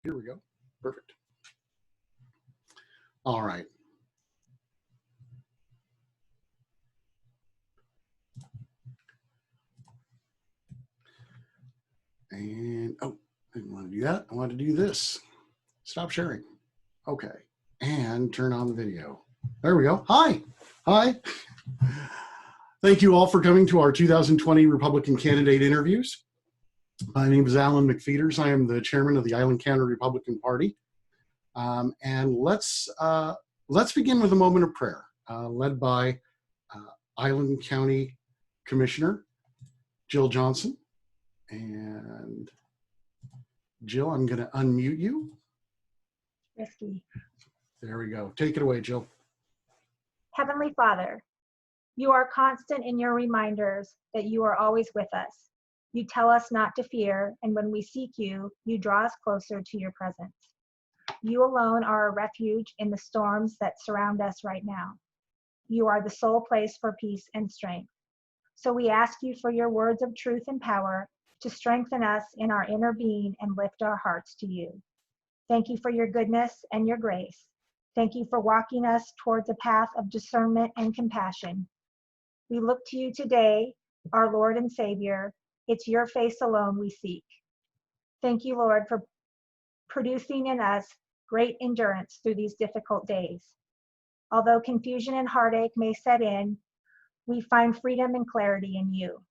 Here we go. Perfect. All right. And, oh, I didn't want to do that. I want to do this. Stop sharing. Okay. And turn on the video. There we go. Hi. Hi. Thank you all for coming to our 2020 Republican candidate interviews. My name is Allen McPheeters. I am the chairman of the Island County Republican Party. And let's begin with a moment of prayer, led by Island County Commissioner Jill Johnson. And Jill, I'm going to unmute you. Risky. There we go. Take it away, Jill. Heavenly Father, you are constant in your reminders that you are always with us. You tell us not to fear, and when we seek you, you draw us closer to your presence. You alone are a refuge in the storms that surround us right now. You are the sole place for peace and strength. So we ask you for your words of truth and power to strengthen us in our inner being and lift our hearts to you. Thank you for your goodness and your grace. Thank you for walking us towards a path of discernment and compassion. We look to you today, our Lord and Savior. It's your face alone we seek. Thank you, Lord, for producing in us great endurance through these difficult days. Although confusion and heartache may set in, we find freedom and clarity in you.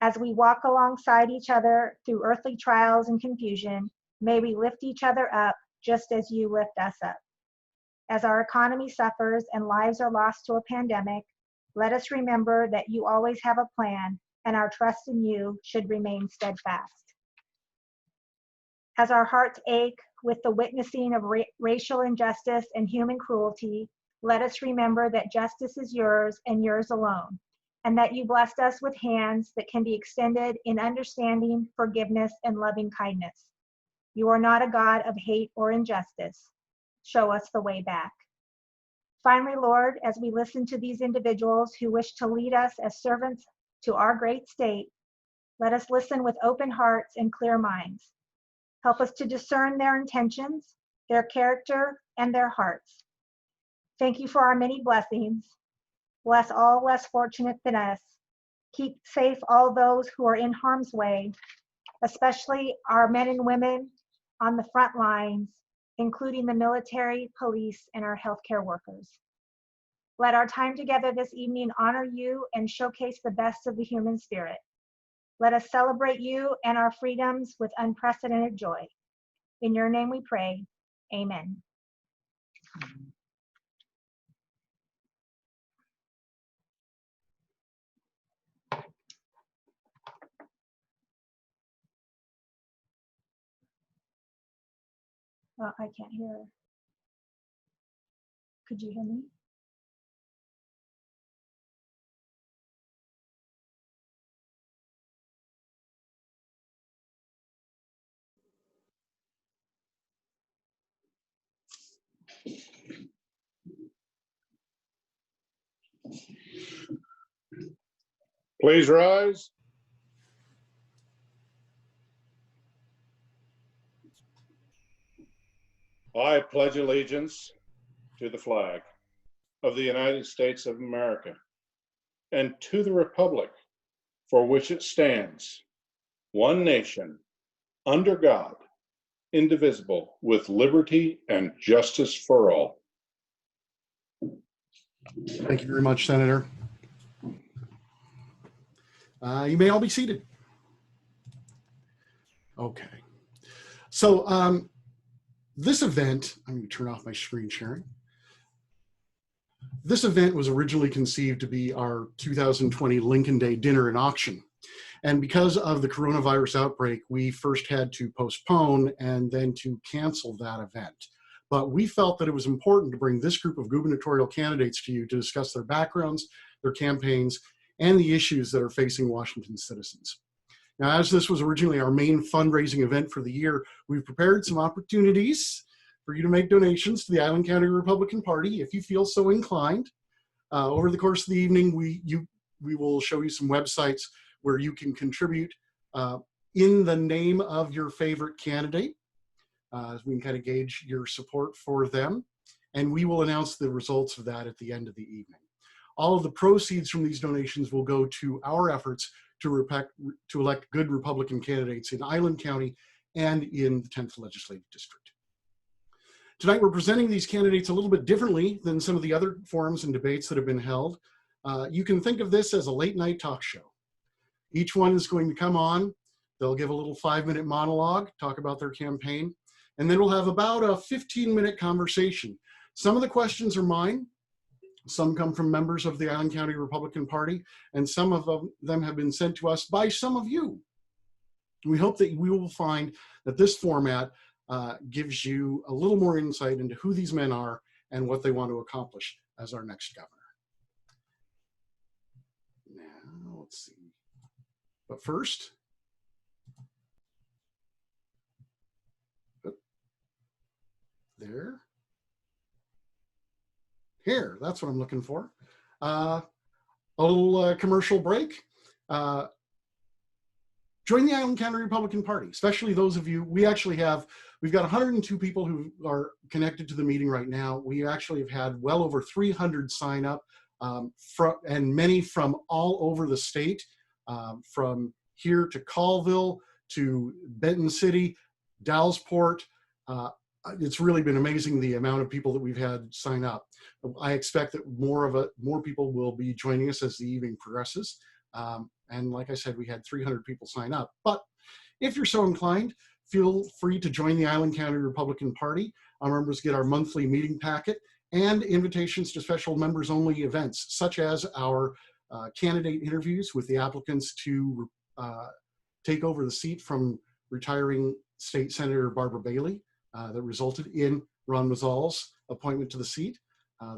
As we walk alongside each other through earthly trials and confusion, may we lift each other up just as you lift us up. As our economy suffers and lives are lost to a pandemic, let us remember that you always have a plan and our trust in you should remain steadfast. As our hearts ache with the witnessing of racial injustice and human cruelty, let us remember that justice is yours and yours alone, and that you blessed us with hands that can be extended in understanding, forgiveness, and loving kindness. You are not a God of hate or injustice. Show us the way back. Finally, Lord, as we listen to these individuals who wish to lead us as servants to our great state, let us listen with open hearts and clear minds. Help us to discern their intentions, their character, and their hearts. Thank you for our many blessings. Bless all less fortunate than us. Keep safe all those who are in harm's way, especially our men and women on the front lines, including the military, police, and our healthcare workers. Let our time together this evening honor you and showcase the best of the human spirit. Let us celebrate you and our freedoms with unprecedented joy. In your name we pray, amen. I can't hear her. Could you hear me? Please rise. I pledge allegiance to the flag of the United States of America and to the republic for which it stands, one nation, under God, indivisible, with liberty and justice for all. Thank you very much, Senator. You may all be seated. Okay. So this event, I'm going to turn off my screen sharing. This event was originally conceived to be our 2020 Lincoln Day dinner and auction. And because of the coronavirus outbreak, we first had to postpone and then to cancel that event. But we felt that it was important to bring this group of gubernatorial candidates to you to discuss their backgrounds, their campaigns, and the issues that are facing Washington citizens. Now, as this was originally our main fundraising event for the year, we've prepared some opportunities for you to make donations to the Island County Republican Party if you feel so inclined. Over the course of the evening, we will show you some websites where you can contribute in the name of your favorite candidate. We can kind of gauge your support for them. And we will announce the results of that at the end of the evening. All of the proceeds from these donations will go to our efforts to elect good Republican candidates in Island County and in the 10th Legislative District. Tonight, we're presenting these candidates a little bit differently than some of the other forums and debates that have been held. You can think of this as a late night talk show. Each one is going to come on, they'll give a little 5-minute monologue, talk about their campaign, and then we'll have about a 15-minute conversation. Some of the questions are mine, some come from members of the Allen County Republican Party, and some of them have been sent to us by some of you. We hope that we will find that this format gives you a little more insight into who these men are and what they want to accomplish as our next governor. Now, let's see. But first, here, that's what I'm looking for. A little commercial break. Join the Allen County Republican Party, especially those of you, we've got 102 people who are connected to the meeting right now. We actually have had well over 300 sign up, and many from all over the state, from here to Colville, to Benton City, Dallasport. It's really been amazing the amount of people that we've had sign up. I expect that more people will be joining us as the evening progresses. And like I said, we had 300 people sign up. But if you're so inclined, feel free to join the Island County Republican Party. Our members get our monthly meeting packet and invitations to special members only events, such as our candidate interviews with the applicants to take over the seat from retiring State Senator Barbara Bailey that resulted in Ron Mazzal's appointment to the seat.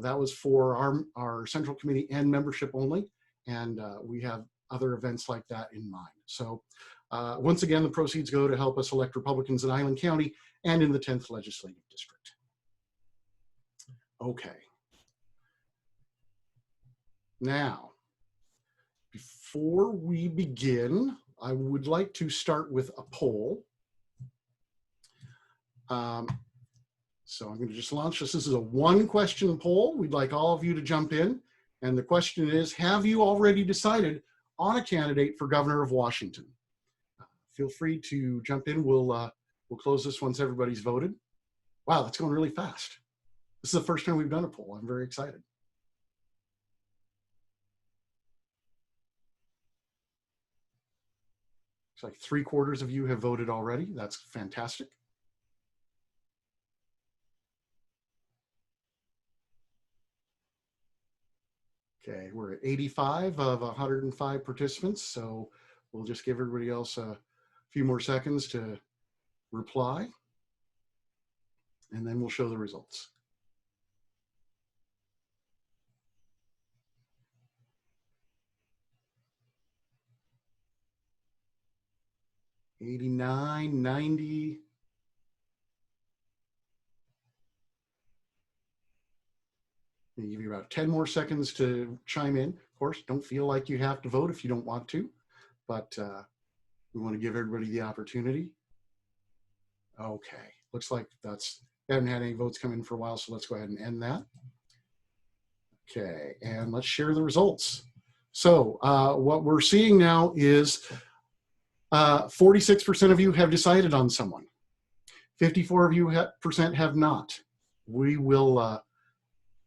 That was for our Central Committee and membership only. And we have other events like that in mind. So once again, the proceeds go to help us elect Republicans in Island County and in the 10th Legislative District. Okay. Now, before we begin, I would like to start with a poll. So I'm going to just launch this. This is a one-question poll. We'd like all of you to jump in. And the question is, have you already decided on a candidate for governor of Washington? Feel free to jump in. We'll close this once everybody's voted. Wow, that's going really fast. This is the first time we've done a poll. I'm very excited. Looks like 3/4 of you have voted already. That's fantastic. Okay, we're at 85 of 105 participants, so we'll just give everybody else a few more seconds to reply, and then we'll show the results. '89, '90. I'll give you about 10 more seconds to chime in. Of course, don't feel like you have to vote if you don't want to, but we want to give everybody the opportunity. Okay, looks like we haven't had any votes come in for a while, so let's go ahead and end that. Okay, and let's share the results. So what we're seeing now is 46% of you have decided on someone. 54% of you have not. We will,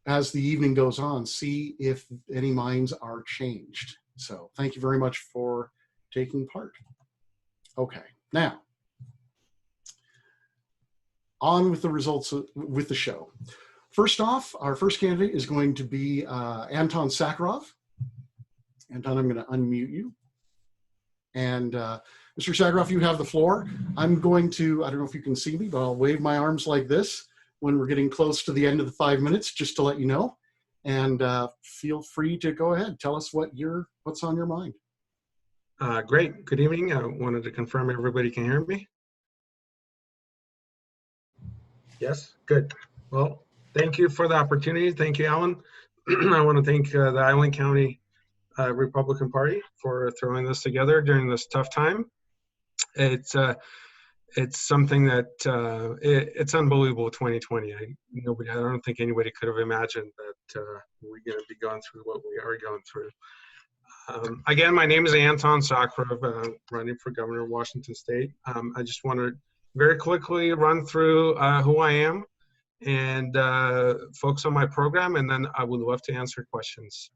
as the evening goes on, see if any minds are changed. So thank you very much for taking part. Okay, now, on with the results with the show. First off, our first candidate is going to be Anton Sakharov. Anton, I'm going to unmute you. And Mr. Sakharov, you have the floor. I'm going to, I don't know if you can see me, but I'll wave my arms like this when we're getting close to the end of the 5 minutes, just to let you know. And feel free to go ahead. Tell us what's on your mind. Great. Good evening. I wanted to confirm everybody can hear me. Yes, good. Well, thank you for the opportunity. Thank you, Alan. I want to thank the Island County Republican Party for throwing this together during this tough time. It's it's something that it's unbelievable. 2020. I don't think anybody could have imagined that we're going to be going through what we are going through. Again, my name is Anton Sakharov, running for governor of Washington State. I just want to very quickly run through who I am and focus on my program, and then I would love to answer questions.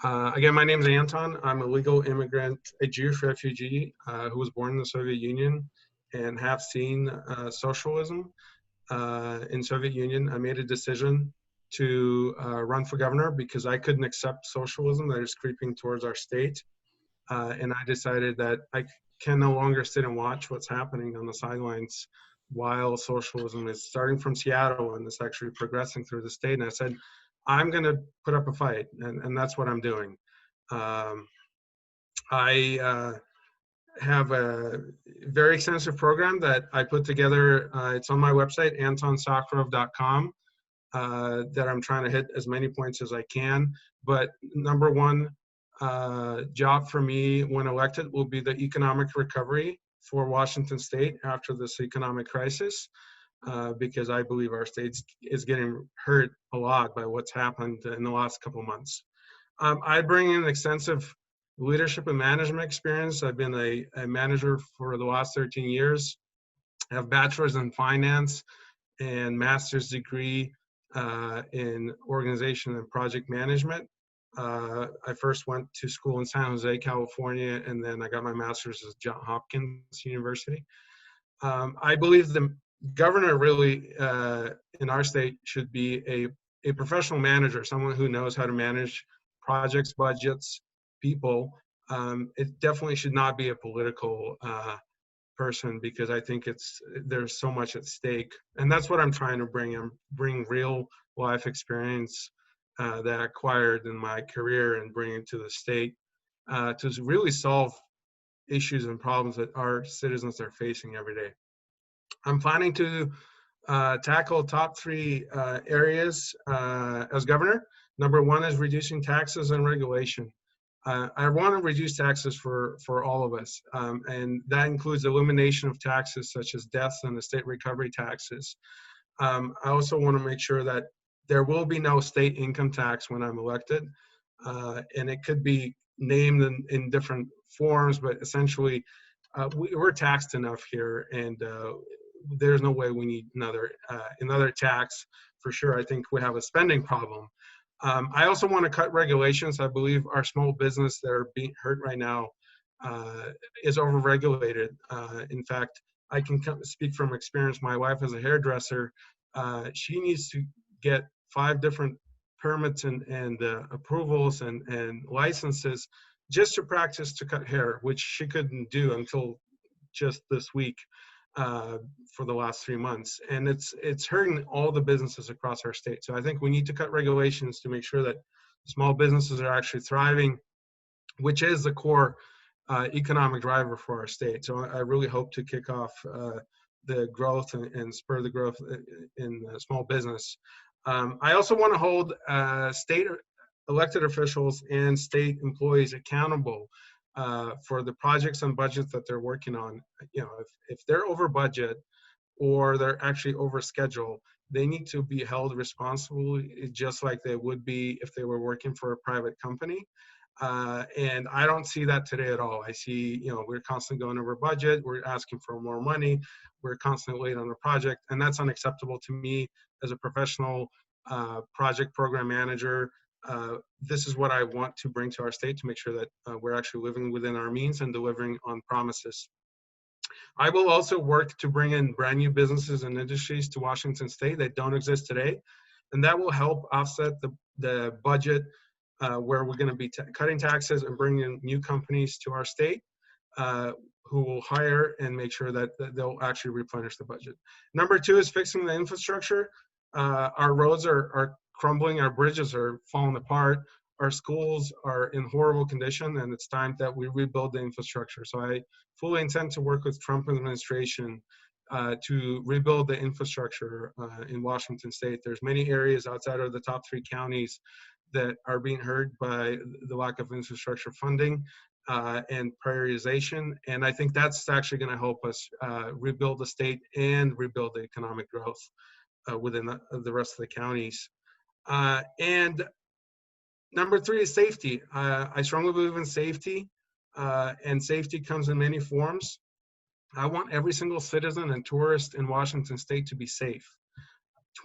Again, my name is Anton. I'm a legal immigrant, a Jewish refugee who was born in the Soviet Union and have seen socialism in Soviet Union. I made a decision to run for governor because I couldn't accept socialism that is creeping towards our state. And I decided that I can no longer sit and watch what's happening on the sidelines while socialism is starting from Seattle and it's actually progressing through the state. And I said, I'm going to put up a fight, and that's what I'm doing. I have a very extensive program that I put together. It's on my website, antonsakharov.com, that I'm trying to hit as many points as I can. But number one job for me when elected will be the economic recovery for Washington State after this economic crisis. Because I believe our state is getting hurt a lot by what's happened in the last couple of months. I bring in extensive leadership and management experience. I've been a manager for the last 13 years. I have bachelor's in finance and master's degree in organization and project management. I first went to school in San Jose, California, and then I got my master's at Johns Hopkins University. I believe the governor really in our state should be a professional manager, someone who knows how to manage projects, budgets, people. It definitely should not be a political person, because I think there's so much at stake, and that's what I'm trying to bring real life experience that I acquired in my career and bring it to the state to really solve issues and problems that our citizens are facing every day. I'm planning to tackle top three areas as governor. Number one is reducing taxes and regulation. I want to reduce taxes for all of us, and that includes elimination of taxes such as deaths and estate recovery taxes. I also want to make sure that there will be no state income tax when I'm elected, and it could be named in different forms, but essentially we're taxed enough here, and there's no way we need another tax for sure. I think we have a spending problem. I also want to cut regulations. I believe our small business that are being hurt right now is overregulated. In fact, I can speak from experience. My wife is a hairdresser. She needs to get 5 different permits and approvals and licenses just to practice to cut hair, which she couldn't do until just this week. For the last 3 months, and it's hurting all the businesses across our state. So I think we need to cut regulations to make sure that small businesses are actually thriving, which is the core economic driver for our state. So I really hope to kick off the growth and spur the growth in small business. I also want to hold state elected officials and state employees accountable for the projects and budgets that they're working on. You know, if they're over budget or they're actually over schedule, they need to be held responsible just like they would be if they were working for a private company. And I don't see that today at all. I see, we're constantly going over budget, we're asking for more money, we're constantly late on the project, and that's unacceptable to me as a professional project program manager. This is what I want to bring to our state to make sure that we're actually living within our means and delivering on promises. I will also work to bring in brand new businesses and industries to Washington State that don't exist today, and that will help offset the budget where we're going to be cutting taxes and bringing in new companies to our state who will hire and make sure that they'll actually replenish the budget. Number 2 is fixing the infrastructure. Our roads are crumbling, our bridges are falling apart, our schools are in horrible condition, and it's time that we rebuild the infrastructure. So I fully intend to work with Trump administration to rebuild the infrastructure in Washington State. There's many areas outside of the top 3 counties that are being hurt by the lack of infrastructure funding. and prioritization. And I think that's actually going to help us rebuild the state and rebuild the economic growth within the rest of the counties. And number 3 is safety. I strongly believe in safety, and safety comes in many forms. I want every single citizen and tourist in Washington state to be safe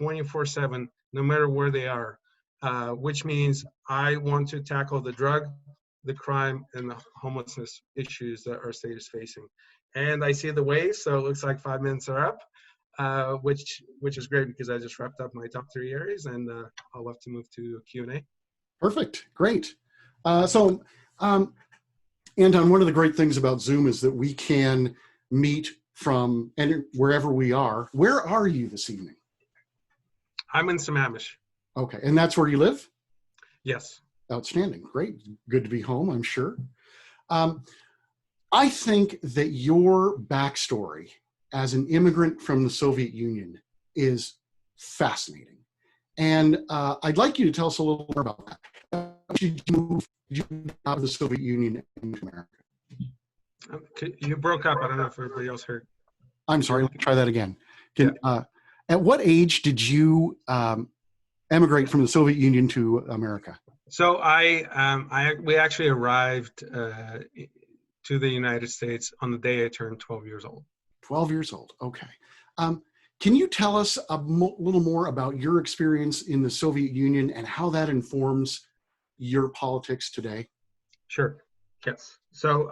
24/7, no matter where they are, which means I want to tackle the drug, the crime, and the homelessness issues that our state is facing. And I see the way, so it looks like 5 minutes are up, which is great because I just wrapped up my top 3 areas, and I'll have to move to Q&A. Perfect. Great. Anton, one of the great things about Zoom is that we can meet from wherever we are. Where are you this evening? I'm in Sammamish. Okay. And that's where you live? Yes. Outstanding. Great. Good to be home, I'm sure. I think that your backstory as an immigrant from the Soviet Union is fascinating. And I'd like you to tell us a little more about that. Did you move out of the Soviet Union into America? You broke up. I don't know if everybody else heard. I'm sorry. Let me try that again. At what age did you emigrate from the Soviet Union to America? So we actually arrived to the United States on the day I turned 12 years old. 12 years old. Okay. Can you tell us a little more about your experience in the Soviet Union and how that informs your politics today? Sure. Yes. So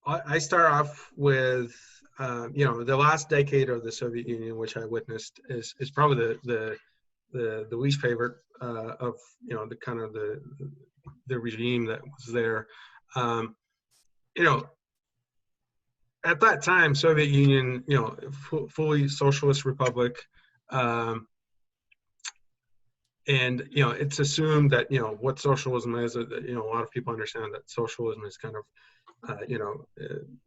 I start off with, the last decade of the Soviet Union, which I witnessed, is probably the least favorite of, the kind of the regime that was there. At that time, Soviet Union, fully socialist republic, and it's assumed that what socialism is. A lot of people understand that socialism is kind of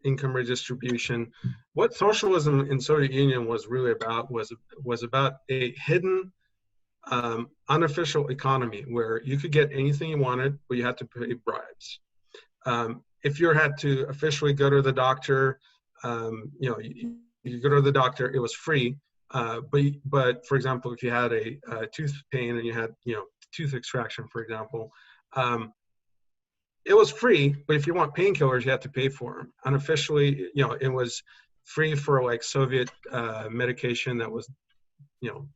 income redistribution. What socialism in Soviet Union was really about was about a hidden, unofficial economy where you could get anything you wanted, but you had to pay bribes. If you had to officially go to the doctor, you go to the doctor, it was free. But for example, if you had a tooth pain and you had, tooth extraction, for example, it was free. But if you want painkillers, you had to pay for them. Unofficially, it was free for like Soviet medication that was,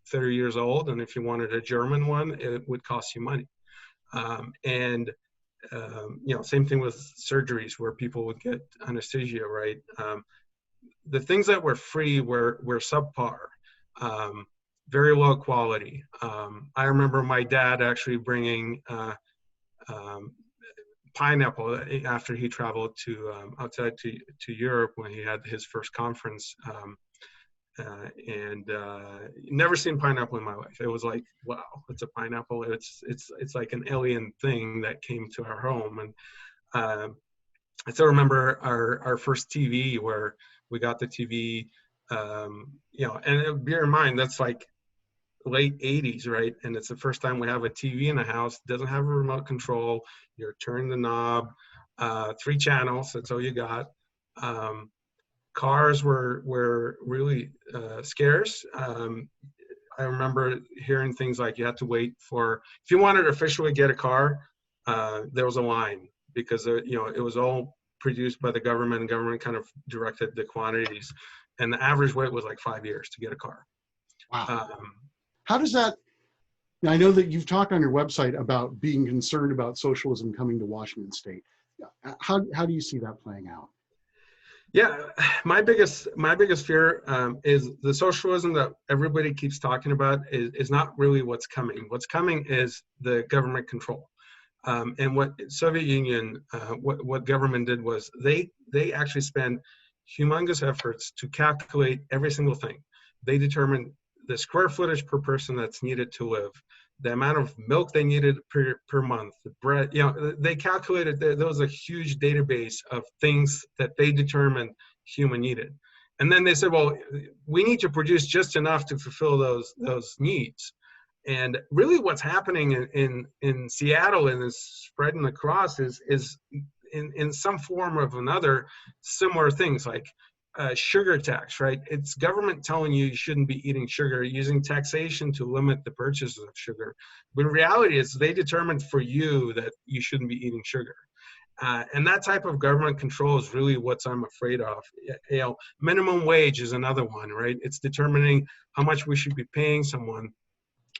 30 years old. And if you wanted a German one, it would cost you money. Same thing with surgeries where people would get anesthesia, right? The things that were free were subpar, very low quality. I remember my dad actually bringing pineapple after he traveled to outside to Europe when he had his first conference, and never seen pineapple in my life. It was like, wow, it's a pineapple. It's like an alien thing that came to our home. And I still remember our first TV where we got the TV, and bear in mind, that's like late 80s, right? And it's the first time we have a TV in the house. It doesn't have a remote control. You're turning the knob, 3 channels, that's all you got. Cars were really scarce. I remember hearing things like you had to wait for, if you wanted to officially get a car, there was a line because it was all produced by the government, and government kind of directed the quantities, and the average wait was like 5 years to get a car. Wow. How does that, I know that you've talked on your website about being concerned about socialism coming to Washington State. How do you see that playing out? Yeah, my biggest fear is the socialism that everybody keeps talking about is not really what's coming. What's coming is the government control. And what Soviet Union, what government did was they actually spent humongous efforts to calculate every single thing. They determined the square footage per person that's needed to live, the amount of milk they needed per month, the bread, they calculated that there was a huge database of things that they determined human needed. And then they said, well, we need to produce just enough to fulfill those needs. And really what's happening in Seattle and is spreading across is in some form or another, similar things like sugar tax, right? It's government telling you shouldn't be eating sugar, using taxation to limit the purchases of sugar. But in reality, it's they determined for you that you shouldn't be eating sugar. And that type of government control is really what I'm afraid of. You know, minimum wage is another one, right? It's determining how much we should be paying someone,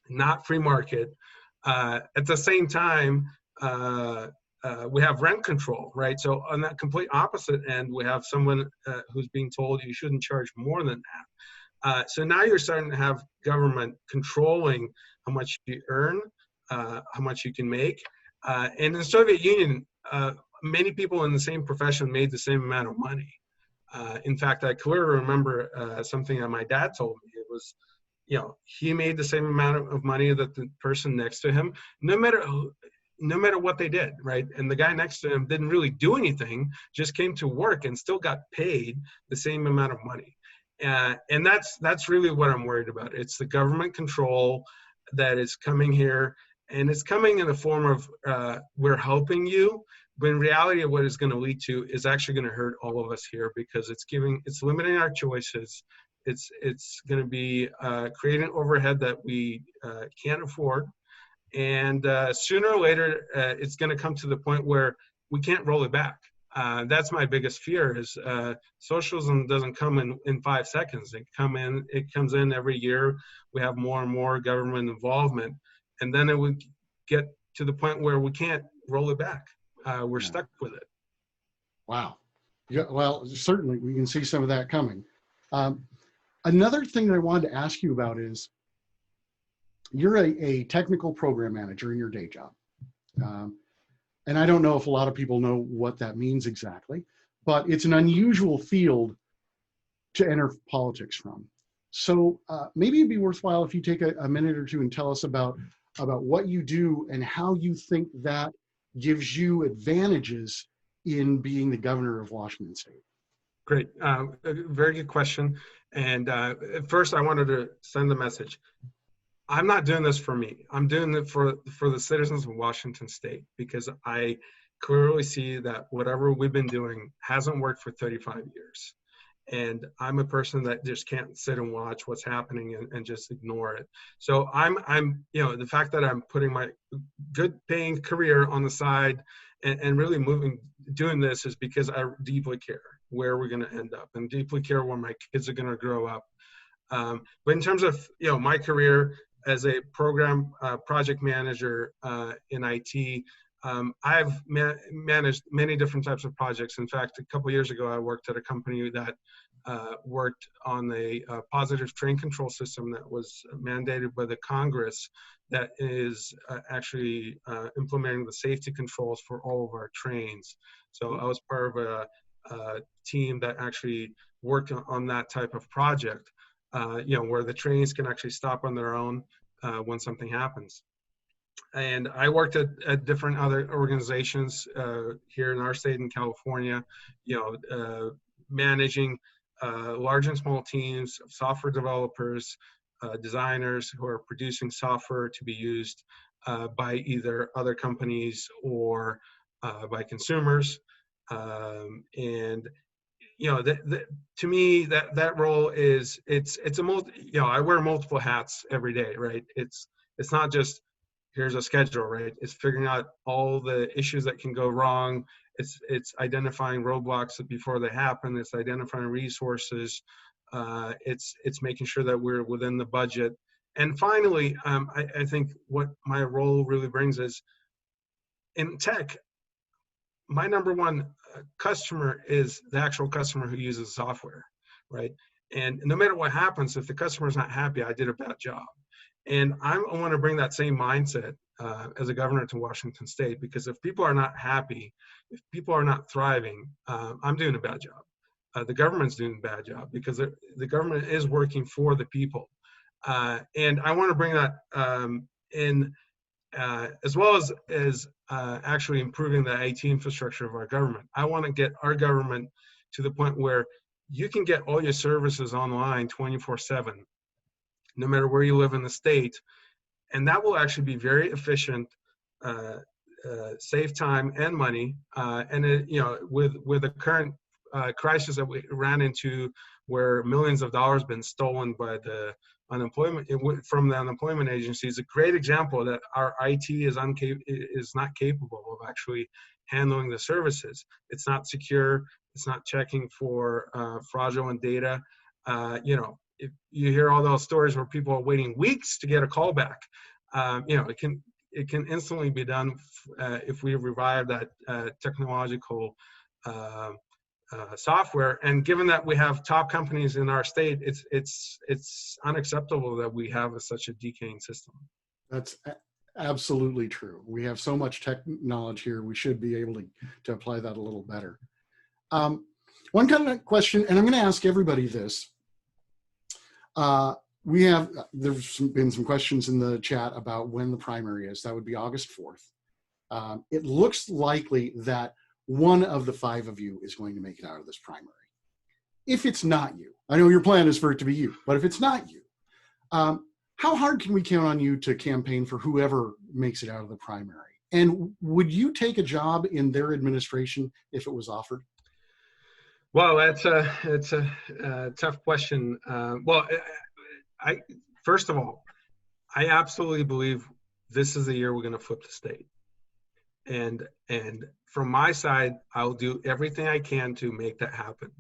not free market. At the same time, we have rent control, right? So on that complete opposite end, we have someone who's being told you shouldn't charge more than that. So now you're starting to have government controlling how much you earn, how much you can make. And in the Soviet Union, many people in the same profession made the same amount of money. In fact, I clearly remember something that my dad told me. It was, you know, he made the same amount of money that the person next to him, no matter what they did, right? And the guy next to him didn't really do anything, just came to work and still got paid the same amount of money. And that's really what I'm worried about. It's the government control that is coming here, and it's coming in the form of we're helping you, but in reality, what it's going to lead to is actually going to hurt all of us here, because it's limiting our choices. It's going to be creating overhead that we can't afford. And sooner or later, it's going to come to the point where we can't roll it back. That's my biggest fear is socialism doesn't come in 5 seconds. It comes in every year. We have more and more government involvement. And then it would get to the point where we can't roll it back. We're stuck with it. Wow. Yeah, well, certainly we can see some of that coming. Another thing that I wanted to ask you about is you're a technical program manager in your day job. And I don't know if a lot of people know what that means exactly, but it's an unusual field to enter politics from. So maybe it'd be worthwhile if you take a minute or two and tell us about what you do and how you think that gives you advantages in being the governor of Washington State. Great. Very good question. And first, I wanted to send a message. I'm not doing this for me. I'm doing it for the citizens of Washington State, because I clearly see that whatever we've been doing hasn't worked for 35 years. And I'm a person that just can't sit and watch what's happening and just ignore it. So I'm you know, the fact that I'm putting my good paying career on the side and really doing this is because I deeply care where we're going to end up, and deeply care where my kids are going to grow up. But in terms of, you know, my career as a program project manager in IT, I've managed many different types of projects. In fact, a couple of years ago, I worked at a company that worked on a positive train control system that was mandated by the Congress that is actually implementing the safety controls for all of our trains. So I was part of a team that actually worked on that type of project, you know, where the trains can actually stop on their own when something happens. And I worked at different other organizations here in our state in California, you know, managing large and small teams of software developers, designers who are producing software to be used by either other companies or by consumers. And you know, to me, that role is it's a you know, I wear multiple hats every day, right? It's not just here's a schedule, right? It's figuring out all the issues that can go wrong. It's identifying roadblocks before they happen. It's identifying resources. It's making sure that we're within the budget. And finally, I think what my role really brings is in tech, my number one customer is the actual customer who uses software, right? And no matter what happens, if the customer is not happy, I did a bad job. And I want to bring that same mindset as a governor to Washington State, because if people are not happy, if people are not thriving, I'm doing a bad job. The government's doing a bad job, because the government is working for the people. And I want to bring that in as well as actually improving the IT infrastructure of our government. I want to get our government to the point where you can get all your services online 24/7, no matter where you live in the state. And that will actually be very efficient. save time and money. And it, with the current crisis that we ran into, where millions of dollars been stolen by the from the unemployment agency, is a great example that our IT is not capable of actually handling the services. It's not secure. It's not checking for fraudulent data. If you hear all those stories where people are waiting weeks to get a call back, it can instantly be done if we revive that technological software. And given that we have top companies in our state, it's unacceptable that we have such a decaying system. That's absolutely true. We have so much tech knowledge here. We should be able to apply that a little better. One kind of question, and I'm going to ask everybody this. There's been some questions in the chat about when the primary is. That would be August 4th. It looks likely that one of the 5 of you is going to make it out of this primary. If it's not you, I know your plan is for it to be you, but if it's not you, how hard can we count on you to campaign for whoever makes it out of the primary? And would you take a job in their administration if it was offered? Well, it's a tough question. First of all, I absolutely believe this is the year we're going to flip the state. And from my side, I'll do everything I can to make that happen.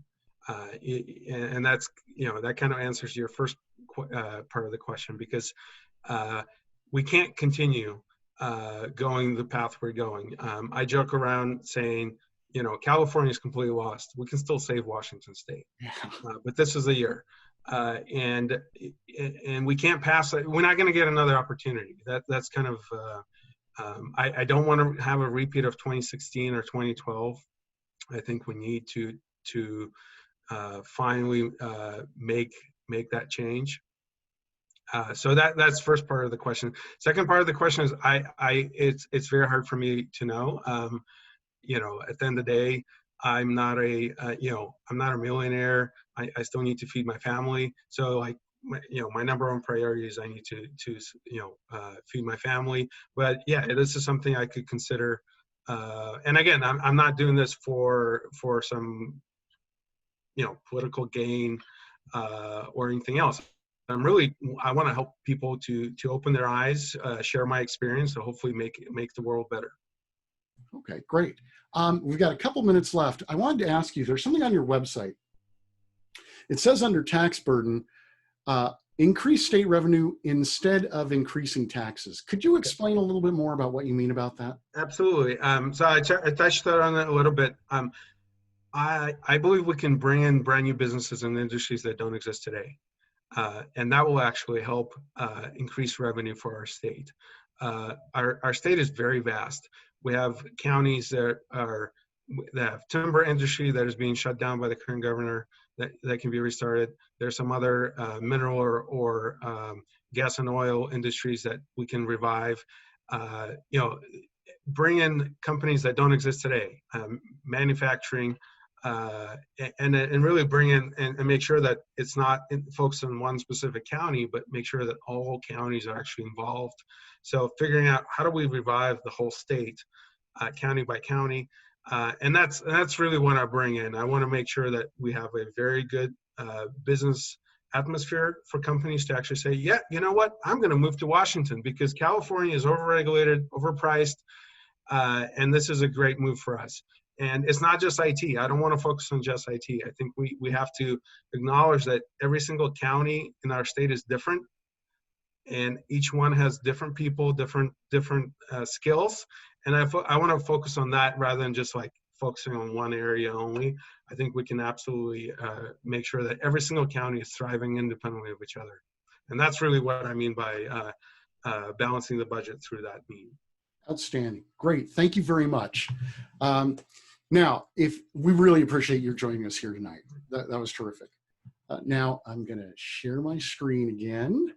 And that's, that kind of answers your first part of the question, because we can't continue going the path we're going. I joke around saying, California is completely lost. We can still save Washington State, but this is the year. And we can't pass it. We're not going to get another opportunity. That's kind of, I don't want to have a repeat of 2016 or 2012. I think we need to finally make that change. So that's first part of the question. Second part of the question is it's very hard for me to know. At the end of the day, I'm not a millionaire. I still need to feed my family. So my number one priority is I need to feed my family. But yeah, this is something I could consider. And again, I'm not doing this for some political gain or anything else. I want to help people to open their eyes, share my experience, to hopefully make the world better. Okay, great. We've got a couple minutes left. I wanted to ask you, there's something on your website. It says under tax burden, increase state revenue instead of increasing taxes. Could you explain a little bit more about what you mean about that? Absolutely. So I touched on that a little bit. I believe we can bring in brand new businesses and industries that don't exist today. And that will actually help increase revenue for our state. Our state is very vast. We have counties that have timber industry that is being shut down by the current governor that can be restarted. There's some other mineral or gas and oil industries that we can revive. Bring in companies that don't exist today, manufacturing, and really bring in and make sure that it's not focused on one specific county, but make sure that all counties are actually involved. So figuring out how do we revive the whole state, county by county, and that's really what I bring in. I want to make sure that we have a very good business atmosphere for companies to actually say, yeah, you know what, I'm going to move to Washington because California is overregulated, overpriced, and this is a great move for us. And it's not just IT. I don't want to focus on just IT. I think we have to acknowledge that every single county in our state is different, and each one has different people, different skills. And I want to focus on that rather than just like focusing on one area only. I think we can absolutely make sure that every single county is thriving independently of each other. And that's really what I mean by balancing the budget through that means. Outstanding. Great. Thank you very much. Now, if we really appreciate your joining us here tonight. That was terrific. Now I'm going to share my screen again.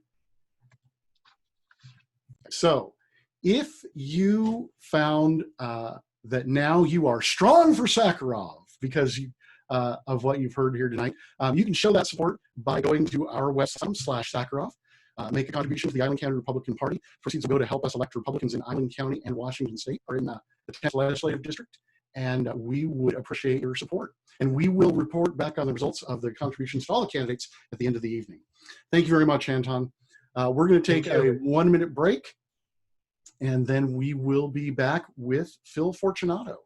So if you found that now you are strong for Sakharov because of what you've heard here tonight, you can show that support by going to our website /Sakharov. make a contribution to the Island County Republican Party. Proceeds will go to help us elect Republicans in Island County and Washington State, or in the 10th legislative district. And we would appreciate your support. And we will report back on the results of the contributions to all the candidates at the end of the evening. Thank you very much, Anton. We're going to take a 1-minute break, and then we will be back with Phil Fortunato.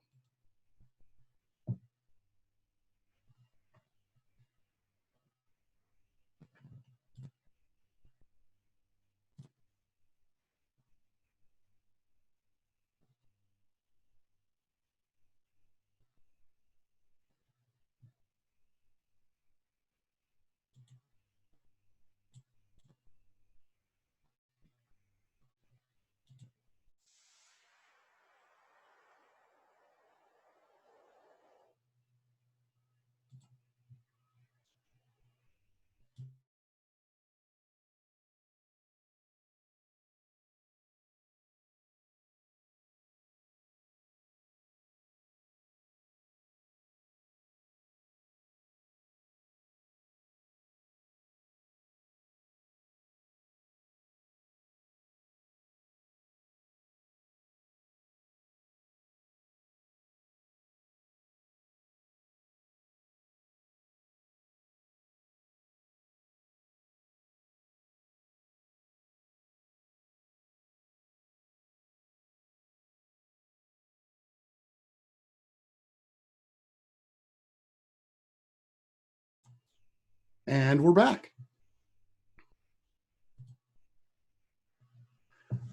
And we're back.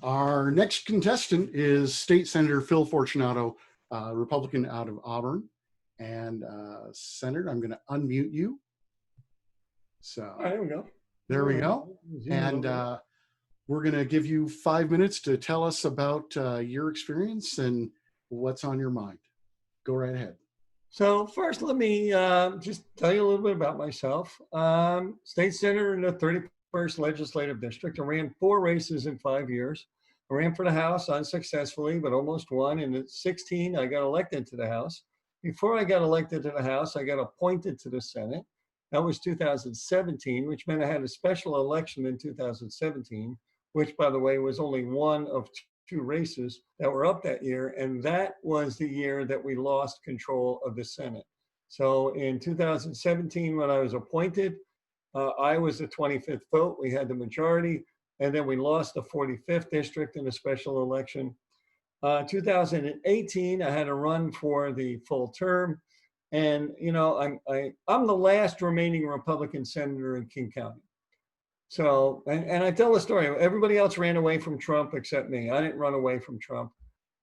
Our next contestant is State Senator Phil Fortunato, Republican out of Auburn. And Senator, I'm going to unmute you. So there we go. There we go. And we're going to give you 5 minutes to tell us about your experience and what's on your mind. Go right ahead. So first, let me just tell you a little bit about myself. State Senator in the 31st Legislative District. I ran 4 races in 5 years. I ran for the House unsuccessfully, but almost won. And at 16, I got elected to the House. Before I got elected to the House, I got appointed to the Senate. That was 2017, which meant I had a special election in 2017, which, by the way, was only one of 2 races that were up that year. And that was the year that we lost control of the Senate. So in 2017, when I was appointed, I was the 25th vote. We had the majority, and then we lost the 45th district in a special election. 2018, I had to run for the full term. And, you know, I'm the last remaining Republican senator in King County. So, and I tell the story, everybody else ran away from Trump except me. I didn't run away from Trump.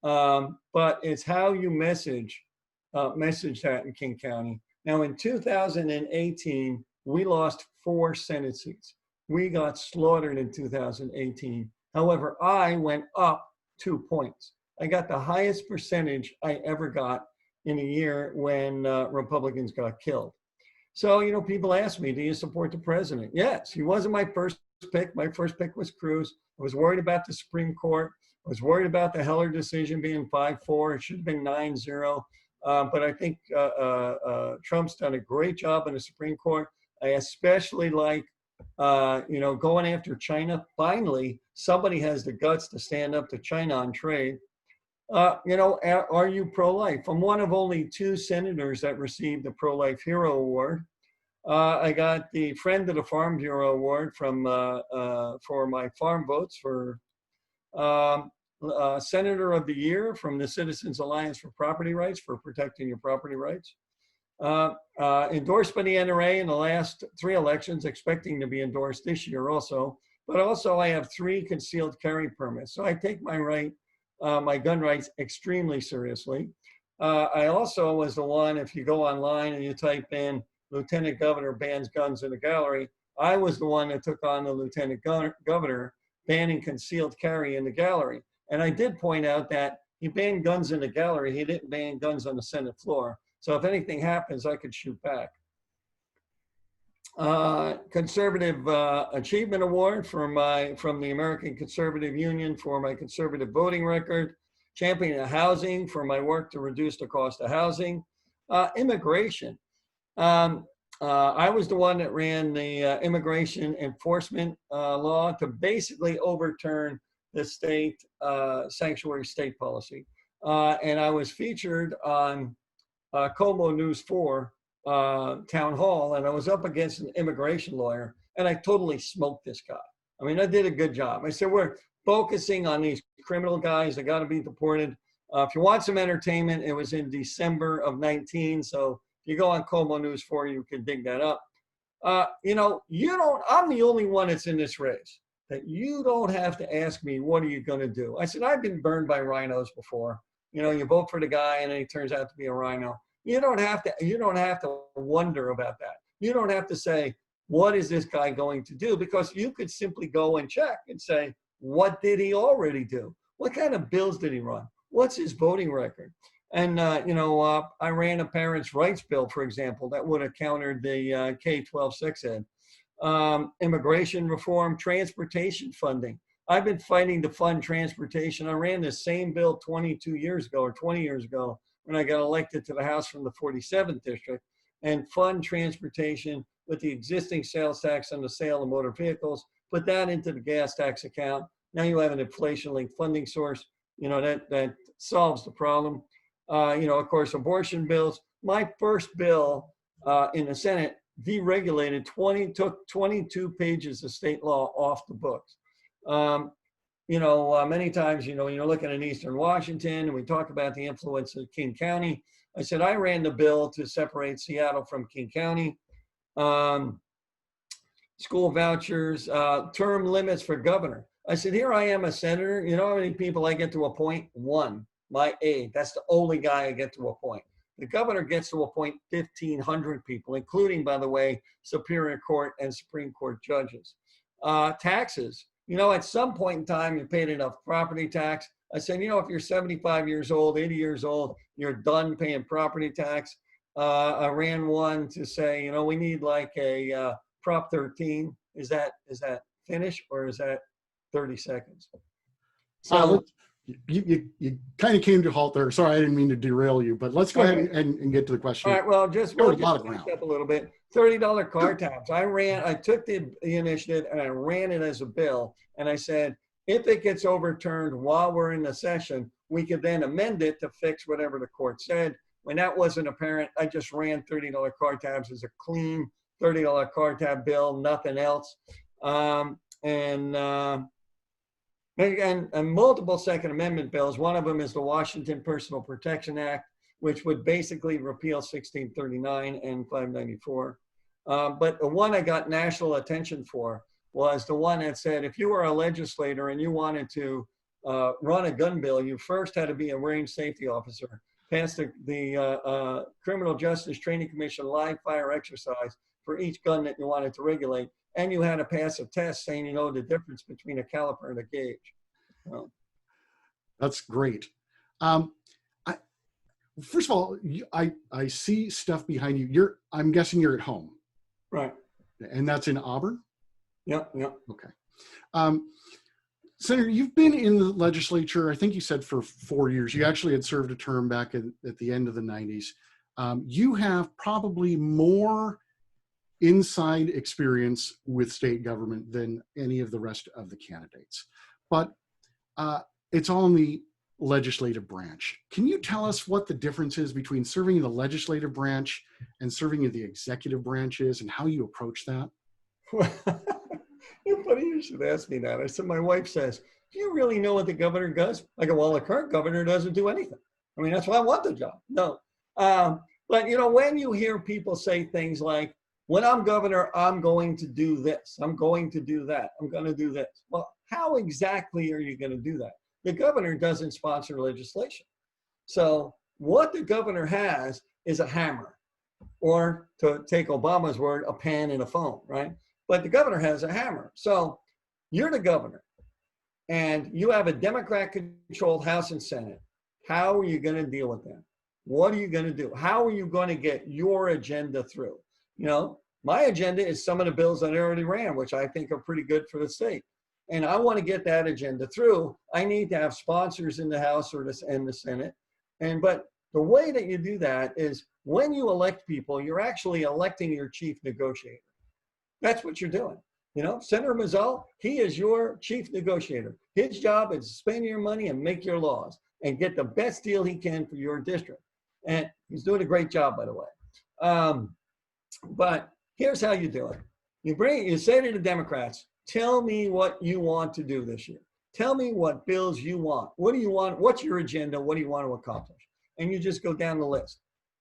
But it's how you message that in King County. Now, in 2018, we lost 4 Senate seats. We got slaughtered in 2018. However, I went up 2 points. I got the highest percentage I ever got in a year when Republicans got killed. So, you know, people ask me, do you support the president? Yes, he wasn't my first pick. My first pick was Cruz. I was worried about the Supreme Court. I was worried about the Heller decision being 5-4. It should have been 9-0. But I think Trump's done a great job in the Supreme Court. I especially like, you know, going after China. Finally, somebody has the guts to stand up to China on trade. You know, are you pro-life? I'm one of only 2 senators that received the Pro-Life Hero Award. I got the Friend of the Farm Bureau Award from for my farm votes for Senator of the Year from the Citizens Alliance for Property Rights for protecting your property rights. Endorsed by the NRA in the last 3 elections, expecting to be endorsed this year also. But also I have 3 concealed carry permits. So I take my gun rights extremely seriously. I also was the one, if you go online and you type in Lieutenant Governor bans guns in the gallery, I was the one that took on the Lieutenant Governor banning concealed carry in the gallery. And I did point out that he banned guns in the gallery, he didn't ban guns on the Senate floor. So if anything happens, I could shoot back. Conservative Achievement Award from the American Conservative Union for my conservative voting record. Champion of Housing for my work to reduce the cost of housing. Immigration. I was the one that ran the immigration enforcement law to basically overturn the state sanctuary state policy. And I was featured on Como News 4 town hall, and I was up against an immigration lawyer, and I totally smoked this guy. I mean, I did a good job. I said, we're focusing on these criminal guys that got to be deported. If you want some entertainment, it was in December of 19. So if you go on Como News 4, you can dig that up. You know, I'm the only one that's in this race that you don't have to ask me, what are you going to do? I said, I've been burned by rhinos before. You know, you vote for the guy and then he turns out to be a rhino. You don't have to wonder about that. You don't have to say, what is this guy going to do? Because you could simply go and check and say, what did he already do? What kind of bills did he run? What's his voting record? And, you know, I ran a parents' rights bill, for example, that would have countered the K-12 sex ed. Immigration reform, transportation funding. I've been fighting to fund transportation. I ran the same bill 22 years ago or 20 years ago when I got elected to the House from the 47th district, and fund transportation with the existing sales tax on the sale of motor vehicles, put that into the gas tax account. Now you have an inflation-linked funding source. You know, that solves the problem. You know, of course, abortion bills. My first bill in the Senate deregulated took 22 pages of state law off the books. You know, many times, you know, you're looking at Eastern Washington and we talk about the influence of King County. I said, I ran the bill to separate Seattle from King County. School vouchers, term limits for governor. I said, here I am a senator. You know how many people I get to appoint? One, my aide. That's the only guy I get to appoint. The governor gets to appoint 1,500 people, including, by the way, Superior Court and Supreme Court judges. Taxes. You know, at some point in time, you paid enough property tax. I said, you know, if you're 75 years old, 80 years old, you're done paying property tax. I ran one to say, you know, we need like a Prop 13. Is that finished or is that 30 seconds? So you kind of came to a halt there. Sorry, I didn't mean to derail you, but let's go ahead and get to the question. All right, well, just we'll back up a little bit. $30 car tabs. I took the initiative and I ran it as a bill. And I said, if it gets overturned while we're in the session, we could then amend it to fix whatever the court said. When that wasn't apparent, I just ran $30 car tabs as a clean $30 car tab bill, nothing else. And multiple Second Amendment bills. One of them is the Washington Personal Protection Act, which would basically repeal 1639 and 594. But the one I got national attention for was the one that said, if you were a legislator and you wanted to run a gun bill, you first had to be a range safety officer, pass the Criminal Justice Training Commission live fire exercise for each gun that you wanted to regulate, and you had to pass a test saying you know the difference between a caliper and a gauge. That's great. First of all, I see stuff behind you. I'm guessing you're at home. Right. And that's in Auburn? Yep. Okay. Senator, you've been in the legislature, I think you said for 4 years. You actually had served a term back at the end of the 90s. You have probably more inside experience with state government than any of the rest of the candidates. But it's all in the legislative branch. Can you tell us what the difference is between serving in the legislative branch and serving in the executive branch is and how you approach that? It's funny you should ask me that. I said, my wife says, do you really know what the governor does? I go, well, the current governor doesn't do anything. I mean, that's why I want the job. No. But, you know, when you hear people say things like, when I'm governor, I'm going to do this. I'm going to do that. I'm going to do this. Well, how exactly are you going to do that? The governor doesn't sponsor legislation. So what the governor has is a hammer, or to take Obama's word, a pen and a phone, right? But the governor has a hammer. So you're the governor and you have a Democrat-controlled House and Senate. How are you going to deal with them? What are you going to do? How are you going to get your agenda through? You know, my agenda is some of the bills that I already ran, which I think are pretty good for the state. And I want to get that agenda through. I need to have sponsors in the House and the Senate. But the way that you do that is when you elect people, you're actually electing your chief negotiator. That's what you're doing. You know, Senator Mazzell, he is your chief negotiator. His job is to spend your money and make your laws and get the best deal he can for your district. And he's doing a great job, by the way. But here's how you do it. You say to the Democrats, tell me what you want to do this year. Tell me what bills you want. What do you want? What's your agenda? What do you want to accomplish? And you just go down the list.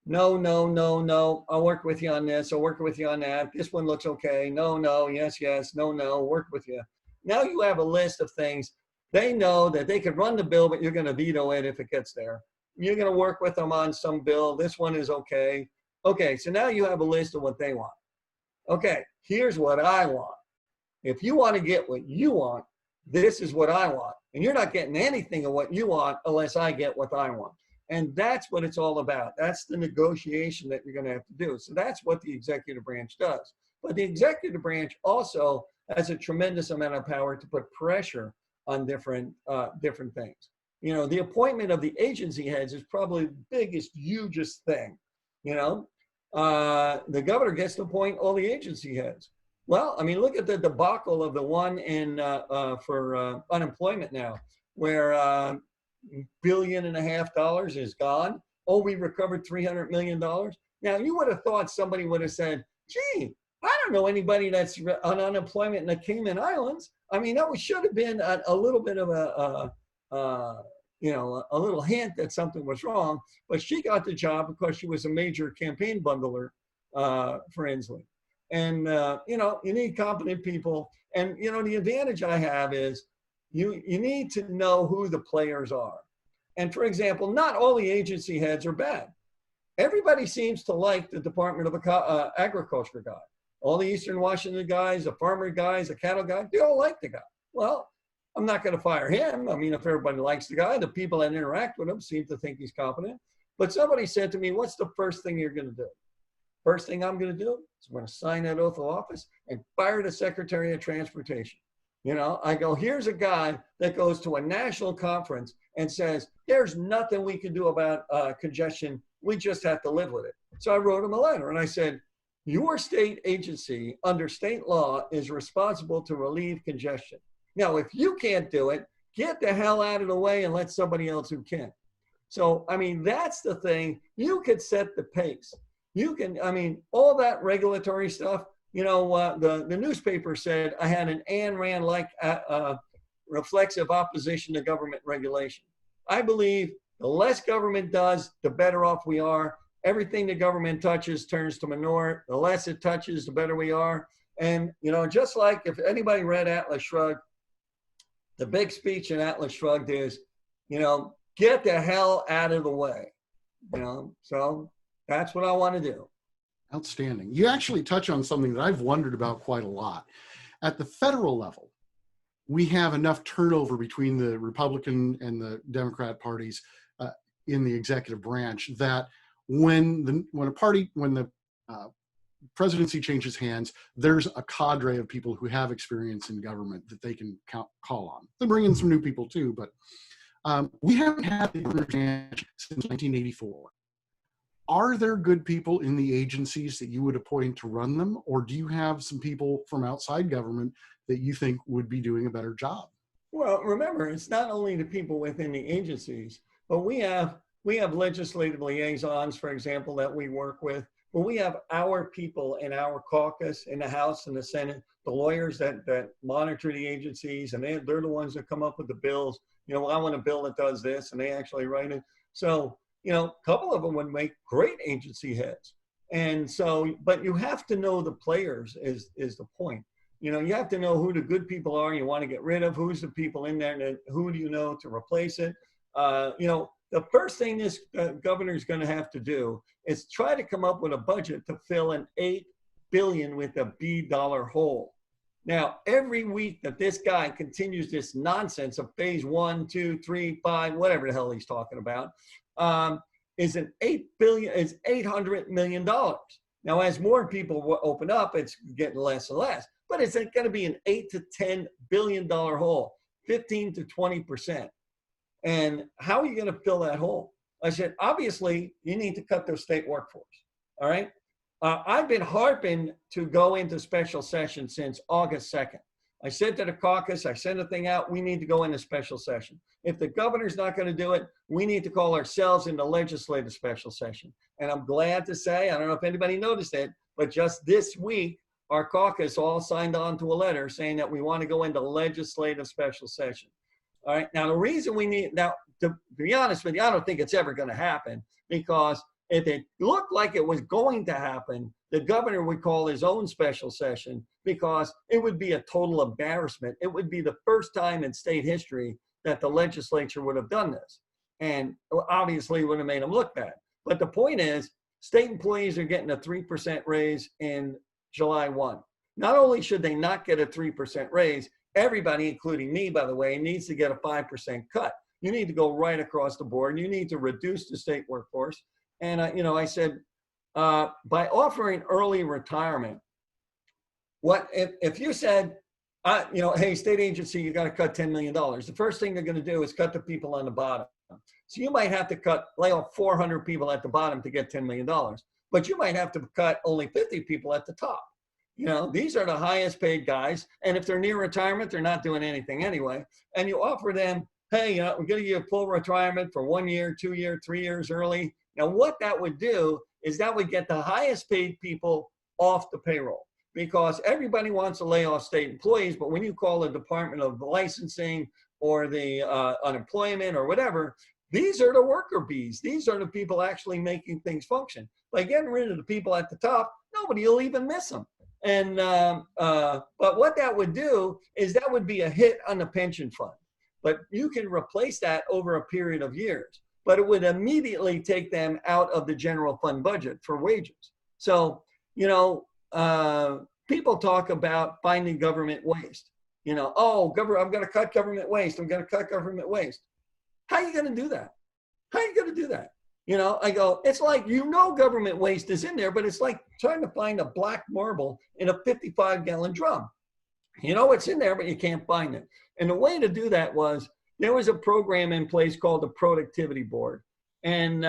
No, no, no, no. I'll work with you on this. I'll work with you on that. This one looks okay. No, no, yes, yes, no, no, work with you. Now you have a list of things. They know that they could run the bill, but you're going to veto it if it gets there. You're going to work with them on some bill. This one is okay. Okay, so now you have a list of what they want. Okay, here's what I want. If you want to get what you want, this is what I want. And you're not getting anything of what you want unless I get what I want. And that's what it's all about. That's the negotiation that you're going to have to do. So that's what the executive branch does. But the executive branch also has a tremendous amount of power to put pressure on different things. You know, the appointment of the agency heads is probably the biggest, hugest thing. You know, the governor gets to appoint all the agency heads. Well, I mean, look at the debacle of the one in for unemployment now, where $1.5 billion is gone. Oh, we recovered $300 million. Now, you would have thought somebody would have said, gee, I don't know anybody that's on unemployment in the Cayman Islands. I mean, that should have been a little bit of a little hint that something was wrong. But she got the job because she was a major campaign bundler for Inslee. And, you need competent people. And, the advantage I have is you need to know who the players are. And for example, not all the agency heads are bad. Everybody seems to like the Department of Agriculture guy. All the Eastern Washington guys, the farmer guys, the cattle guy, they all like the guy. Well, I'm not going to fire him. I mean, if everybody likes the guy, the people that interact with him seem to think he's competent. But somebody said to me, what's the first thing you're going to do? First thing I'm going to do is I'm going to sign that oath of office and fire the Secretary of Transportation. I go, here's a guy that goes to a national conference and says, there's nothing we can do about congestion. We just have to live with it. So I wrote him a letter and I said, your state agency under state law is responsible to relieve congestion. Now, if you can't do it, get the hell out of the way and let somebody else who can. So, I mean, that's the thing. You could set the pace. You can, I mean, all that regulatory stuff, the newspaper said I had an Ayn Rand-like reflexive opposition to government regulation. I believe the less government does, the better off we are. Everything the government touches turns to manure. The less it touches, the better we are. And, just like if anybody read Atlas Shrugged, the big speech in Atlas Shrugged is, get the hell out of the way. So that's what I want to do. Outstanding. You actually touch on something that I've wondered about quite a lot. At the federal level, we have enough turnover between the Republican and the Democrat parties in the executive branch that when the presidency changes hands, there's a cadre of people who have experience in government that they can call on. They bring in some new people too, but we haven't had the governor's branch since 1984. Are there good people in the agencies that you would appoint to run them, or do you have some people from outside government that you think would be doing a better job? Well, remember, it's not only the people within the agencies, but we have legislative liaisons, for example, that we work with. But we have our people in our caucus, in the House and the Senate, the lawyers that monitor the agencies, and they're the ones that come up with the bills. I want a bill that does this, and they actually write it. So, a couple of them would make great agency heads. And so, but you have to know the players is the point. You have to know who the good people are you want to get rid of, who's the people in there, and who do you know to replace it. The first thing this governor is going to have to do is try to come up with a budget to fill an $8 billion with a $B hole. Now, every week that this guy continues this nonsense of phase 1, 2, 3, 5, whatever the hell he's talking about, is $800 million. Now, as more people open up, it's getting less and less, but it's going to be an $8 to $10 billion hole, 15 to 20%. And how are you going to fill that hole? I said, obviously, you need to cut their state workforce. All right. I've been harping to go into special session since August 2nd. I said to the caucus, I sent a thing out, we need to go into special session. If the governor's not going to do it, we need to call ourselves into legislative special session. And I'm glad to say, I don't know if anybody noticed it, but just this week, our caucus all signed on to a letter saying that we want to go into legislative special session. All right. Now, the reason we need, now, to be honest with you, I don't think it's ever going to happen, because if it looked like it was going to happen, the governor would call his own special session, because it would be a total embarrassment. It would be the first time in state history that the legislature would have done this. And obviously it would have made them look bad. But the point is, state employees are getting a 3% raise in July 1. Not only should they not get a 3% raise, everybody, including me, by the way, needs to get a 5% cut. You need to go right across the board. You need to reduce the state workforce. And I said, by offering early retirement, what if you said, hey, state agency, you got to cut $10 million. The first thing they're going to do is cut the people on the bottom. So you might have to lay off 400 people at the bottom to get $10 million, but you might have to cut only 50 people at the top. These are the highest paid guys. And if they're near retirement, they're not doing anything anyway. And you offer them, hey, we're going to give you full retirement for 1 year, 2 years, 3 years early. Now, what that would do is that would get the highest paid people off the payroll, because everybody wants to lay off state employees. But when you call the Department of Licensing or the unemployment or whatever, these are the worker bees. These are the people actually making things function. By getting rid of the people at the top, nobody will even miss them. And but what that would do is that would be a hit on the pension fund. But you can replace that over a period of years. But it would immediately take them out of the general fund budget for wages. So, people talk about finding government waste. I'm going to cut government waste. I'm going to cut government waste. How are you going to do that? How are you going to do that? I go, it's like, government waste is in there, but it's like trying to find a black marble in a 55-gallon drum. It's in there, but you can't find it. And the way to do that was, there was a program in place called the Productivity Board. And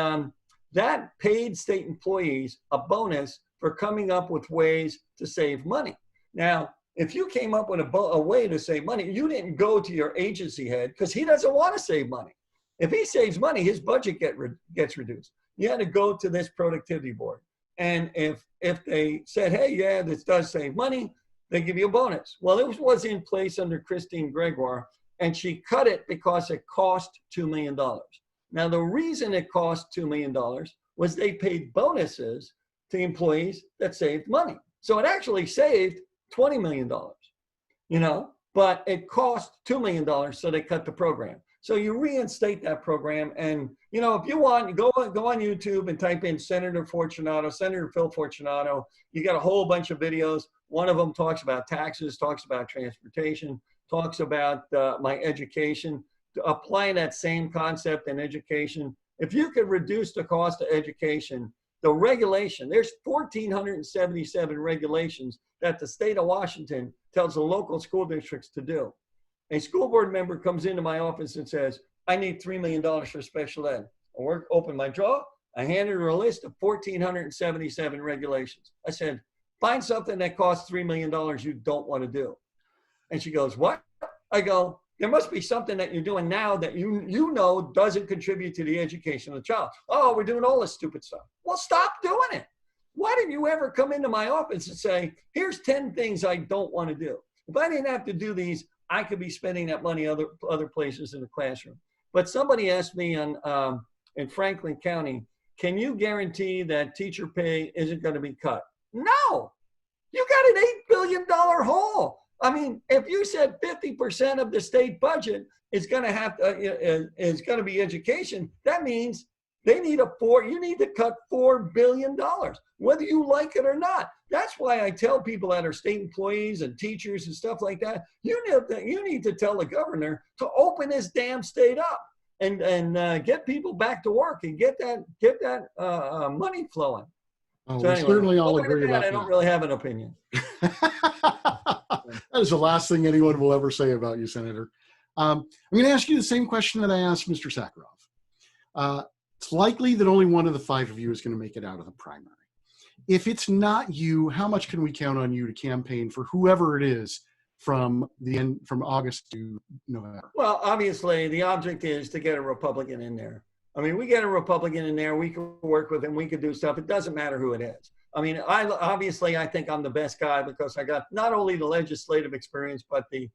that paid state employees a bonus for coming up with ways to save money. Now, if you came up with a way to save money, you didn't go to your agency head, because he doesn't want to save money. If he saves money, his budget gets reduced. You had to go to this Productivity Board. And if they said, hey, yeah, this does save money, they give you a bonus. Well, it was in place under Christine Gregoire, and she cut it because it cost $2 million. Now, the reason it cost $2 million was they paid bonuses to employees that saved money. So it actually saved $20 million, but it cost $2 million, so they cut the program. So you reinstate that program, and if you want, go on YouTube and type in Senator Fortunato, Senator Phil Fortunato. You got a whole bunch of videos. One of them talks about taxes, talks about transportation, talks about my education, applying that same concept in education. If you could reduce the cost of education, the regulation, there's 1,477 regulations that the state of Washington tells the local school districts to do. A school board member comes into my office and says, I need $3 million for special ed. I open my drawer, I handed her a list of 1,477 regulations. I said, find something that costs $3 million you don't want to do. And she goes, what? I go, there must be something that you're doing now that you know doesn't contribute to the education of the child. Oh, we're doing all this stupid stuff. Well, stop doing it. Why did you ever come into my office and say, here's 10 things I don't want to do? If I didn't have to do these, I could be spending that money other places in the classroom. But somebody asked me in Franklin County, can you guarantee that teacher pay isn't going to be cut? No, you got an $8 billion hole. I mean, if you said 50% of the state budget is going to be education, that means you need to cut $4 billion, whether you like it or not. That's why I tell people that are state employees and teachers and stuff like that, you need to tell the governor to open this damn state up and get people back to work and get that money flowing. Oh, So we anyway, certainly all agree about that. I don't really have an opinion. That is the last thing anyone will ever say about you, Senator. I'm going to ask you the same question that I asked Mr. Sakharov. It's likely that only one of the 5 of you is going to make it out of the primary. If it's not you, how much can we count on you to campaign for whoever it is from August to November? Well, obviously, the object is to get a Republican in there. I mean, we get a Republican in there, we can work with him, we can do stuff. It doesn't matter who it is. I mean, I think I'm the best guy because I got not only the legislative experience, but the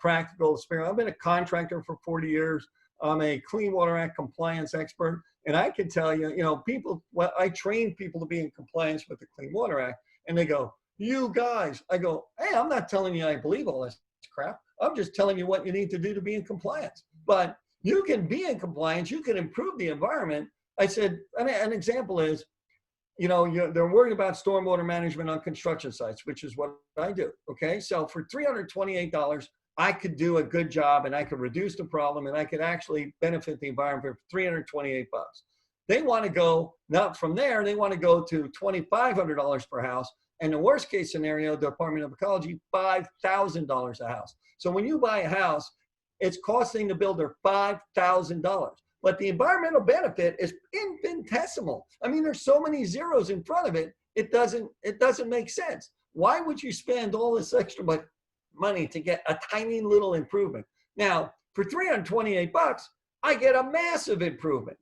practical experience. I've been a contractor for 40 years. I'm a Clean Water Act compliance expert. And I can tell you, I train people to be in compliance with the Clean Water Act. And they go, you guys. I go, hey, I'm not telling you I believe all this crap. I'm just telling you what you need to do to be in compliance. But you can be in compliance. You can improve the environment. I said, an example is, they're worried about stormwater management on construction sites, which is what I do. Okay. So for $328, I could do a good job and I could reduce the problem and I could actually benefit the environment for $328. They want to go, not from there, they want to go to $2,500 per house. And the worst case scenario, the Department of Ecology, $5,000 a house. So when you buy a house, it's costing the builder $5,000. But the environmental benefit is infinitesimal. I mean, there's so many zeros in front of it, it doesn't make sense. Why would you spend all this extra money to get a tiny little improvement? Now, for $328, I get a massive improvement,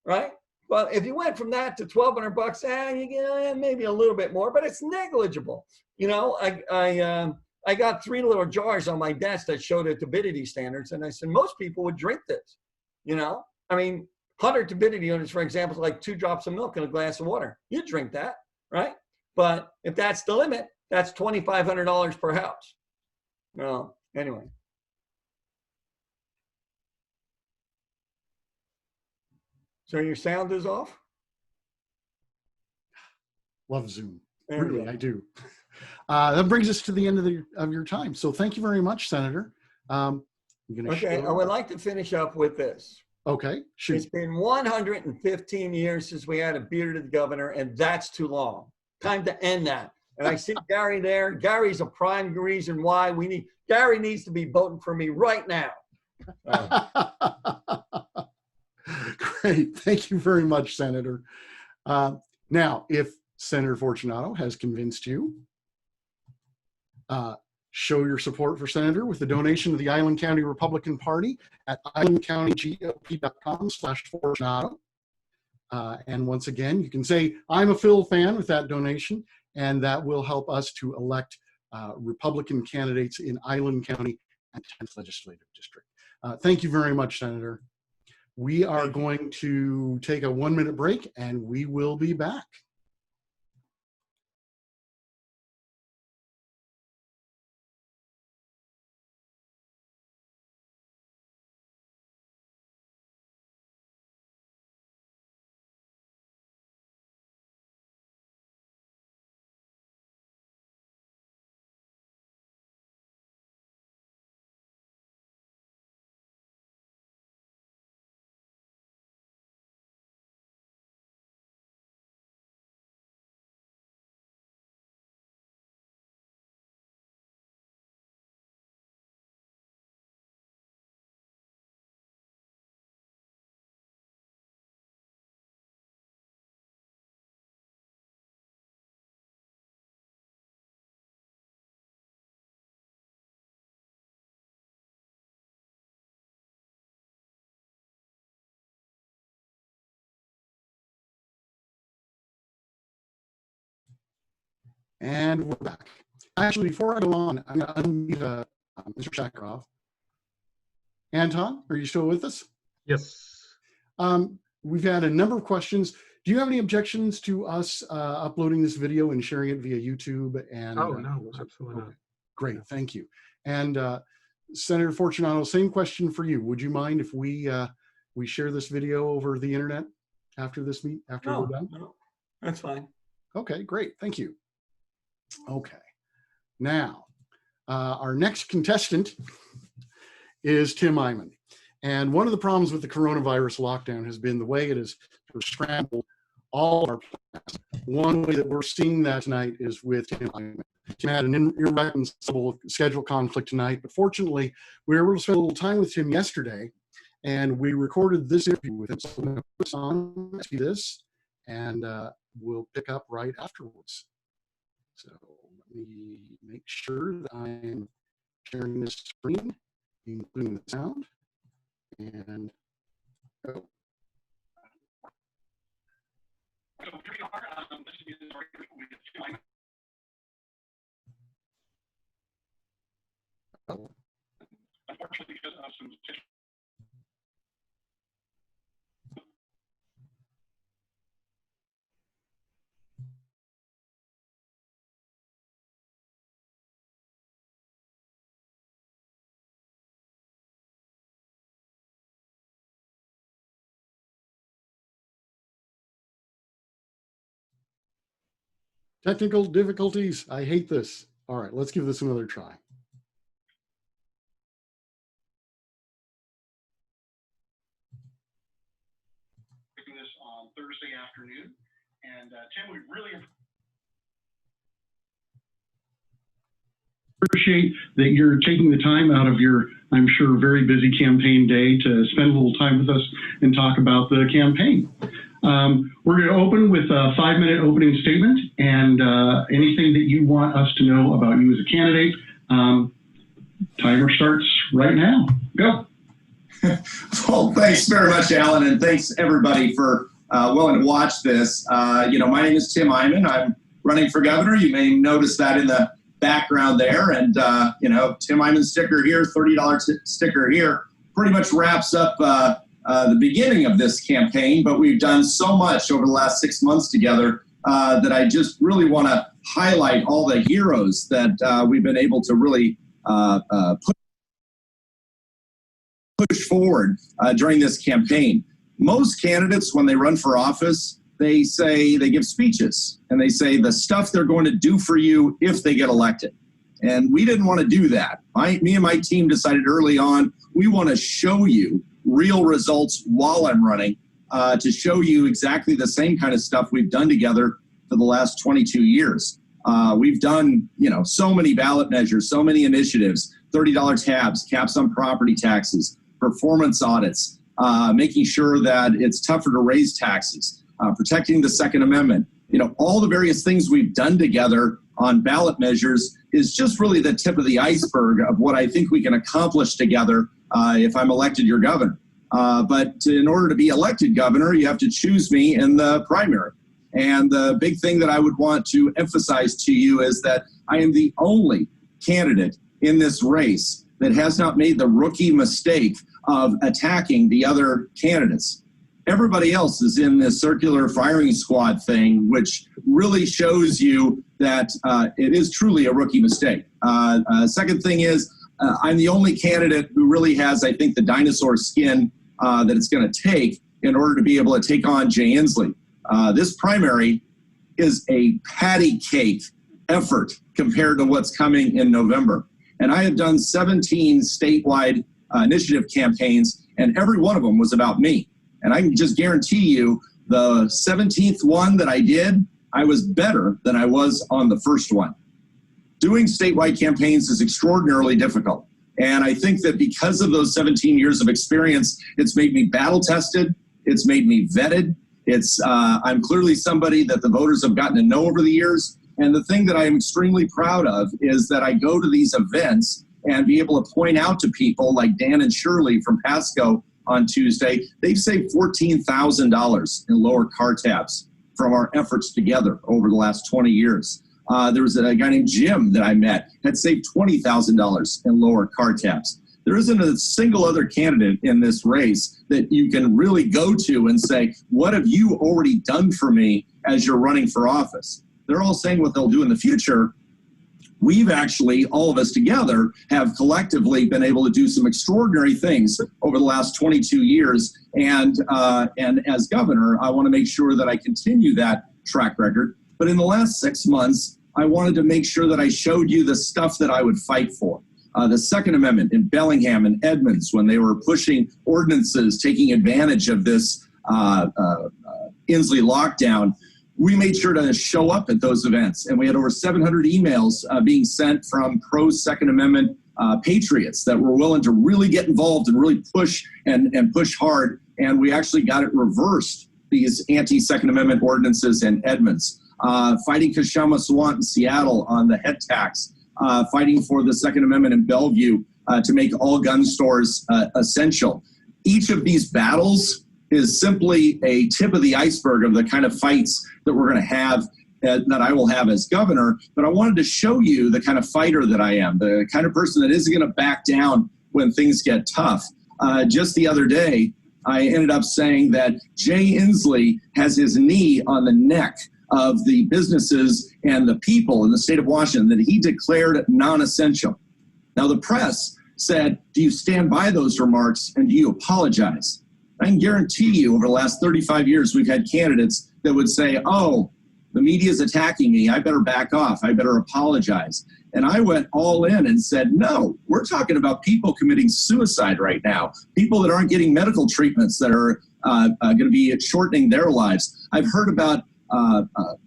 right? Well, if you went from that to $1,200, you get maybe a little bit more, but it's negligible. I got 3 little jars on my desk that showed the turbidity standards, and I said most people would drink this. 100 turbidity units, for example, is like 2 drops of milk in a glass of water. You drink that, right? But if that's the limit, that's $2,500 per house. Well, anyway. So your sound is off? Love Zoom. There Really, I do. That brings us to the end of your time. So thank you very much, Senator. Okay, I would like to finish up with this. Okay, shoot. It's been 115 years since we had a bearded governor, and that's too long. Time to end that. And I see Gary there. Gary's a prime reason why Gary needs to be voting for me right now. Great. Thank you very much, Senator. Now, if Senator Fortunato has convinced you, show your support for Senator with a donation to the Island County Republican Party at islandcountygop.com/Fortunato. And once again, you can say, I'm a Phil fan with that donation, and that will help us to elect Republican candidates in Island County and 10th Legislative District. Thank you very much, Senator. We are going to take a 1-minute break, and we will be back. And we're back. Actually, before I go on, I'm going to unmute Mr. Sakharov. Anton, are you still with us? Yes. We've had a number of questions. Do you have any objections to us uploading this video and sharing it via YouTube? And no, absolutely not. Great, thank you. And Senator Fortunato, same question for you. Would you mind if we share this video over the internet after this after we're done? No, that's fine. Okay, great, thank you. Okay, now our next contestant is Tim Eyman. And one of the problems with the coronavirus lockdown has been the way it has scrambled all of our plans. One way that we're seeing that tonight is with Tim Eyman. Tim had an irreconcilable schedule conflict tonight, but fortunately, we were able to spend a little time with Tim yesterday, And we recorded this interview with him. So I'm going to put on this, and we'll pick up right afterwards. So let me make sure that I'm sharing this screen, including the sound. And go. Unfortunately, because of some Technical difficulties. I hate this. All right, let's give this another try. This on Thursday afternoon, and Tim, we really appreciate that you're taking the time out of your, I'm sure, very busy campaign day to spend a little time with us and talk about the campaign. We're going to open with a 5-minute opening statement and anything that you want us to know about you as a candidate. Timer starts right now. Go. Well, thanks very much, Alan, and thanks everybody for willing to watch this. My name is Tim Eyman. I'm running for governor. You may notice that in the background there, and Tim Eyman sticker here, $30 sticker here, pretty much wraps up the beginning of this campaign. But we've done so much over the last 6 months together that I just really want to highlight all the heroes that we've been able to really push forward during this campaign. Most candidates, when they run for office, they give speeches and they say the stuff they're going to do for you if they get elected. And we didn't want to do that. Me and my team decided early on, we want to show you real results while I'm running to show you exactly the same kind of stuff we've done together for the last 22 years. We've done, so many ballot measures, so many initiatives, $30 tabs, caps on property taxes, performance audits, making sure that it's tougher to raise taxes, protecting the Second Amendment. All the various things we've done together on ballot measures is just really the tip of the iceberg of what I think we can accomplish together if I'm elected your governor. But in order to be elected governor, you have to choose me in the primary. And the big thing that I would want to emphasize to you is that I am the only candidate in this race that has not made the rookie mistake of attacking the other candidates. Everybody else is in this circular firing squad thing, which really shows you that it is truly a rookie mistake. Second thing is, I'm the only candidate who really has, I think, the dinosaur skin that it's going to take in order to be able to take on Jay Inslee. This primary is a patty cake effort compared to what's coming in November. And I have done 17 statewide initiative campaigns, and every one of them was about me. And I can just guarantee you the 17th one that I did, I was better than I was on the first one. Doing statewide campaigns is extraordinarily difficult. And I think that because of those 17 years of experience, it's made me battle tested. It's made me vetted. I'm clearly somebody that the voters have gotten to know over the years. And the thing that I am extremely proud of is that I go to these events and be able to point out to people like Dan and Shirley from Pasco on Tuesday, they've saved $14,000 in lower car tabs from our efforts together over the last 20 years. There was a guy named Jim that I met, had saved $20,000 in lower car tabs. There isn't a single other candidate in this race that you can really go to and say, what have you already done for me as you're running for office? They're all saying what they'll do in the future. We've actually, all of us together, have collectively been able to do some extraordinary things over the last 22 years. And as governor, I want to make sure that I continue that track record. But in the last 6 months, I wanted to make sure that I showed you the stuff that I would fight for. The Second Amendment in Bellingham and Edmonds, when they were pushing ordinances, taking advantage of this Inslee lockdown, we made sure to show up at those events. And we had over 700 emails being sent from pro-Second Amendment patriots that were willing to really get involved and really push and push hard. And we actually got it reversed, these anti-Second Amendment ordinances in Edmonds, fighting Kashama Swant in Seattle on the head tax, fighting for the Second Amendment in Bellevue to make all gun stores essential. Each of these battles is simply a tip of the iceberg of the kind of fights that we're going to have, that I will have as governor. But I wanted to show you the kind of fighter that I am, the kind of person that isn't going to back down when things get tough. Just the other day, I ended up saying that Jay Inslee has his knee on the neck of the businesses and the people in the state of Washington that he declared non-essential. Now, the press said, do you stand by those remarks and do you apologize? I can guarantee you over the last 35 years, we've had candidates that would say, oh, the media is attacking me. I better back off. I better apologize. And I went all in and said, no, we're talking about people committing suicide right now, people that aren't getting medical treatments that are going to be shortening their lives. I've heard about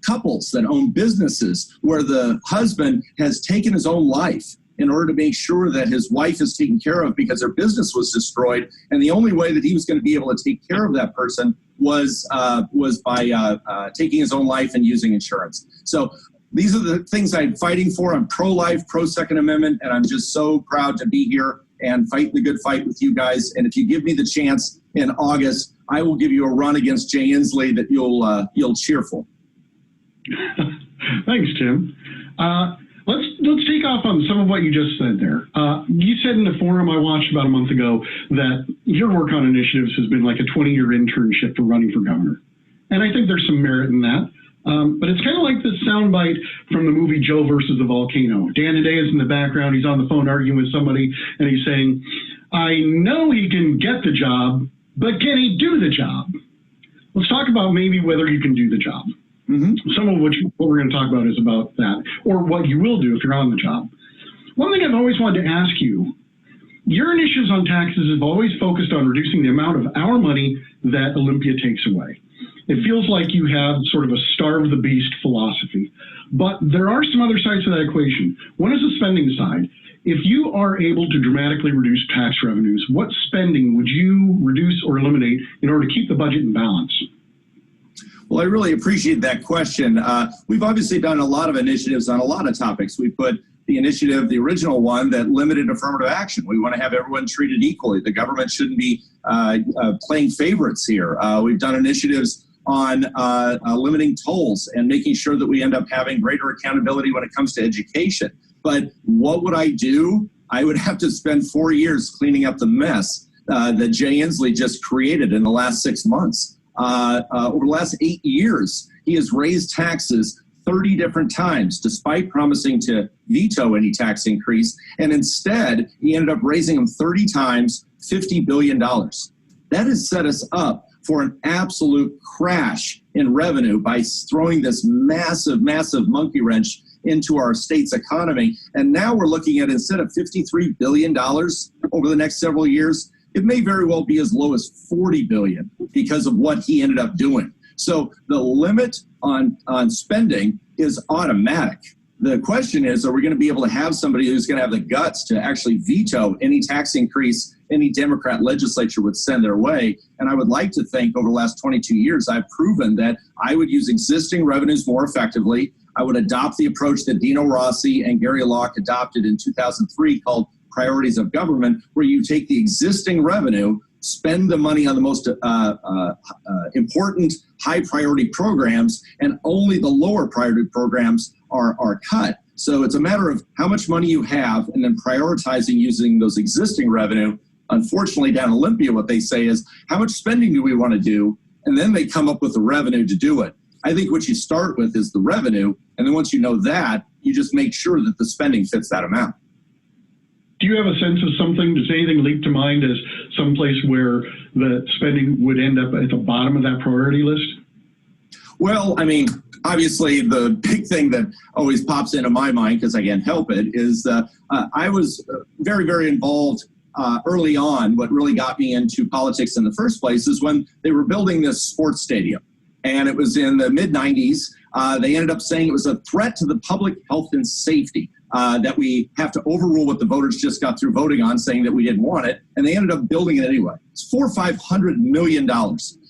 couples that own businesses where the husband has taken his own life in order to make sure that his wife is taken care of because their business was destroyed. And the only way that he was going to be able to take care of that person was by taking his own life and using insurance. So these are the things I'm fighting for. I'm pro-life, pro-Second Amendment, and I'm just so proud to be here and fight the good fight with you guys. And if you give me the chance in August, I will give you a run against Jay Inslee that you'll cheer for. Thanks, Tim. Let's take off on some of what you just said there. You said in the forum I watched about a month ago that your work on initiatives has been like a 20-year internship for running for governor. And I think there's some merit in that. But it's kind of like this soundbite from the movie Joe versus the Volcano. Dan Day is in the background. He's on the phone arguing with somebody, and he's saying, I know he can get the job, but can he do the job? Let's talk about maybe whether you can do the job. Mm-hmm. Some of what we're going to talk about is about that, or what you will do if you're on the job. One thing I've always wanted to ask you, your initiatives on taxes have always focused on reducing the amount of our money that Olympia takes away. It feels like you have sort of a starve the beast philosophy, but there are some other sides to that equation. One is the spending side. If you are able to dramatically reduce tax revenues, what spending would you reduce or eliminate in order to keep the budget in balance? Well, I really appreciate that question. We've obviously done a lot of initiatives on a lot of topics. We put the initiative, the original one, that limited affirmative action. We want to have everyone treated equally. The government shouldn't be playing favorites here. We've done initiatives on limiting tolls and making sure that we end up having greater accountability when it comes to education. But what would I do? I would have to spend 4 years cleaning up the mess that Jay Inslee just created in the last 6 months. Over the last 8 years, he has raised taxes 30 different times, despite promising to veto any tax increase. And instead, he ended up raising them 30 times, $50 billion. That has set us up for an absolute crash in revenue by throwing this massive, massive monkey wrench into our state's economy. And now we're looking at, instead of $53 billion over the next several years, it may very well be as low as $40 billion because of what he ended up doing. So the limit on spending is automatic. The question is, are we going to be able to have somebody who's going to have the guts to actually veto any tax increase any Democrat legislature would send their way? And I would like to think over the last 22 years, I've proven that I would use existing revenues more effectively. I would adopt the approach that Dino Rossi and Gary Locke adopted in 2003 called priorities of government, where you take the existing revenue, spend the money on the most important high priority programs, and only the lower priority programs are cut. So it's a matter of how much money you have and then prioritizing using those existing revenue. Unfortunately, down in Olympia, what they say is, how much spending do we want to do? And then they come up with the revenue to do it. I think what you start with is the revenue. And then once you know that, you just make sure that the spending fits that amount. Do you have a sense of something? Does anything leap to mind as someplace where the spending would end up at the bottom of that priority list? Well, I mean, obviously the big thing that always pops into my mind, because I can't help it, is I was very, very involved early on. What really got me into politics in the first place is when they were building this sports stadium. And it was in the mid-90s. They ended up saying it was a threat to the public health and safety. that we have to overrule what the voters just got through voting on, saying that we didn't want it, and they ended up building it anyway. It's $400 or $500 million.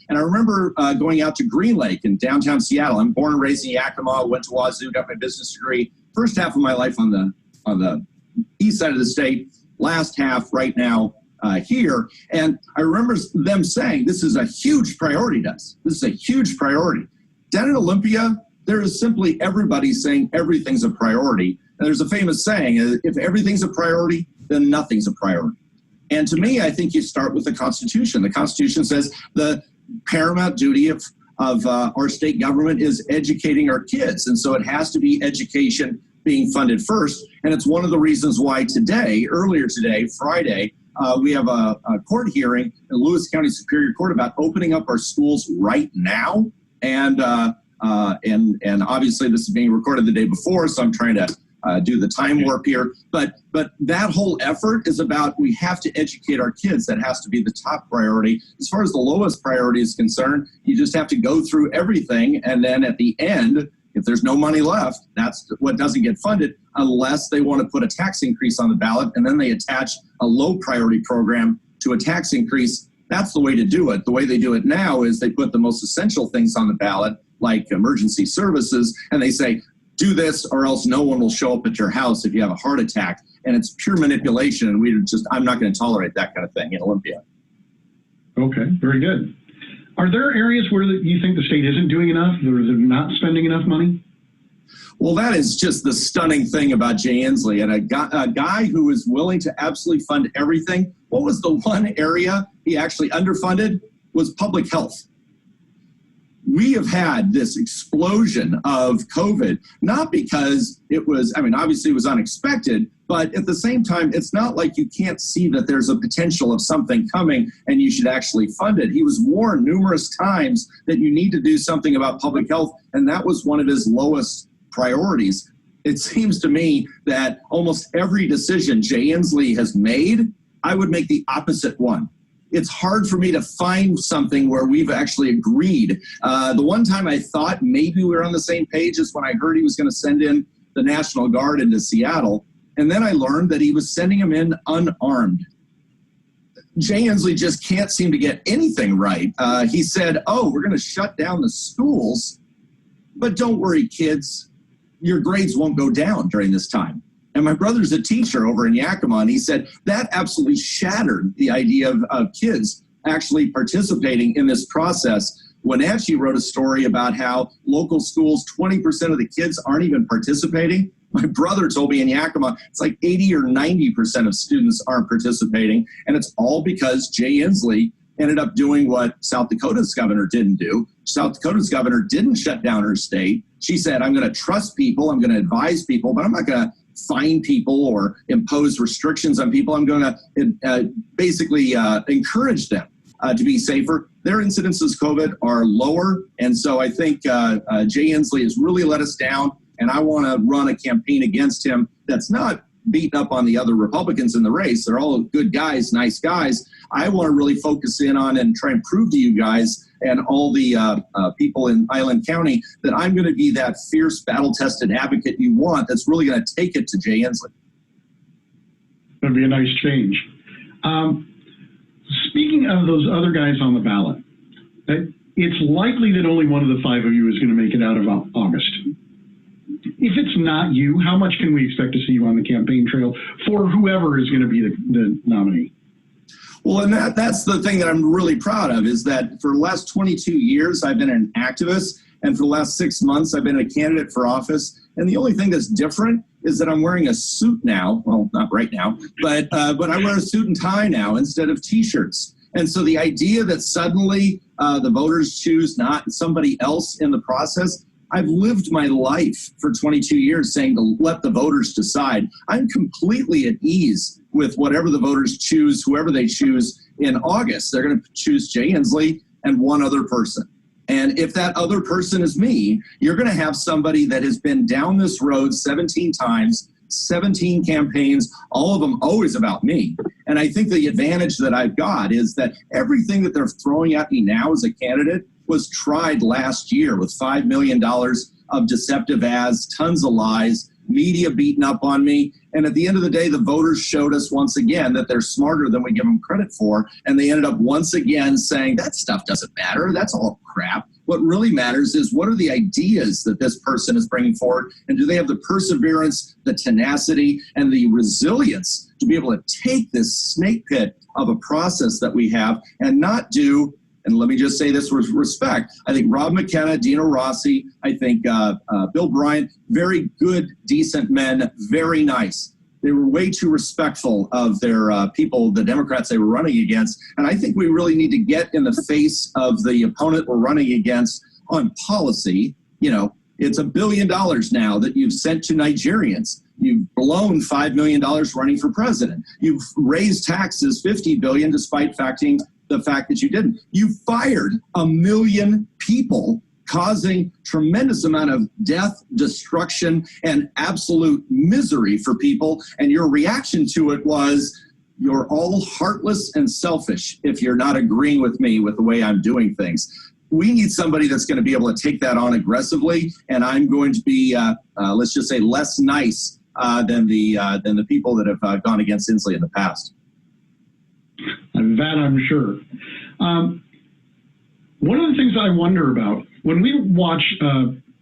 And I remember going out to Green Lake in downtown Seattle. I'm born and raised in Yakima, went to Wazoo, got my business degree. First half of my life on the east side of the state, last half right now here. And I remember them saying, this is a huge priority to us. This is a huge priority. Down in Olympia, there is simply everybody saying everything's a priority. And there's a famous saying, if everything's a priority, then nothing's a priority. And to me, I think you start with the Constitution. The Constitution says the paramount duty of our state government is educating our kids. And so it has to be education being funded first. And it's one of the reasons why earlier today, Friday, we have a court hearing in Lewis County Superior Court about opening up our schools right now. And obviously this is being recorded the day before, so I'm trying to do the time warp here. But that whole effort is about, we have to educate our kids. That has to be the top priority. As far as the lowest priority is concerned, you just have to go through everything. And then at the end, if there's no money left, that's what doesn't get funded unless they want to put a tax increase on the ballot. And then they attach a low priority program to a tax increase. That's the way to do it. The way they do it now is they put the most essential things on the ballot, like emergency services, and they say, do this or else no one will show up at your house if you have a heart attack. And it's pure manipulation. And I'm not going to tolerate that kind of thing in Olympia. Okay, very good. Are there areas where you think the state isn't doing enough, or they're not spending enough money? Well, that is just the stunning thing about Jay Inslee, and a guy who is willing to absolutely fund everything. What was the one area he actually underfunded? Was public health. We have had this explosion of COVID, not because obviously it was unexpected, but at the same time, it's not like you can't see that there's a potential of something coming and you should actually fund it. He was warned numerous times that you need to do something about public health, and that was one of his lowest priorities. It seems to me that almost every decision Jay Inslee has made, I would make the opposite one. It's hard for me to find something where we've actually agreed. The one time I thought maybe we were on the same page is when I heard he was going to send in the National Guard into Seattle. And then I learned that he was sending them in unarmed. Jay Inslee just can't seem to get anything right. He said, we're going to shut down the schools, but don't worry, kids, your grades won't go down during this time. And my brother's a teacher over in Yakima, and he said that absolutely shattered the idea of kids actually participating in this process. Wenatchee wrote a story about how local schools, 20% of the kids aren't even participating. My brother told me in Yakima, it's like 80 or 90% of students aren't participating. And it's all because Jay Inslee ended up doing what South Dakota's governor didn't do. South Dakota's governor didn't shut down her state. She said, I'm going to trust people, I'm going to advise people, but I'm not going to fine people or impose restrictions on people. I'm going to basically encourage them to be safer. Their incidences of COVID are lower. And so I think Jay Inslee has really let us down. And I want to run a campaign against him that's not beating up on the other Republicans in the race. They're all good guys, nice guys. I want to really focus in on and try and prove to you guys and all the people in Island County that I'm going to be that fierce, battle-tested advocate you want that's really going to take it to Jay Inslee. That'd be a nice change. Speaking of those other guys on the ballot, it's likely that only one of the five of you is going to make it out of August. If it's not you, how much can we expect to see you on the campaign trail for whoever is going to be the nominee? Well, and that's the thing that I'm really proud of, is that for the last 22 years, I've been an activist. And for the last 6 months, I've been a candidate for office. And the only thing that's different is that I'm wearing a suit now. Well, not right now, but I wear a suit and tie now instead of T-shirts. And so the idea that suddenly the voters choose not somebody else in the process, I've lived my life for 22 years saying to let the voters decide. I'm completely at ease with whatever the voters choose, whoever they choose in August. They're going to choose Jay Inslee and one other person. And if that other person is me, you're going to have somebody that has been down this road 17 times, 17 campaigns, all of them always about me. And I think the advantage that I've got is that everything that they're throwing at me now as a candidate was tried last year with $5 million of deceptive ads, tons of lies. media beating up on me. And at the end of the day, the voters showed us once again that they're smarter than we give them credit for. And they ended up once again saying that stuff doesn't matter. That's all crap. What really matters is what are the ideas that this person is bringing forward? And do they have the perseverance, the tenacity, and the resilience to be able to take this snake pit of a process that we have and not do, and let me just say this with respect, I think Rob McKenna, Dino Rossi, I think Bill Bryant, very good, decent men, very nice. They were way too respectful of their people, the Democrats they were running against. And I think we really need to get in the face of the opponent we're running against on policy. You know, it's $1 billion now that you've sent to Nigerians. You've blown $5 million running for president. You've raised taxes $50 billion despite the fact that you didn't. You fired 1 million people, causing tremendous amount of death, destruction, and absolute misery for people. And your reaction to it was, you're all heartless and selfish if you're not agreeing with me with the way I'm doing things. We need somebody that's going to be able to take that on aggressively, and I'm going to be, let's just say, less nice than the people that have gone against Inslee in the past. That I'm sure. One of the things I wonder about when we watch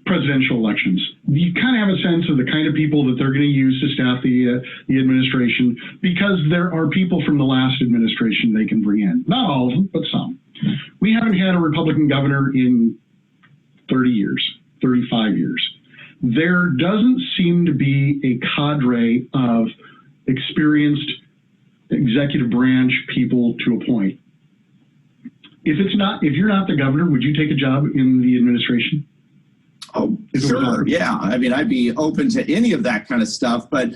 presidential elections, you kind of have a sense of the kind of people that they're going to use to staff the administration, because there are people from the last administration they can bring in. Not all of them, but some. We haven't had a Republican governor in 30 years, 35 years. There doesn't seem to be a cadre of experienced executive branch people to appoint. If you're not the governor, would you take a job in the administration? Oh, sure. Yeah. I mean, I'd be open to any of that kind of stuff. But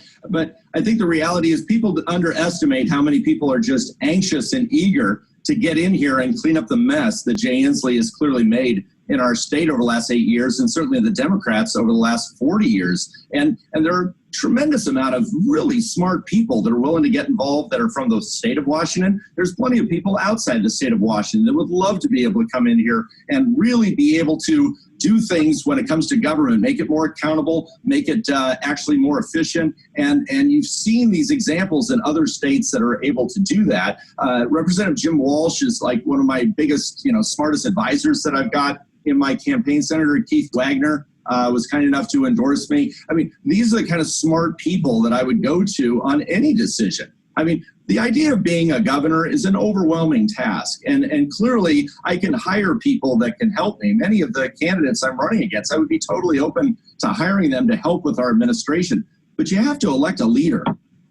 I think the reality is people underestimate how many people are just anxious and eager to get in here and clean up the mess that Jay Inslee has clearly made in our state over the last 8 years, and certainly the Democrats over the last 40 years. And there are a tremendous amount of really smart people that are willing to get involved that are from the state of Washington. There's plenty of people outside the state of Washington that would love to be able to come in here and really be able to do things when it comes to government, make it more accountable, make it actually more efficient. And you've seen these examples in other states that are able to do that. Representative Jim Walsh is like one of my biggest, smartest advisors that I've got in my campaign. Senator Keith Wagner was kind enough to endorse me. I mean, these are the kind of smart people that I would go to on any decision. I mean, the idea of being a governor is an overwhelming task. And clearly, I can hire people that can help me. Many of the candidates I'm running against, I would be totally open to hiring them to help with our administration. But you have to elect a leader.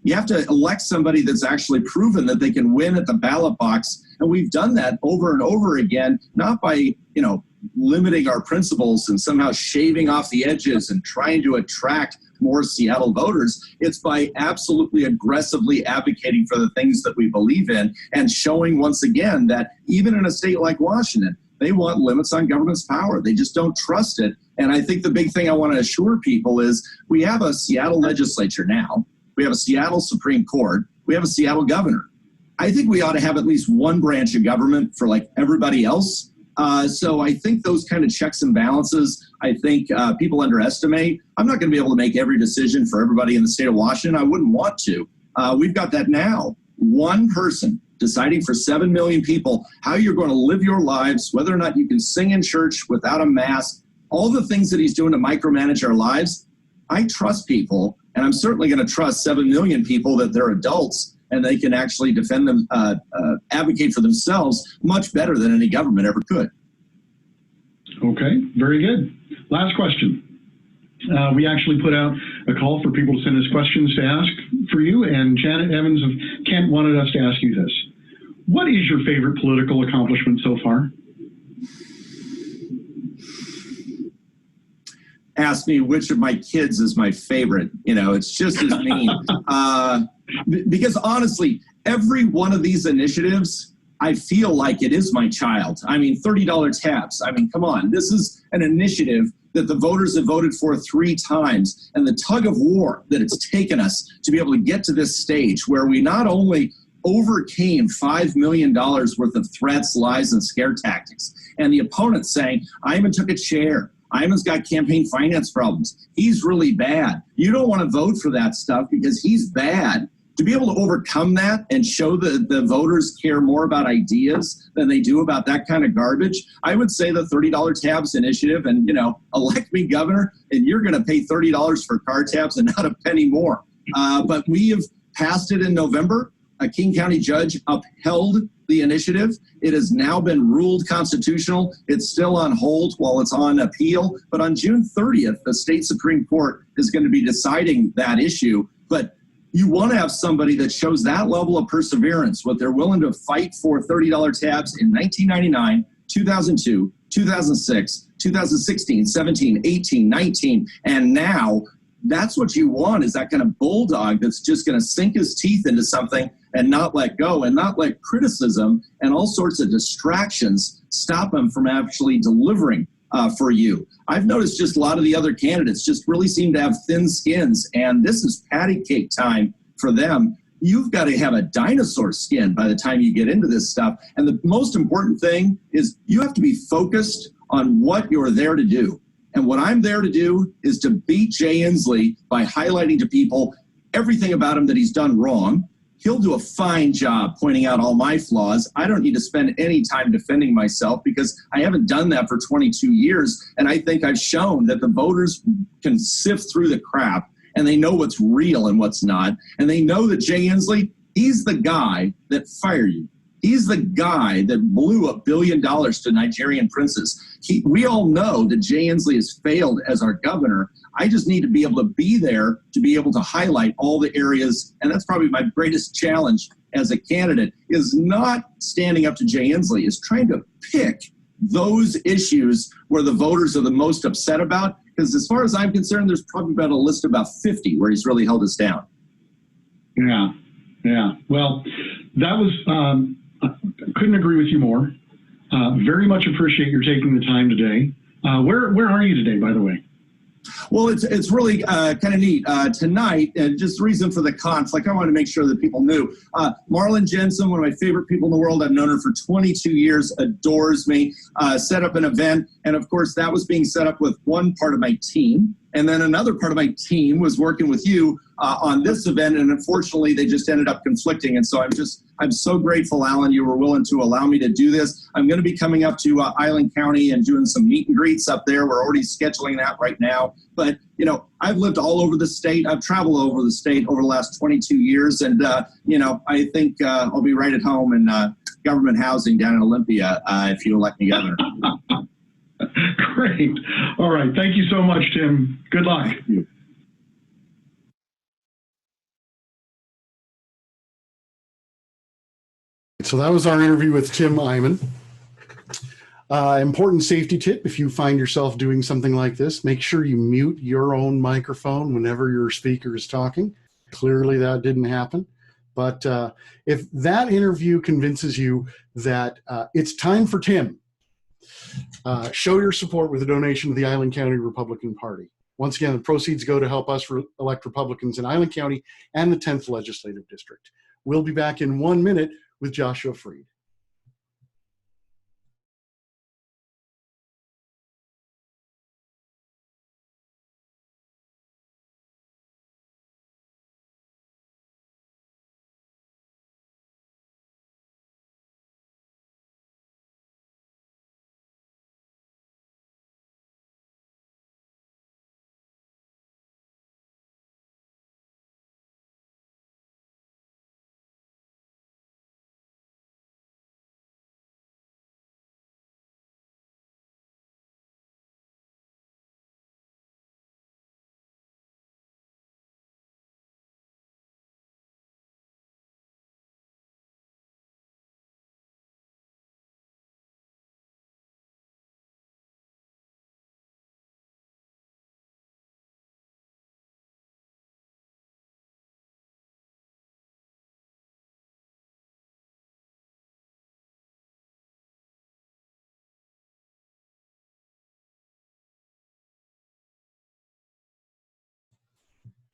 You have to elect somebody that's actually proven that they can win at the ballot box. And we've done that over and over again, not by, limiting our principles and somehow shaving off the edges and trying to attract more Seattle voters. It's by absolutely aggressively advocating for the things that we believe in and showing once again that even in a state like Washington, they want limits on government's power. They just don't trust it. And I think the big thing I want to assure people is we have a Seattle legislature now. We have a Seattle Supreme Court. We have a Seattle governor. I think we ought to have at least one branch of government for like everybody else. So I think those kind of checks and balances, I think people underestimate. I'm not going to be able to make every decision for everybody in the state of Washington. I wouldn't want to. We've got that now. One person deciding for 7 million people how you're going to live your lives, whether or not you can sing in church without a mask, all the things that he's doing to micromanage our lives. I trust people, and I'm certainly going to trust 7 million people that they're adults and they can actually defend them, advocate for themselves much better than any government ever could. Okay, very good. Last question. We actually put out a call for people to send us questions to ask for you, and Janet Evans of Kent wanted us to ask you this. What is your favorite political accomplishment so far? Ask me which of my kids is my favorite. It's just as mean. Because honestly, every one of these initiatives, I feel like it is my child. I mean, $30 tabs. I mean, come on. This is an initiative that the voters have voted for 3 times. And the tug of war that it's taken us to be able to get to this stage where we not only overcame $5 million worth of threats, lies, and scare tactics, and the opponent saying, Eyman took a chair. Eyman's got campaign finance problems. He's really bad. You don't want to vote for that stuff because he's bad. To be able to overcome that and show that the voters care more about ideas than they do about that kind of garbage, I would say the $30 tabs initiative and, elect me governor, and you're going to pay $30 for car tabs and not a penny more. But we have passed it in November. A King County judge upheld the initiative. It has now been ruled constitutional. It's still on hold while it's on appeal. But on June 30th, the state Supreme Court is going to be deciding that issue. But you want to have somebody that shows that level of perseverance, what they're willing to fight for $30 tabs in 1999, 2002, 2006, 2016, 17, 18, 19, and now. That's what you want, is that kind of bulldog that's just going to sink his teeth into something and not let go, and not let criticism and all sorts of distractions stop him from actually delivering for you. I've noticed just a lot of the other candidates just really seem to have thin skins, and this is patty cake time for them. You've got to have a dinosaur skin by the time you get into this stuff. And the most important thing is you have to be focused on what you're there to do. And what I'm there to do is to beat Jay Inslee by highlighting to people everything about him that he's done wrong. He'll do a fine job pointing out all my flaws. I don't need to spend any time defending myself because I haven't done that for 22 years. And I think I've shown that the voters can sift through the crap and they know what's real and what's not. And they know that Jay Inslee, he's the guy that fired you. He's the guy that blew $1 billion to Nigerian princes. We all know that Jay Inslee has failed as our governor. I just need to be able to be there to be able to highlight all the areas. And that's probably my greatest challenge as a candidate, is not standing up to Jay Inslee, is trying to pick those issues where the voters are the most upset about. Because as far as I'm concerned, there's probably about a list of about 50 where he's really held us down. Yeah. Well, that was... couldn't agree with you more. Very much appreciate your taking the time today. Where are you today, by the way? Well, it's really kind of neat. Tonight, just the reason for the conflict, I wanted to make sure that people knew. Marlon Jensen, one of my favorite people in the world, I've known her for 22 years, adores me, set up an event. And of course, that was being set up with one part of my team. And then another part of my team was working with you on this event. And unfortunately, they just ended up conflicting. And so I'm so grateful, Alan, you were willing to allow me to do this. I'm going to be coming up to Island County and doing some meet and greets up there. We're already scheduling that right now. But, I've lived all over the state. I've traveled all over the state over the last 22 years. And, I think I'll be right at home in government housing down in Olympia if you elect me governor. Great. All right. Thank you so much, Tim. Good luck. Thank you. So that was our interview with Tim Eyman. Important safety tip: if you find yourself doing something like this, make sure you mute your own microphone whenever your speaker is talking. Clearly that didn't happen. But if that interview convinces you that it's time for Tim, show your support with a donation to the Island County Republican Party. Once again, the proceeds go to help us elect Republicans in Island County and the 10th Legislative District. We'll be back in 1 minute with Joshua Freed.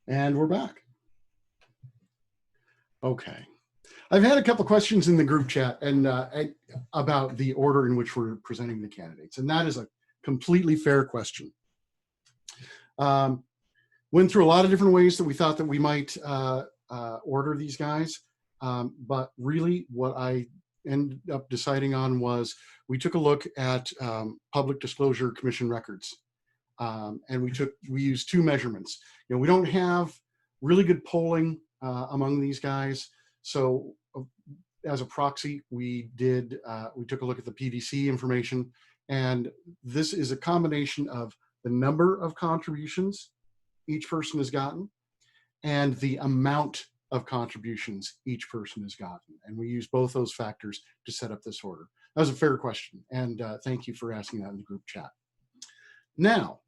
And we're back. Okay. I've had a couple of questions in the group chat and about the order in which we're presenting the candidates. And that is a completely fair question. Went through a lot of different ways that we thought that we might order these guys. But really what I ended up deciding on was we took a look at Public Disclosure Commission records. And we used two measurements. You know, we don't have really good polling among these guys. So as a proxy, we took a look at the PDC information, and this is a combination of the number of contributions each person has gotten and the amount of contributions each person has gotten. And we use both those factors to set up this order. That was a fair question. And thank you for asking that in the group chat. Now,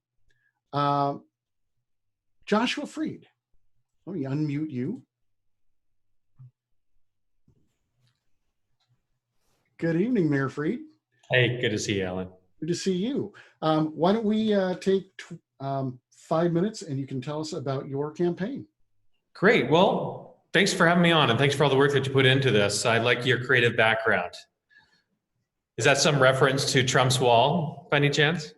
Joshua Freed, let me unmute you. Good evening, Mayor Freed. Hey, good to see you, Alan. Good to see you. Why don't we take 5 minutes and you can tell us about your campaign. Great. Well, thanks for having me on, and thanks for all the work that you put into this. I like your creative background. Is that some reference to Trump's wall, by any chance?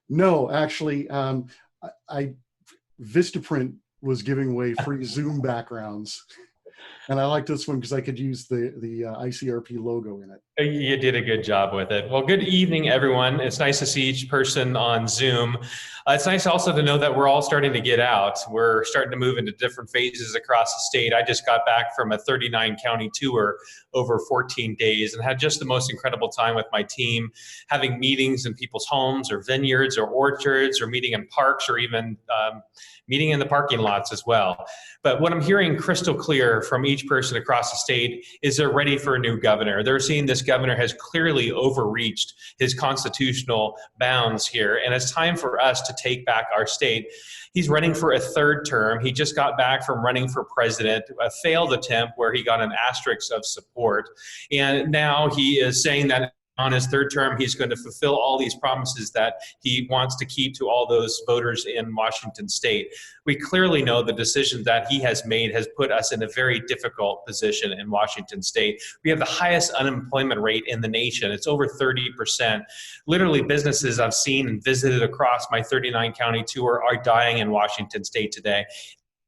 No, actually, Vistaprint was giving away free Zoom backgrounds. And I like this one because I could use the ICRP logo in it. You did a good job with it. Well, good evening, everyone. It's nice to see each person on Zoom. It's nice also to know that we're all starting to get out. We're starting to move into different phases across the state. I just got back from a 39 county tour over 14 days and had just the most incredible time with my team, having meetings in people's homes or vineyards or orchards, or meeting in parks, or even meeting in the parking lots as well. But what I'm hearing crystal clear from each person across the state is they're ready for a new governor. They're seeing this governor has clearly overreached his constitutional bounds here, and it's time for us to take back our state. He's running for a third term. He just got back from running for president, a failed attempt where he got an asterisk of support. And now he is saying that on his third term, he's going to fulfill all these promises that he wants to keep to all those voters in Washington state. We clearly know the decision that he has made has put us in a very difficult position in Washington state. We have the highest unemployment rate in the nation. It's over 30%. Literally, businesses I've seen and visited across my 39 county tour are dying in Washington state today.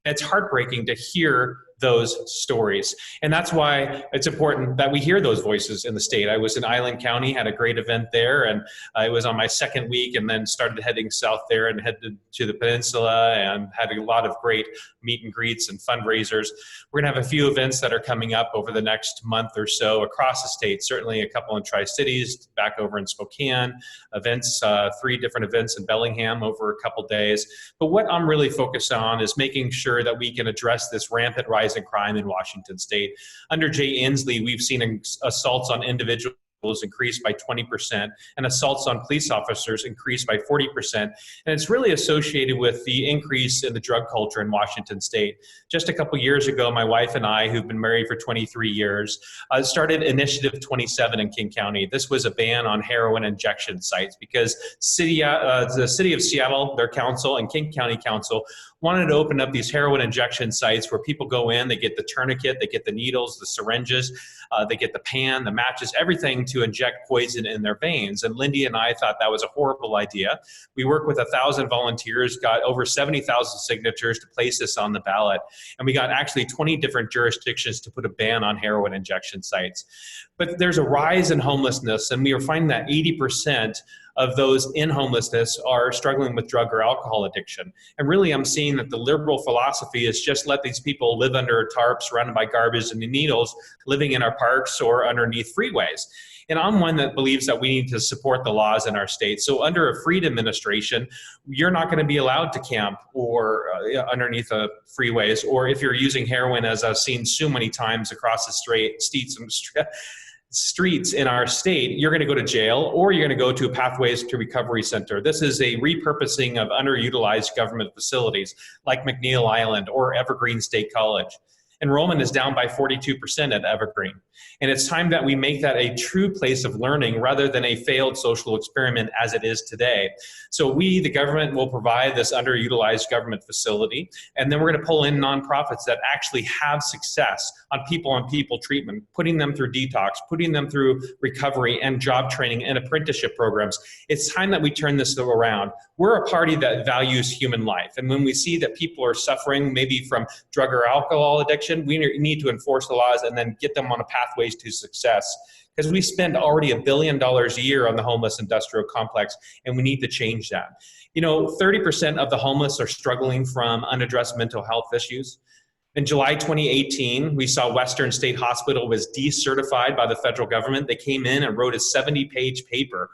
It's heartbreaking to hear those stories. And that's why it's important that we hear those voices in the state. I was in Island County, had a great event there, and I was on my second week, and then started heading south there and headed to the peninsula and had a lot of great meet and greets and fundraisers. We're gonna have a few events that are coming up over the next month or so across the state, certainly a couple in Tri-Cities, back over in Spokane, events, 3 different events in Bellingham over a couple days. But what I'm really focused on is making sure that we can address this rampant rise in crime in Washington state. Under Jay Inslee, we've seen assaults on individuals increased by 20% and assaults on police officers increased by 40%. And it's really associated with the increase in the drug culture in Washington state. Just a couple years ago, my wife and I, who've been married for 23 years, started Initiative 27 in King County. This was a ban on heroin injection sites because the city of Seattle, their council, and King County Council wanted to open up these heroin injection sites where people go in, they get the tourniquet, they get the needles, the syringes, they get the pan, the matches, everything to inject poison in their veins. And Lindy and I thought that was a horrible idea. We worked with 1,000 volunteers, got over 70,000 signatures to place this on the ballot. And we got actually 20 different jurisdictions to put a ban on heroin injection sites. But there's a rise in homelessness, and we are finding that 80% of those in homelessness are struggling with drug or alcohol addiction. And really, I'm seeing that the liberal philosophy is just let these people live under tarps, surrounded by garbage and needles, living in our parks or underneath freeways. And I'm one that believes that we need to support the laws in our state. So under a Freed administration, you're not going to be allowed to camp or underneath freeways, or if you're using heroin, as I've seen so many times across the streets in our state, you're going to go to jail, or you're going to go to a Pathways to Recovery Center. This is a repurposing of underutilized government facilities like McNeil Island or Evergreen State College. Enrollment is down by 42% at Evergreen. And it's time that we make that a true place of learning rather than a failed social experiment as it is today. So we, the government, will provide this underutilized government facility, and then we're going to pull in nonprofits that actually have success on people treatment, putting them through detox, putting them through recovery and job training and apprenticeship programs. It's time that we turn this around. We're a party that values human life. And when we see that people are suffering maybe from drug or alcohol addiction, we need to enforce the laws and then get them on a pathways to success. Because we spend already $1 billion a year on the homeless industrial complex, and we need to change that. 30% of the homeless are struggling from unaddressed mental health issues. In July 2018, we saw Western State Hospital was decertified by the federal government. They came in and wrote a 70-page paper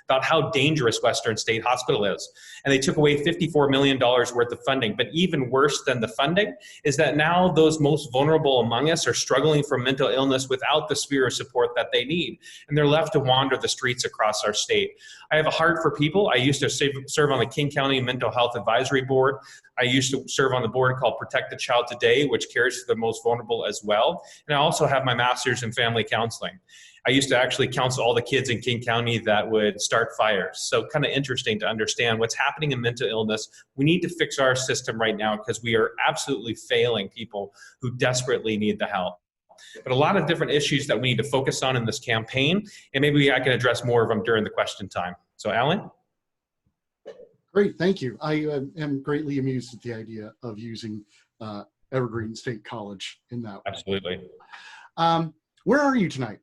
about how dangerous Western State Hospital is. And they took away $54 million worth of funding. But even worse than the funding is that now those most vulnerable among us are struggling from mental illness without the sphere of support that they need. And they're left to wander the streets across our state. I have a heart for people. I used to serve on the King County Mental Health Advisory Board. I used to serve on the board called Protect the Child Today, which cares for the most vulnerable as well. And I also have my master's in family counseling. I used to actually counsel all the kids in King County that would start fires. So kind of interesting to understand what's happening in mental illness. We need to fix our system right now because we are absolutely failing people who desperately need the help. But a lot of different issues that we need to focus on in this campaign, and maybe I can address more of them during the question time. So Alan? Great, thank you. I am greatly amused at the idea of using Evergreen State College in that way. Absolutely. Where are you tonight?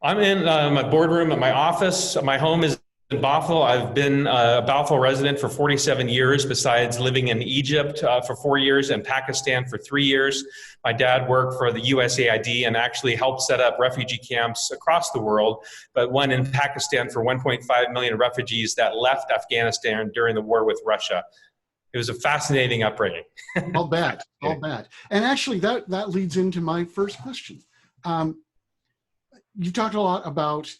I'm in my boardroom at my office. My home is in Bothell. I've been a Bothell resident for 47 years, besides living in Egypt for 4 years and Pakistan for 3 years. My dad worked for the USAID and actually helped set up refugee camps across the world, but one in Pakistan for 1.5 million refugees that left Afghanistan during the war with Russia. It was a fascinating upbringing. I'll bet, I'll bet. And actually that leads into my first question. You've talked a lot about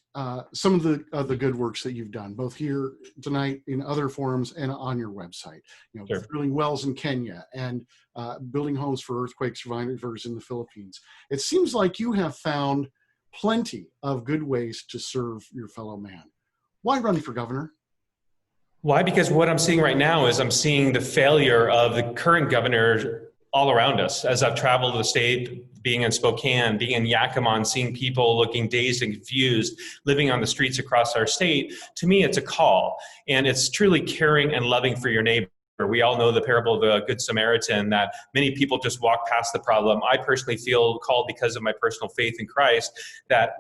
some of the good works that you've done, both here tonight in other forums and on your website. Sure. Drilling wells in Kenya and building homes for earthquake survivors in the Philippines. It seems like you have found plenty of good ways to serve your fellow man. Why run for governor? Why? Because what I'm seeing right now is I'm seeing the failure of the current governor all around us. As I've traveled the state, being in Spokane, being in Yakima, and seeing people looking dazed and confused, living on the streets across our state, to me it's a call. And it's truly caring and loving for your neighbor. We all know the parable of the Good Samaritan, that many people just walk past the problem. I personally feel called, because of my personal faith in Christ, that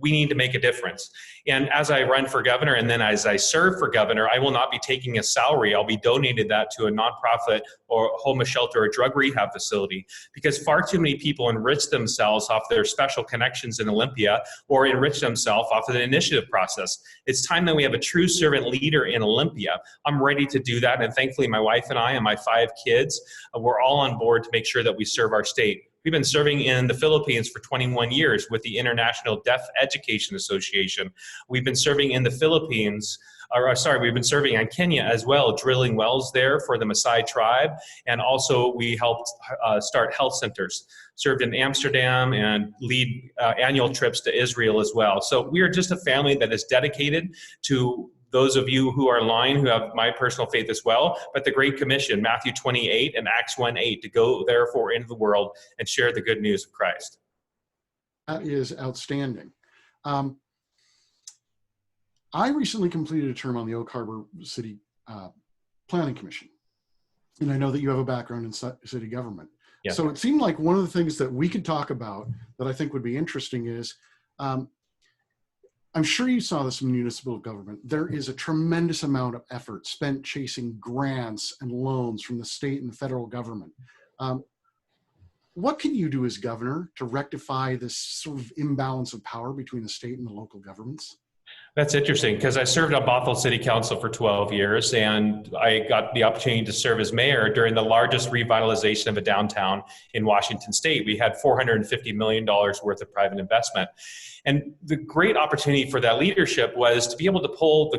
we need to make a difference. And as I run for governor, and then as I serve for governor, I will not be taking a salary. I'll be donating that to a nonprofit or homeless shelter or drug rehab facility, because far too many people enrich themselves off their special connections in Olympia, or enrich themselves off of the initiative process. It's time that we have a true servant leader in Olympia. I'm ready to do that. And thankfully, my wife and I and my 5 kids, we're all on board to make sure that we serve our state. We've been serving in the Philippines for 21 years with the International Deaf Education Association. We've been serving in the Philippines, we've been serving in Kenya as well, drilling wells there for the Maasai tribe. And also we helped start health centers, served in Amsterdam, and lead annual trips to Israel as well. So we are just a family that is dedicated to those of you who are online, who have my personal faith as well, but the Great Commission, Matthew 28 and Acts 1:8, to go therefore into the world and share the good news of Christ. That is outstanding. I recently completed a term on the Oak Harbor City Planning Commission, and I know that you have a background in city government. Yeah. So it seemed like one of the things that we could talk about that I think would be interesting is, I'm sure you saw this in municipal government. There is a tremendous amount of effort spent chasing grants and loans from the state and the federal government. What can you do as governor to rectify this sort of imbalance of power between the state and the local governments? That's interesting, because I served on Bothell City Council for 12 years, and I got the opportunity to serve as mayor during the largest revitalization of a downtown in Washington state. We had $450 million worth of private investment. And the great opportunity for that leadership was to be able to pull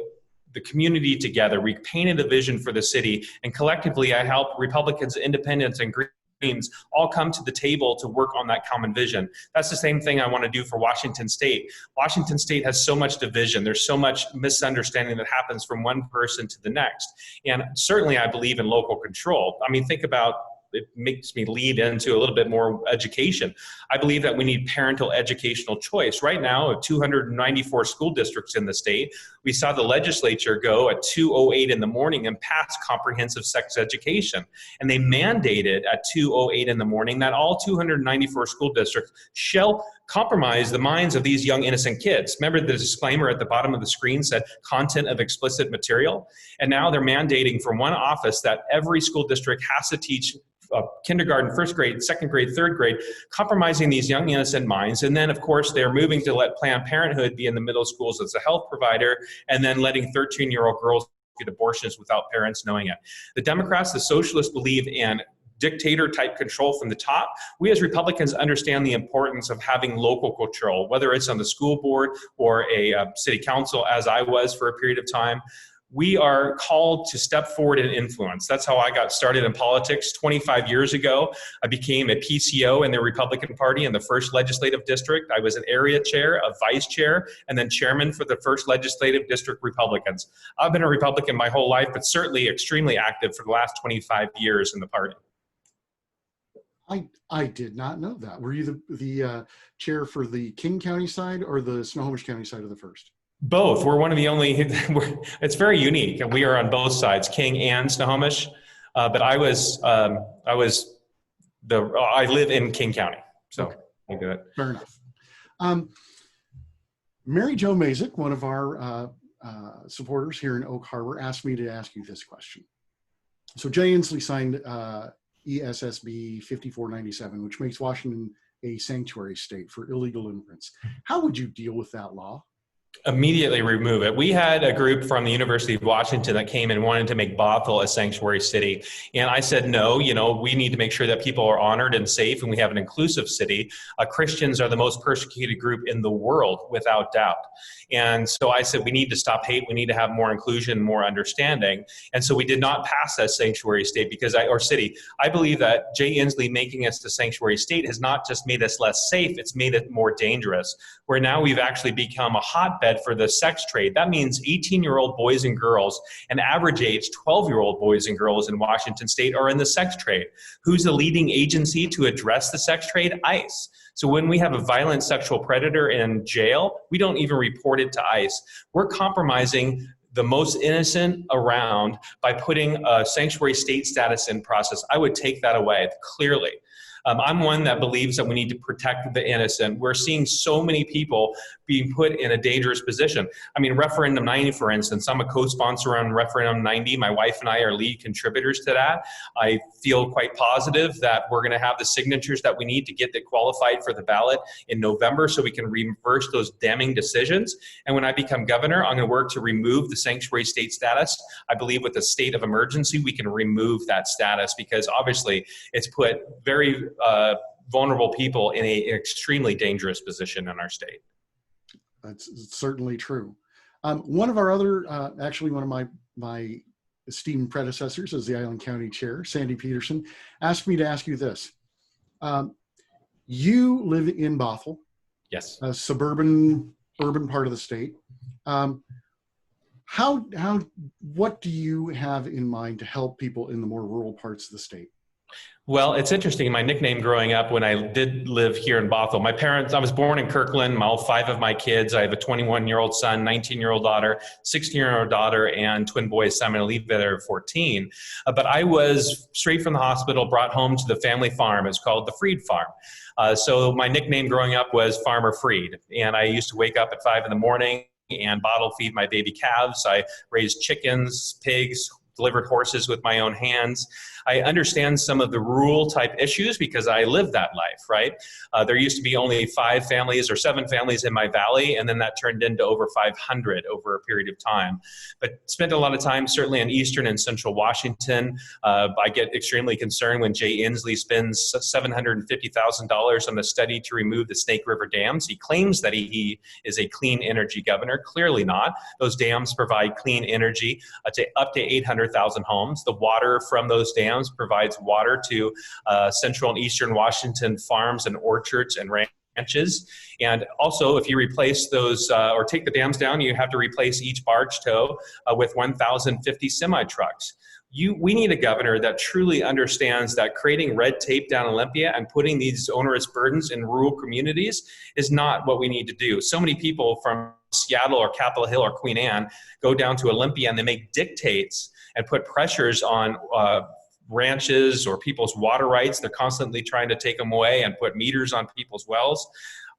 the community together. We painted a vision for the city, and collectively I helped Republicans, independents, and Green Greens all come to the table to work on that common vision. That's the same thing I want to do for Washington State. Washington State has so much division. There's so much misunderstanding that happens from one person to the next. And certainly I believe in local control. I mean, think about, it makes me lead into a little bit more education. I believe that we need parental educational choice. Right now, of 294 school districts in the state, we saw the legislature go at 2:08 in the morning and pass comprehensive sex education. And they mandated at 2:08 in the morning that all 294 school districts shall compromise the minds of these young innocent kids. Remember the disclaimer at the bottom of the screen said content of explicit material? And now they're mandating from one office that every school district has to teach kindergarten, first grade, second grade, third grade, compromising these young innocent minds. And then of course they're moving to let Planned Parenthood be in the middle schools as a health provider, and then letting 13-year-old girls get abortions without parents knowing it. The Democrats, the socialists believe in dictator type control from the top. We as Republicans understand the importance of having local control, whether it's on the school board or a city council, as I was for a period of time. We are called to step forward and influence. That's how I got started in politics 25 years ago. I became a PCO in the Republican Party in the 1st Legislative District. I was an area chair, a vice chair, and then chairman for the 1st Legislative District Republicans. I've been a Republican my whole life, but certainly extremely active for the last 25 years in the party. I did not know that. Were you the chair for the King County side or the Snohomish County side of the 1st? Both. We're one of the only, it's very unique. We are on both sides, King and Snohomish. But I live in King County, so okay. I do it. Fair enough. Mary Jo Mazik, one of our supporters here in Oak Harbor, asked me to ask you this question. So Jay Inslee signed ESSB 5497, which makes Washington a sanctuary state for illegal immigrants. How would you deal with that law? Immediately remove it. We had a group from the University of Washington that came and wanted to make Bothell a sanctuary city. And I said, no, we need to make sure that people are honored and safe and we have an inclusive city. Christians are the most persecuted group in the world, without doubt. And so I said, we need to stop hate. We need to have more inclusion, more understanding. And so we did not pass that sanctuary state or city. I believe that Jay Inslee making us the sanctuary state has not just made us less safe, it's made it more dangerous, where now we've actually become a hotbed for the sex trade. That means 18-year-old boys and girls and average age 12-year-old boys and girls in Washington State are in the sex trade. Who's the leading agency to address the sex trade? ICE. So when we have a violent sexual predator in jail, we don't even report it to ICE. We're compromising the most innocent around by putting a sanctuary state status in process. I would take that away, clearly. I'm one that believes that we need to protect the innocent. We're seeing so many people being put in a dangerous position. I mean, Referendum 90, for instance, I'm a co-sponsor on Referendum 90. My wife and I are lead contributors to that. I feel quite positive that we're going to have the signatures that we need to get that qualified for the ballot in November so we can reverse those damning decisions. And when I become governor, I'm going to work to remove the sanctuary state status. I believe with the state of emergency, we can remove that status because obviously it's put very vulnerable people in an extremely dangerous position in our state. That's certainly true. One of our other, actually one of my esteemed predecessors as the Island County Chair, Sandy Peterson, asked me to ask you this. You live in Bothell. Yes. A suburban, urban part of the state. What do you have in mind to help people in the more rural parts of the state? Well, it's interesting. My nickname growing up when I did live here in Bothell, my parents, I was born in Kirkland, all 5 of my kids. I have a 21-year-old son, 19-year-old daughter, 16-year-old daughter, and twin boys, so I'm going to leave there at 14. But I was straight from the hospital, brought home to the family farm. It's called the Freed Farm. So my nickname growing up was Farmer Freed. And I used to wake up at 5 in the morning and bottle feed my baby calves. I raised chickens, pigs, delivered horses with my own hands. I understand some of the rural type issues because I lived that life, right? There used to be only 5 families or 7 families in my valley, and then that turned into over 500 over a period of time. But spent a lot of time certainly in eastern and central Washington. I get extremely concerned when Jay Inslee spends $750,000 on the study to remove the Snake River dams. He claims that he is a clean energy governor. Clearly not. Those dams provide clean energy to up to 800,000 homes. The water from those dams dams, provides water to central and eastern Washington farms and orchards and ranches. And also, if you replace those or take the dams down, you have to replace each barge tow with 1,050 semi-trucks. We need a governor that truly understands that creating red tape down Olympia and putting these onerous burdens in rural communities is not what we need to do. So many people from Seattle or Capitol Hill or Queen Anne go down to Olympia and they make dictates and put pressures on ranches or people's water rights. They're constantly trying to take them away and put meters on people's wells.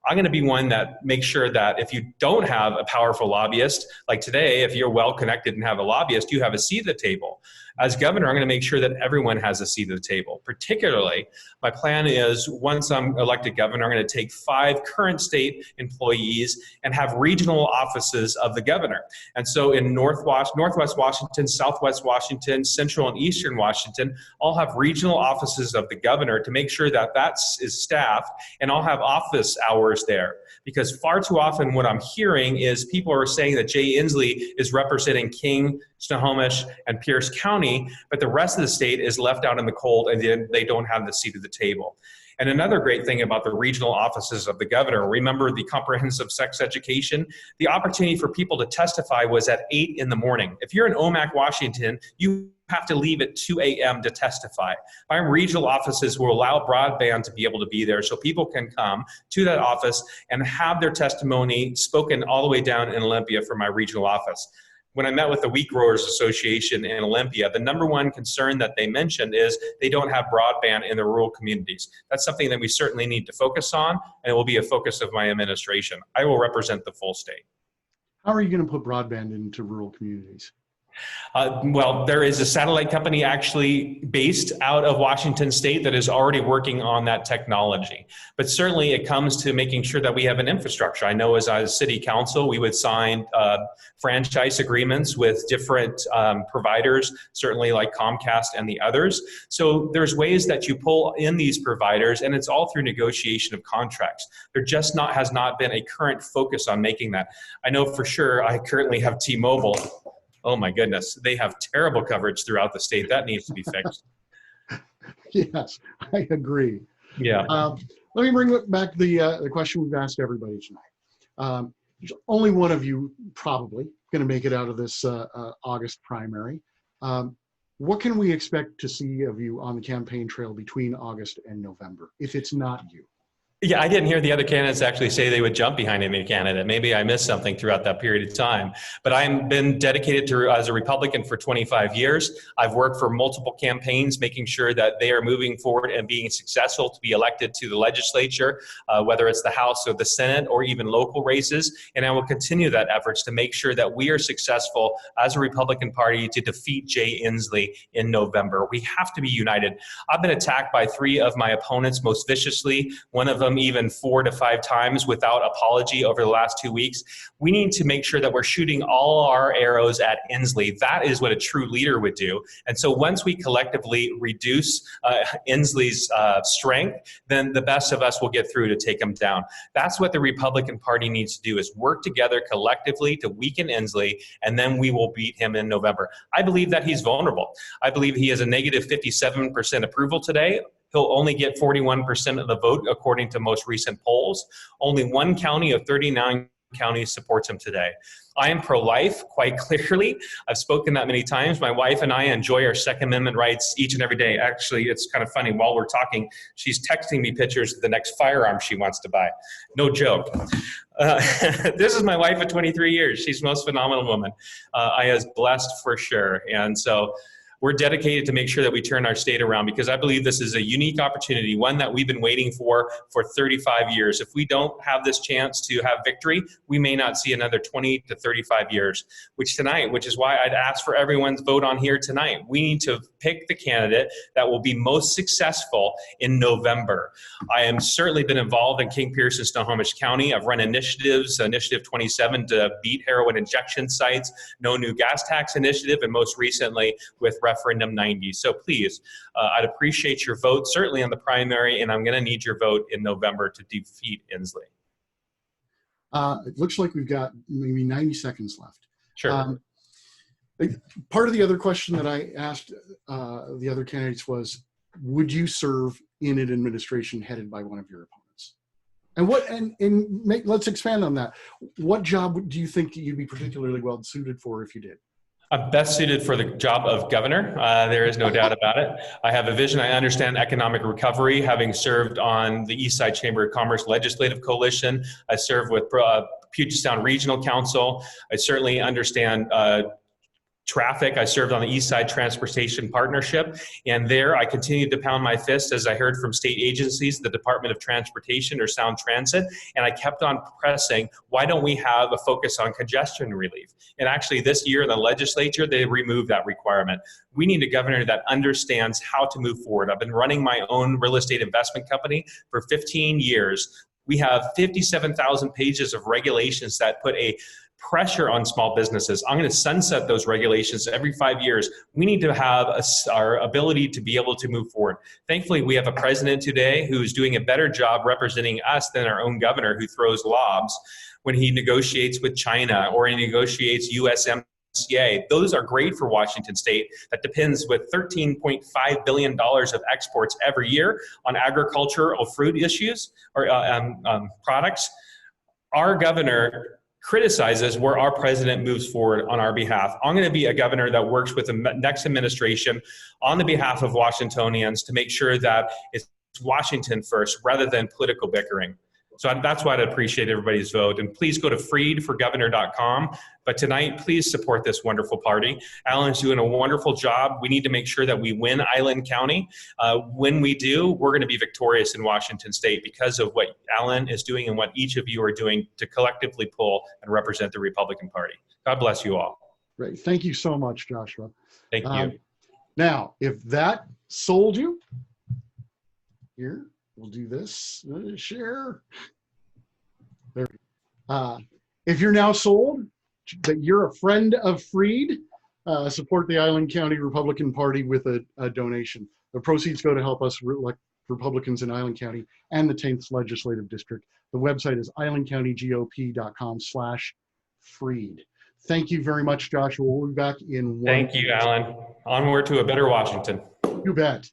I'm going to be one that makes sure that if you don't have a powerful lobbyist, like today, if you're well connected and have a lobbyist, you have a seat at the table. As governor, I'm going to make sure that everyone has a seat at the table. Particularly, my plan is once I'm elected governor, I'm going to take 5 current state employees and have regional offices of the governor. And so in Northwest Washington, Southwest Washington, Central and Eastern Washington, I'll have regional offices of the governor to make sure that that is staffed, and I'll have office hours there. Because far too often what I'm hearing is people are saying that Jay Inslee is representing King, Snohomish, and Pierce County, but the rest of the state is left out in the cold and they don't have the seat at the table. And another great thing about the regional offices of the governor, remember the comprehensive sex education? The opportunity for people to testify was at 8 in the morning. If you're in Omak, Washington, you have to leave at 2 a.m. to testify. My regional offices will allow broadband to be able to be there so people can come to that office and have their testimony spoken all the way down in Olympia from my regional office. When I met with the Wheat Growers Association in Olympia, the number one concern that they mentioned is they don't have broadband in the rural communities. That's something that we certainly need to focus on, and it will be a focus of my administration. I will represent the full state. How are you going to put broadband into rural communities? Well, there is a satellite company actually based out of Washington State that is already working on that technology. But certainly it comes to making sure that we have an infrastructure. I know as a city council, we would sign franchise agreements with different providers, certainly like Comcast and the others. So there's ways that you pull in these providers, and it's all through negotiation of contracts. There just has not been a current focus on making that. I know for sure I currently have T-Mobile. Oh my goodness, they have terrible coverage throughout the state. That needs to be fixed. Yes, I agree. Yeah. Let me bring back the question we've asked everybody tonight. There's only one of you probably going to make it out of this August primary. What can we expect to see of you on the campaign trail between August and November, if it's not you? Yeah, I didn't hear the other candidates actually say they would jump behind any candidate. Maybe I missed something throughout that period of time. But I've been dedicated to as a Republican for 25 years. I've worked for multiple campaigns, making sure that they are moving forward and being successful to be elected to the legislature, whether it's the House or the Senate or even local races. And I will continue that efforts to make sure that we are successful as a Republican Party to defeat Jay Inslee in November. We have to be united. I've been attacked by 3 of my opponents most viciously. One of them even 4 to 5 times without apology over the last 2 weeks. We need to make sure that we're shooting all our arrows at Inslee. That is what a true leader would do. And so once we collectively reduce Inslee's strength, then the best of us will get through to take him down. That's what the Republican Party needs to do, is work together collectively to weaken Inslee, and then we will beat him in November. I believe that he's vulnerable. I believe he has a negative 57% approval today. He'll only get 41% of the vote according to most recent polls. Only 1 county of 39 counties supports him today. I am pro-life, quite clearly. I've spoken that many times. My wife and I enjoy our Second Amendment rights each and every day. Actually, it's kind of funny. While we're talking, she's texting me pictures of the next firearm she wants to buy. No joke. This is my wife of 23 years. She's the most phenomenal woman. I was blessed for sure. And so we're dedicated to make sure that we turn our state around, because I believe this is a unique opportunity, one that we've been waiting for 35 years. If we don't have this chance to have victory, we may not see another 20 to 35 years, which is why I'd ask for everyone's vote on here tonight. We need to pick the candidate that will be most successful in November. I am certainly been involved in King, Pierce, and Snohomish County. I've run initiatives, Initiative 27 to beat heroin injection sites, No New Gas Tax Initiative, and most recently with Referendum 90. So please, I'd appreciate your vote, certainly on the primary, and I'm going to need your vote in November to defeat Inslee. It looks like we've got maybe 90 seconds left. Sure. Part of the other question that I asked the other candidates was, would you serve in an administration headed by one of your opponents? And let's expand on that. What job do you think you'd be particularly well suited for if you did? I'm best suited for the job of governor. There is no doubt about it. I have a vision. I understand economic recovery, having served on the East Side Chamber of Commerce Legislative Coalition. I served with Puget Sound Regional Council. I certainly understand traffic. I served on the East Side Transportation Partnership, and there I continued to pound my fist as I heard from state agencies, the Department of Transportation or Sound Transit, and I kept on pressing, why don't we have a focus on congestion relief? And actually this year in the legislature, they removed that requirement. We need a governor that understands how to move forward. I've been running my own real estate investment company for 15 years. We have 57,000 pages of regulations that put a pressure on small businesses. I'm going to sunset those regulations every 5 years. We need to have our ability to be able to move forward. Thankfully, we have a president today who's doing a better job representing us than our own governor, who throws lobs when he negotiates with China or he negotiates USMCA. Those are great for Washington State. That depends with $13.5 billion of exports every year on agricultural fruit issues or products. Our governor criticizes where our president moves forward on our behalf. I'm going to be a governor that works with the next administration on the behalf of Washingtonians to make sure that it's Washington first rather than political bickering. So that's why I'd appreciate everybody's vote. And please go to freedforgovernor.com. But tonight, please support this wonderful party. Allen's doing a wonderful job. We need to make sure that we win Island County. When we do, we're going to be victorious in Washington State because of what Allen is doing and what each of you are doing to collectively pull and represent the Republican Party. God bless you all. Great. Thank you so much, Joshua. Thank you. Now, if that sold you, here, we'll do this, share. There. If you're now sold, that you're a friend of Freed, support the Island County Republican Party with a donation. The proceeds go to help us elect Republicans in Island County and the 10th Legislative District. The website is islandcountygop.com/Freed. Thank you very much, Joshua. We'll be back in 1 Thank you, Allen. Onward to a better Washington. You bet.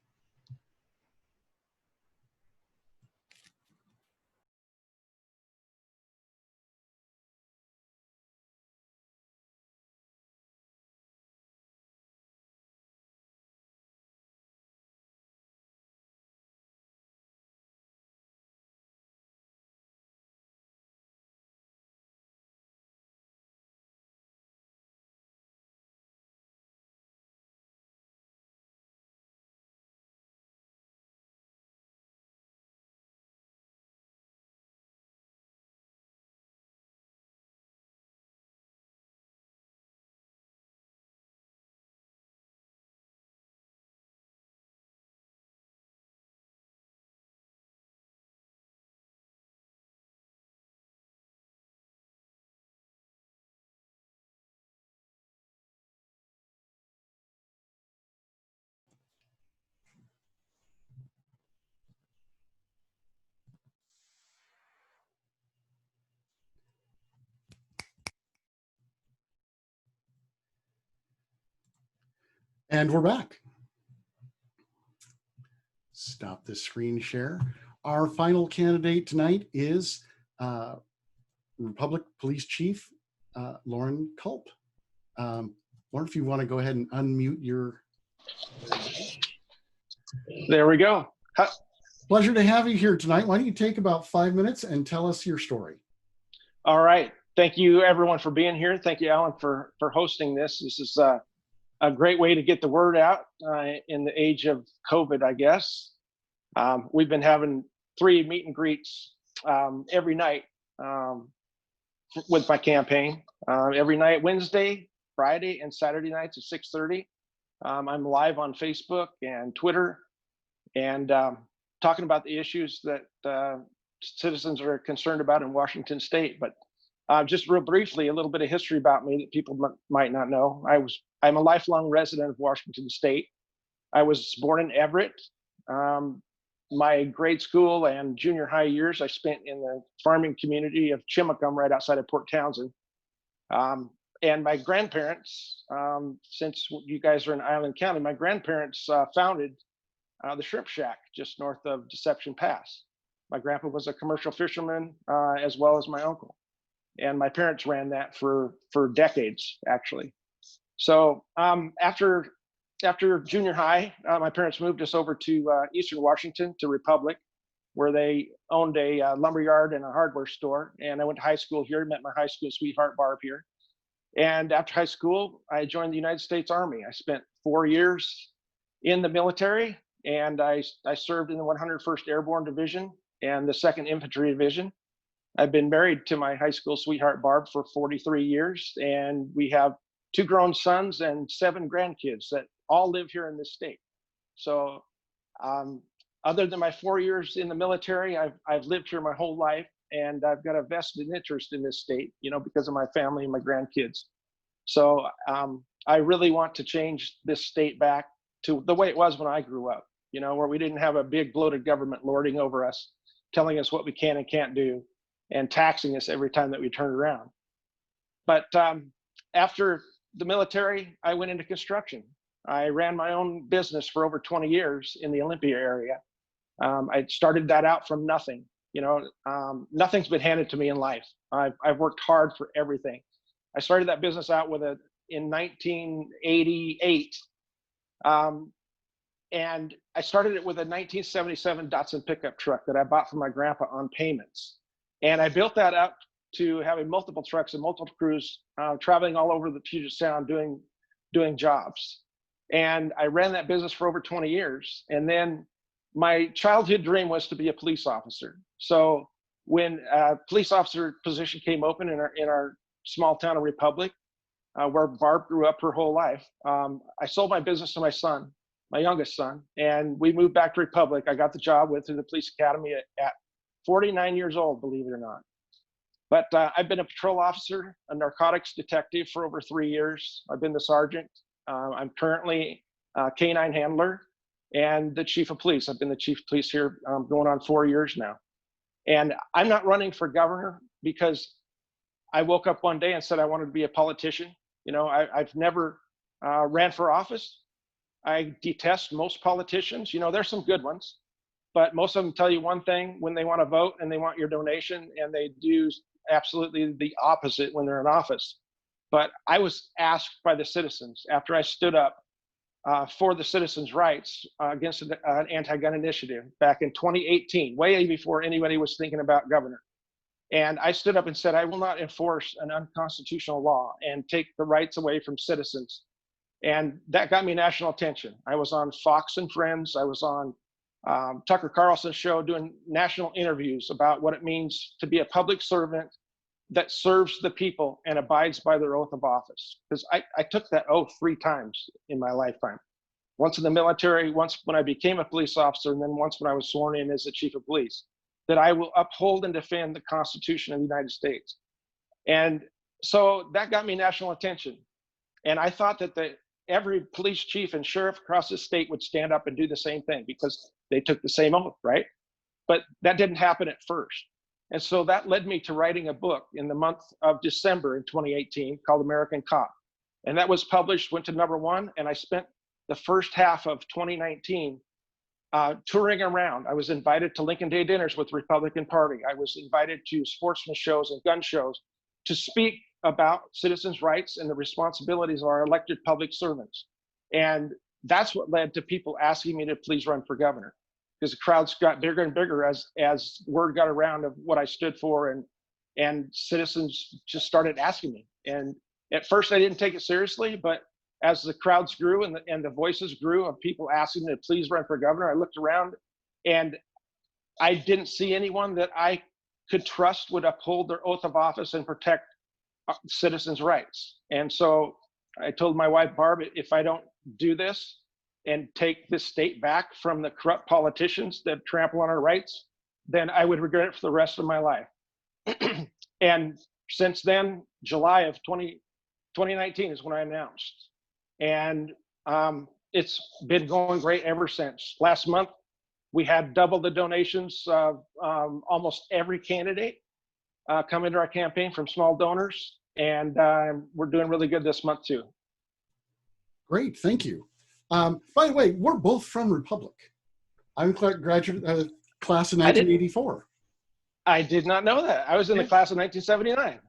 And we're back. Stop the screen share. Our final candidate tonight is Republic Police Chief Loren Culp. Loren, if you want to go ahead and unmute your. There we go. Pleasure to have you here tonight. Why don't you take about 5 minutes and tell us your story? All right. Thank you, everyone, for being here. Thank you, Allen, for hosting this. This is a great way to get the word out in the age of COVID, I guess. We've been having 3 meet and greets every night with my campaign. Every night, Wednesday, Friday, and Saturday nights at 6:30. I'm live on Facebook and Twitter and talking about the issues that citizens are concerned about in Washington State. But just real briefly, a little bit of history about me that people might not know. I'm a lifelong resident of Washington State. I was born in Everett. My grade school and junior high years I spent in the farming community of Chimacum right outside of Port Townsend. and my grandparents, since you guys are in Island County, my grandparents founded the Shrimp Shack just north of Deception Pass. My grandpa was a commercial fisherman, as well as my uncle. And my parents ran that for decades, actually. So after junior high, my parents moved us over to Eastern Washington, to Republic, where they owned a lumberyard and a hardware store. And I went to high school here, met my high school sweetheart, Barb, here. And after high school, I joined the United States Army. I spent 4 years in the military, and I served in the 101st Airborne Division and the 2nd Infantry Division. I've been married to my high school sweetheart, Barb, for 43 years, and we have 2 grown sons and 7 grandkids that all live here in this state. So other than my 4 years in the military, I've lived here my whole life, and I've got a vested interest in this state, you know, because of my family and my grandkids. So I really want to change this state back to the way it was when I grew up, you know, where we didn't have a big bloated government lording over us, telling us what we can and can't do, and taxing us every time that we turn around. But after the military, I went into construction. I ran my own business for over 20 years in the Olympia area. I started that out from nothing. You know, nothing's been handed to me in life. I've worked hard for everything. I started that business out in 1988. And I started it with a 1977 Datsun pickup truck that I bought from my grandpa on payments. And I built that up to having multiple trucks and multiple crews traveling all over the Puget Sound doing jobs. And I ran that business for over 20 years. And then my childhood dream was to be a police officer. So when a police officer position came open in our small town of Republic, where Barb grew up her whole life, I sold my business to my son, my youngest son, and we moved back to Republic. I got the job through the police academy at 49 years old, believe it or not. But I've been a patrol officer, a narcotics detective for over 3 years. I've been the sergeant. I'm currently a canine handler and the chief of police. I've been the chief of police here going on 4 years now. And I'm not running for governor because I woke up one day and said I wanted to be a politician. You know, I've never ran for office. I detest most politicians. You know, there's some good ones, but most of them tell you one thing when they want to vote and they want your donation, and they do absolutely the opposite when they're in office. But I was asked by the citizens after I stood up for the citizens' rights against an anti-gun initiative back in 2018, way before anybody was thinking about governor. And I stood up and said, I will not enforce an unconstitutional law and take the rights away from citizens. And that got me national attention. I was on Fox and Friends. I was on Tucker Carlson's show doing national interviews about what it means to be a public servant that serves the people and abides by their oath of office. Because I took that oath 3 times in my lifetime. Once in the military, once when I became a police officer, and then once when I was sworn in as the chief of police, that I will uphold and defend the Constitution of the United States. And so that got me national attention. And I thought that every police chief and sheriff across the state would stand up and do the same thing because they took the same oath, right? But that didn't happen at first. And so that led me to writing a book in the month of December in 2018 called American Cop. And that was published, went to #1, and I spent the first half of 2019 touring around. I was invited to Lincoln Day dinners with the Republican Party. I was invited to sportsman shows and gun shows to speak about citizens' rights and the responsibilities of our elected public servants. And that's what led to people asking me to please run for governor, because the crowds got bigger and bigger as word got around of what I stood for, and citizens just started asking me. And at first I didn't take it seriously, but as the crowds grew and the voices grew of people asking me to please run for governor, I looked around and I didn't see anyone that I could trust would uphold their oath of office and protect citizens' rights. And so I told my wife, Barb, if I don't do this and take this state back from the corrupt politicians that trample on our rights, then I would regret it for the rest of my life. And since then, July of 2019 is when I announced. And it's been going great ever since. Last month, we had double the donations of almost every candidate come into our campaign from small donors. and we're doing really good this month too. Great, thank you. By the way, we're both from Republic. I'm graduate class of 1984. I did not know that. I was in the class of 1979.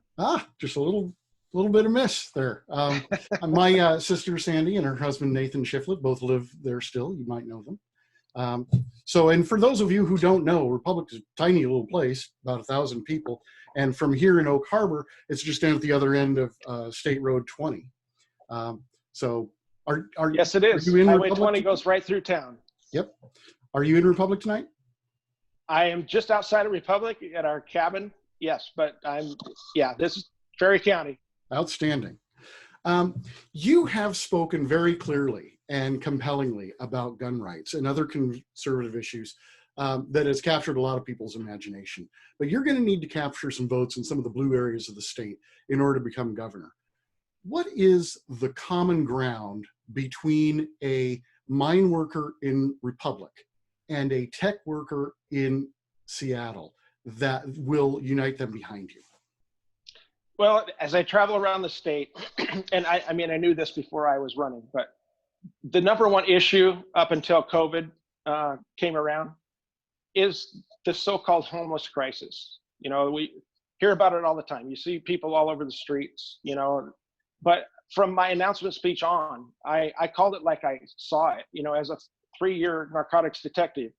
Just a little bit of miss there. My sister Sandy and her husband Nathan Shiflett both live there still. You might know them. And for those of you who don't know, Republic is a tiny little place, about 1,000 people. And from here in Oak Harbor, it's just down at the other end of State Road 20. Yes, it is. Highway 20 goes right through town. Yep. Are you in Republic tonight? I am just outside of Republic at our cabin. Yes, but this is Ferry County. Outstanding. You have spoken very clearly and compellingly about gun rights and other conservative issues that has captured a lot of people's imagination. But you're going to need to capture some votes in some of the blue areas of the state in order to become governor. What is the common ground between a mine worker in Republic and a tech worker in Seattle that will unite them behind you? Well, as I travel around the state, and I mean, I knew this before I was running, but the number one issue up until COVID came around is the so-called homeless crisis. You know, we hear about it all the time. You see people all over the streets, you know, but from my announcement speech on, I called it like I saw it, you know, as a 3-year narcotics detective,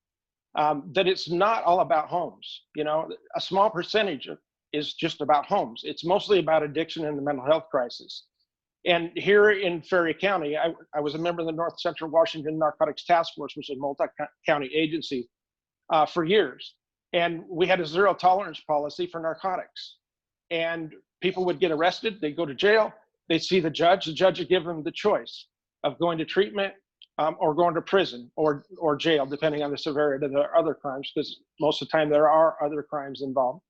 that it's not all about homes. You know, a small percentage is just about homes. It's mostly about addiction and the mental health crisis. And here in Ferry County, I was a member of the North Central Washington Narcotics Task Force, which is a multi-county agency for years. And we had a zero tolerance policy for narcotics. And people would get arrested, they'd go to jail, they'd see the judge would give them the choice of going to treatment or going to prison or jail, depending on the severity of the other crimes, because most of the time there are other crimes involved.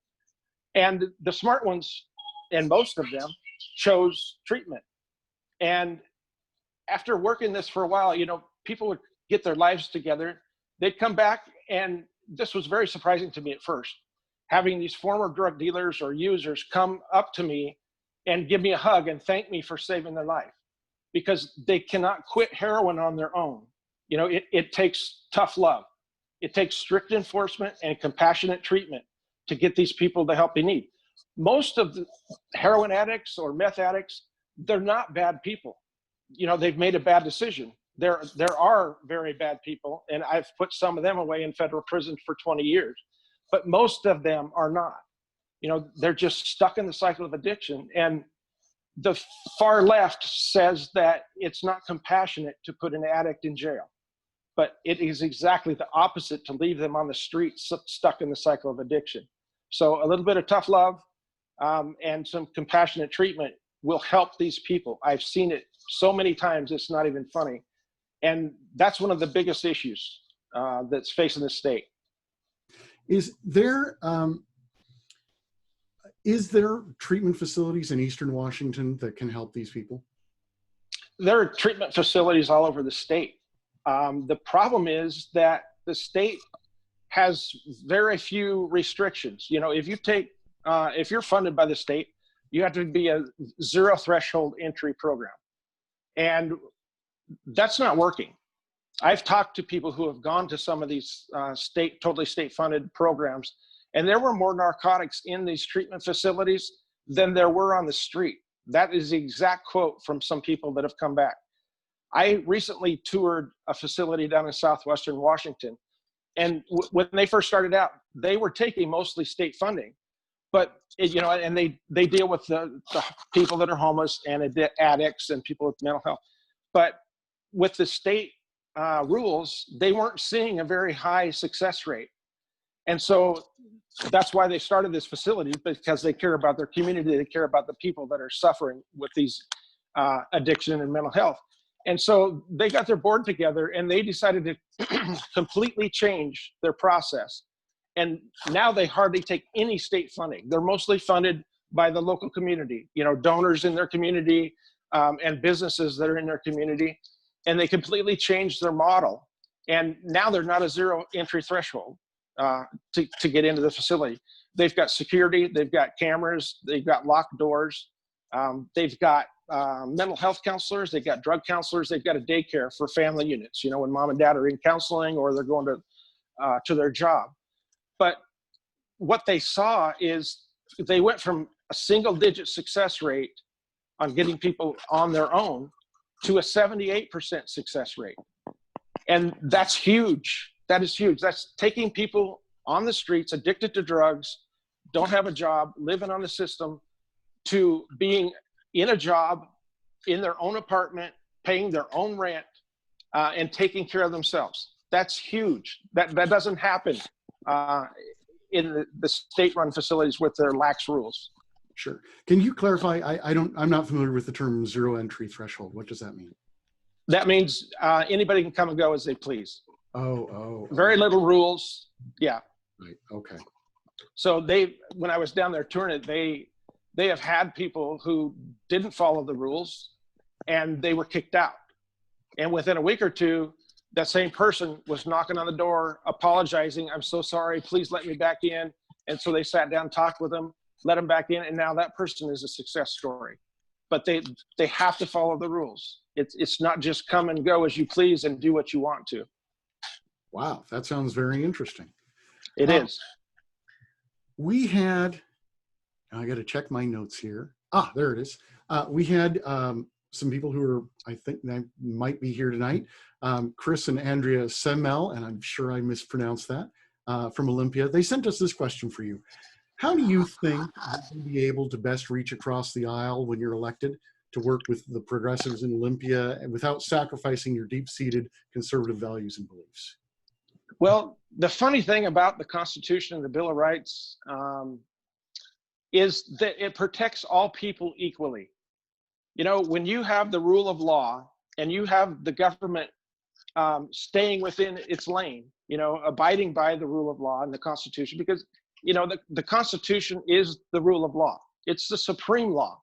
And the smart ones, and most of them, chose treatment. And after working this for a while, you know, people would get their lives together. They'd come back, and this was very surprising to me at first, having these former drug dealers or users come up to me and give me a hug and thank me for saving their life, because they cannot quit heroin on their own. You know, it takes tough love. It takes strict enforcement and compassionate treatment to get these people the help they need. Most of the heroin addicts or meth addicts, they're not bad people. You know, they've made a bad decision. There are very bad people, and I've put some of them away in federal prison for 20 years, but most of them are not. You know, they're just stuck in the cycle of addiction. And the far left says that it's not compassionate to put an addict in jail, but it is exactly the opposite to leave them on the streets stuck in the cycle of addiction. So a little bit of tough love and some compassionate treatment will help these people. I've seen it so many times, it's not even funny. And that's one of the biggest issues that's facing the state. Is there treatment facilities in Eastern Washington that can help these people? There are treatment facilities all over the state. The problem is that the state has very few restrictions. You know, if you're funded by the state, you have to be a zero threshold entry program. And that's not working. I've talked to people who have gone to some of these totally state funded programs, and there were more narcotics in these treatment facilities than there were on the street. That is the exact quote from some people that have come back. I recently toured a facility down in southwestern Washington, and when they first started out, they were taking mostly state funding, but you know, and they deal with the people that are homeless and addicts and people with mental health. But with the state rules, they weren't seeing a very high success rate. And so that's why they started this facility, because they care about their community. They care about the people that are suffering with these addiction and mental health. And so they got their board together and they decided to completely change their process. And now they hardly take any state funding. They're mostly funded by the local community, you know, donors in their community and businesses that are in their community. And they completely changed their model. And now they're not a zero entry threshold to get into the facility. They've got security, they've got cameras, they've got locked doors. They've got mental health counselors, they've got drug counselors, they've got a daycare for family units, you know, when mom and dad are in counseling or they're going to their job. But what they saw is they went from a single-digit success rate on getting people on their own to a 78% success rate. And that's huge. That is huge. That's taking people on the streets, addicted to drugs, don't have a job, living on the system, to being in a job, in their own apartment, paying their own rent, and taking care of themselves. That's huge. That doesn't happen in the state-run facilities with their lax rules. Sure. Can you clarify? I'm not familiar with the term zero entry threshold. What does that mean? That means anybody can come and go as they please. Oh. Very little rules. Yeah. Right. Okay. So when I was down there touring it, they have had people who didn't follow the rules and they were kicked out. And within a week or two, that same person was knocking on the door, apologizing. I'm so sorry, please let me back in. And so they sat down, talked with them, let them back in. And now that person is a success story. But they have to follow the rules. It's not just come and go as you please and do what you want to. Wow, that sounds very interesting. It is. We had, I got to check my notes here. There it is. We had some people who are, I think they might be here tonight. Chris and Andrea Semel, and I'm sure I mispronounced that, from Olympia. They sent us this question for you. How do you think you'll be able to best reach across the aisle when you're elected to work with the progressives in Olympia and without sacrificing your deep-seated conservative values and beliefs? Well, the funny thing about the Constitution and the Bill of Rights is that it protects all people equally. You know, when you have the rule of law and you have the government staying within its lane, you know, abiding by the rule of law and the Constitution, because, you know, the Constitution is the rule of law. It's the supreme law.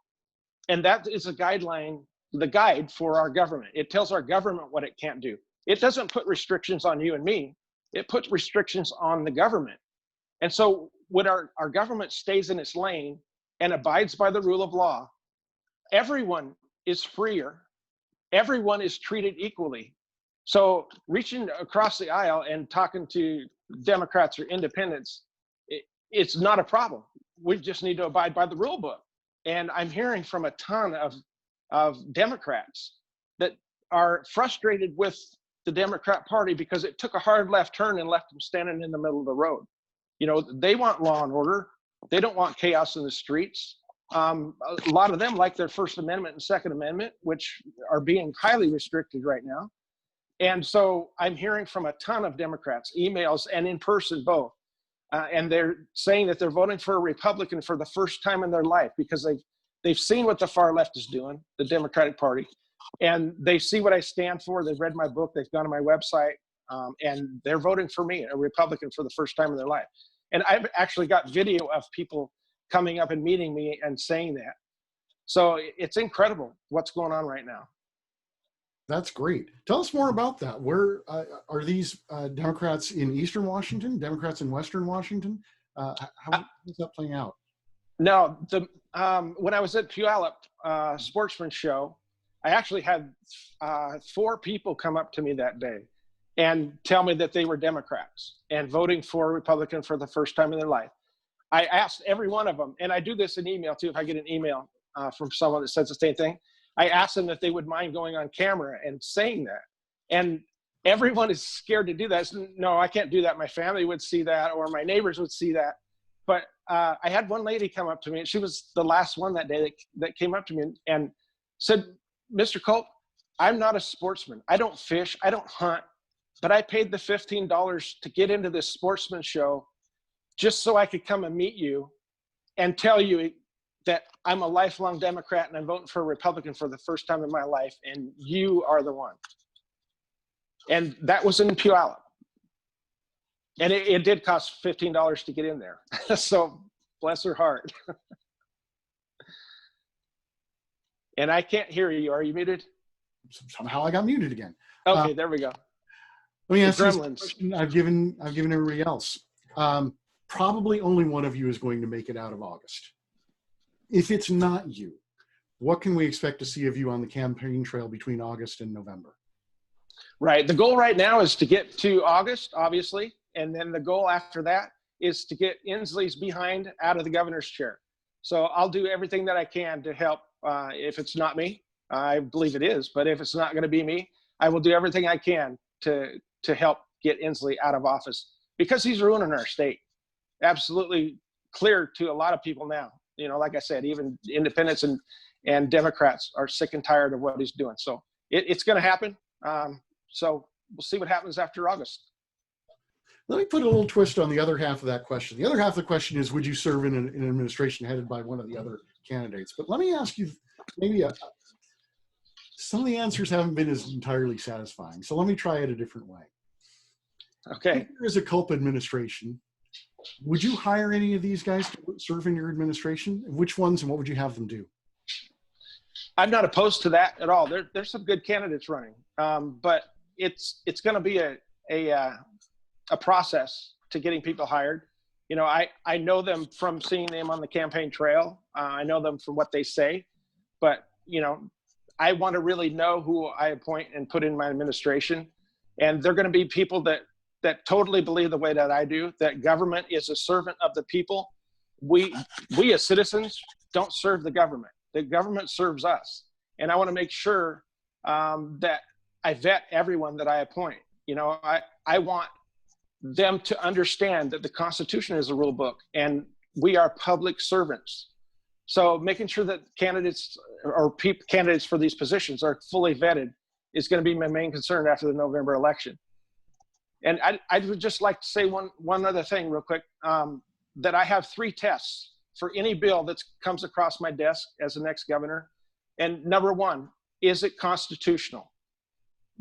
And that is a guideline, the guide for our government. It tells our government what it can't do. It doesn't put restrictions on you and me. It puts restrictions on the government. And so when our government stays in its lane and abides by the rule of law, everyone is freer. Everyone is treated equally. So reaching across the aisle and talking to Democrats or independents, it's not a problem. We just need to abide by the rule book. And I'm hearing from a ton of Democrats that are frustrated with the Democrat Party because it took a hard left turn and left them standing in the middle of the road. You know, they want law and order. They don't want chaos in the streets. A lot of them like their First Amendment and Second Amendment, which are being highly restricted right now. And so I'm hearing from a ton of Democrats, emails and in person both. And they're saying that they're voting for a Republican for the first time in their life because they've seen what the far left is doing, the Democratic Party, and they see what I stand for. They've read my book, they've gone to my website, and they're voting for me, a Republican, for the first time in their life. And I've actually got video of people coming up and meeting me and saying that. So it's incredible what's going on right now. That's great. Tell us more about that. Where are these Democrats in Eastern Washington, Democrats in Western Washington? How is that playing out? No, when I was at Puyallup Sportsman Show, I actually had 4 people come up to me that day and tell me that they were Democrats and voting for a Republican for the first time in their life. I asked every one of them, and I do this in email too, if I get an email from someone that says the same thing. I asked them if they would mind going on camera and saying that. And everyone is scared to do that. So, no, I can't do that. My family would see that, or my neighbors would see that. But I had one lady come up to me, and she was the last one that day that came up to me and said, Mr. Culp, I'm not a sportsman. I don't fish. I don't hunt. But I paid the $15 to get into this sportsman show just so I could come and meet you and tell you that I'm a lifelong Democrat and I'm voting for a Republican for the first time in my life, and you are the one. And that was in Puyallup. And it did cost $15 to get in there. So bless her heart. And I can't hear you. Are you muted? Somehow I got muted again. Okay, there we go. Let me ask you this question I've given everybody else. Probably only one of you is going to make it out of August. If it's not you, what can we expect to see of you on the campaign trail between August and November? Right. The goal right now is to get to August, obviously. And then the goal after that is to get Inslee's behind out of the governor's chair. So I'll do everything that I can to help. If it's not me, I believe it is, but if it's not going to be me, I will do everything I can to help get Inslee out of office, because he's ruining our state. Absolutely clear to a lot of people now. You know, like I said, even independents and Democrats are sick and tired of what he's doing. So it's going to happen. So we'll see what happens after August. Let me put a little twist on the other half of that question. The other half of the question is, would you serve in an administration headed by one of the other candidates? But let me ask you, maybe some of the answers haven't been as entirely satisfying. So let me try it a different way. Okay. If there is a Culp administration, would you hire any of these guys to serve in your administration? Which ones, and what would you have them do? I'm not opposed to that at all. There's some good candidates running, but it's going to be a process to getting people hired. You know, I know them from seeing them on the campaign trail. I know them from what they say, but you know, I want to really know who I appoint and put in my administration, and they're going to be people that totally believe the way that I do, that government is a servant of the people. We as citizens don't serve the government. The government serves us. And I want to make sure that I vet everyone that I appoint. You know, I want them to understand that the Constitution is a rule book and we are public servants. So making sure that candidates for these positions are fully vetted is going to be my main concern after the November election. And I would just like to say one other thing real quick, that I have 3 tests for any bill that comes across my desk as the next governor. And number 1, is it constitutional?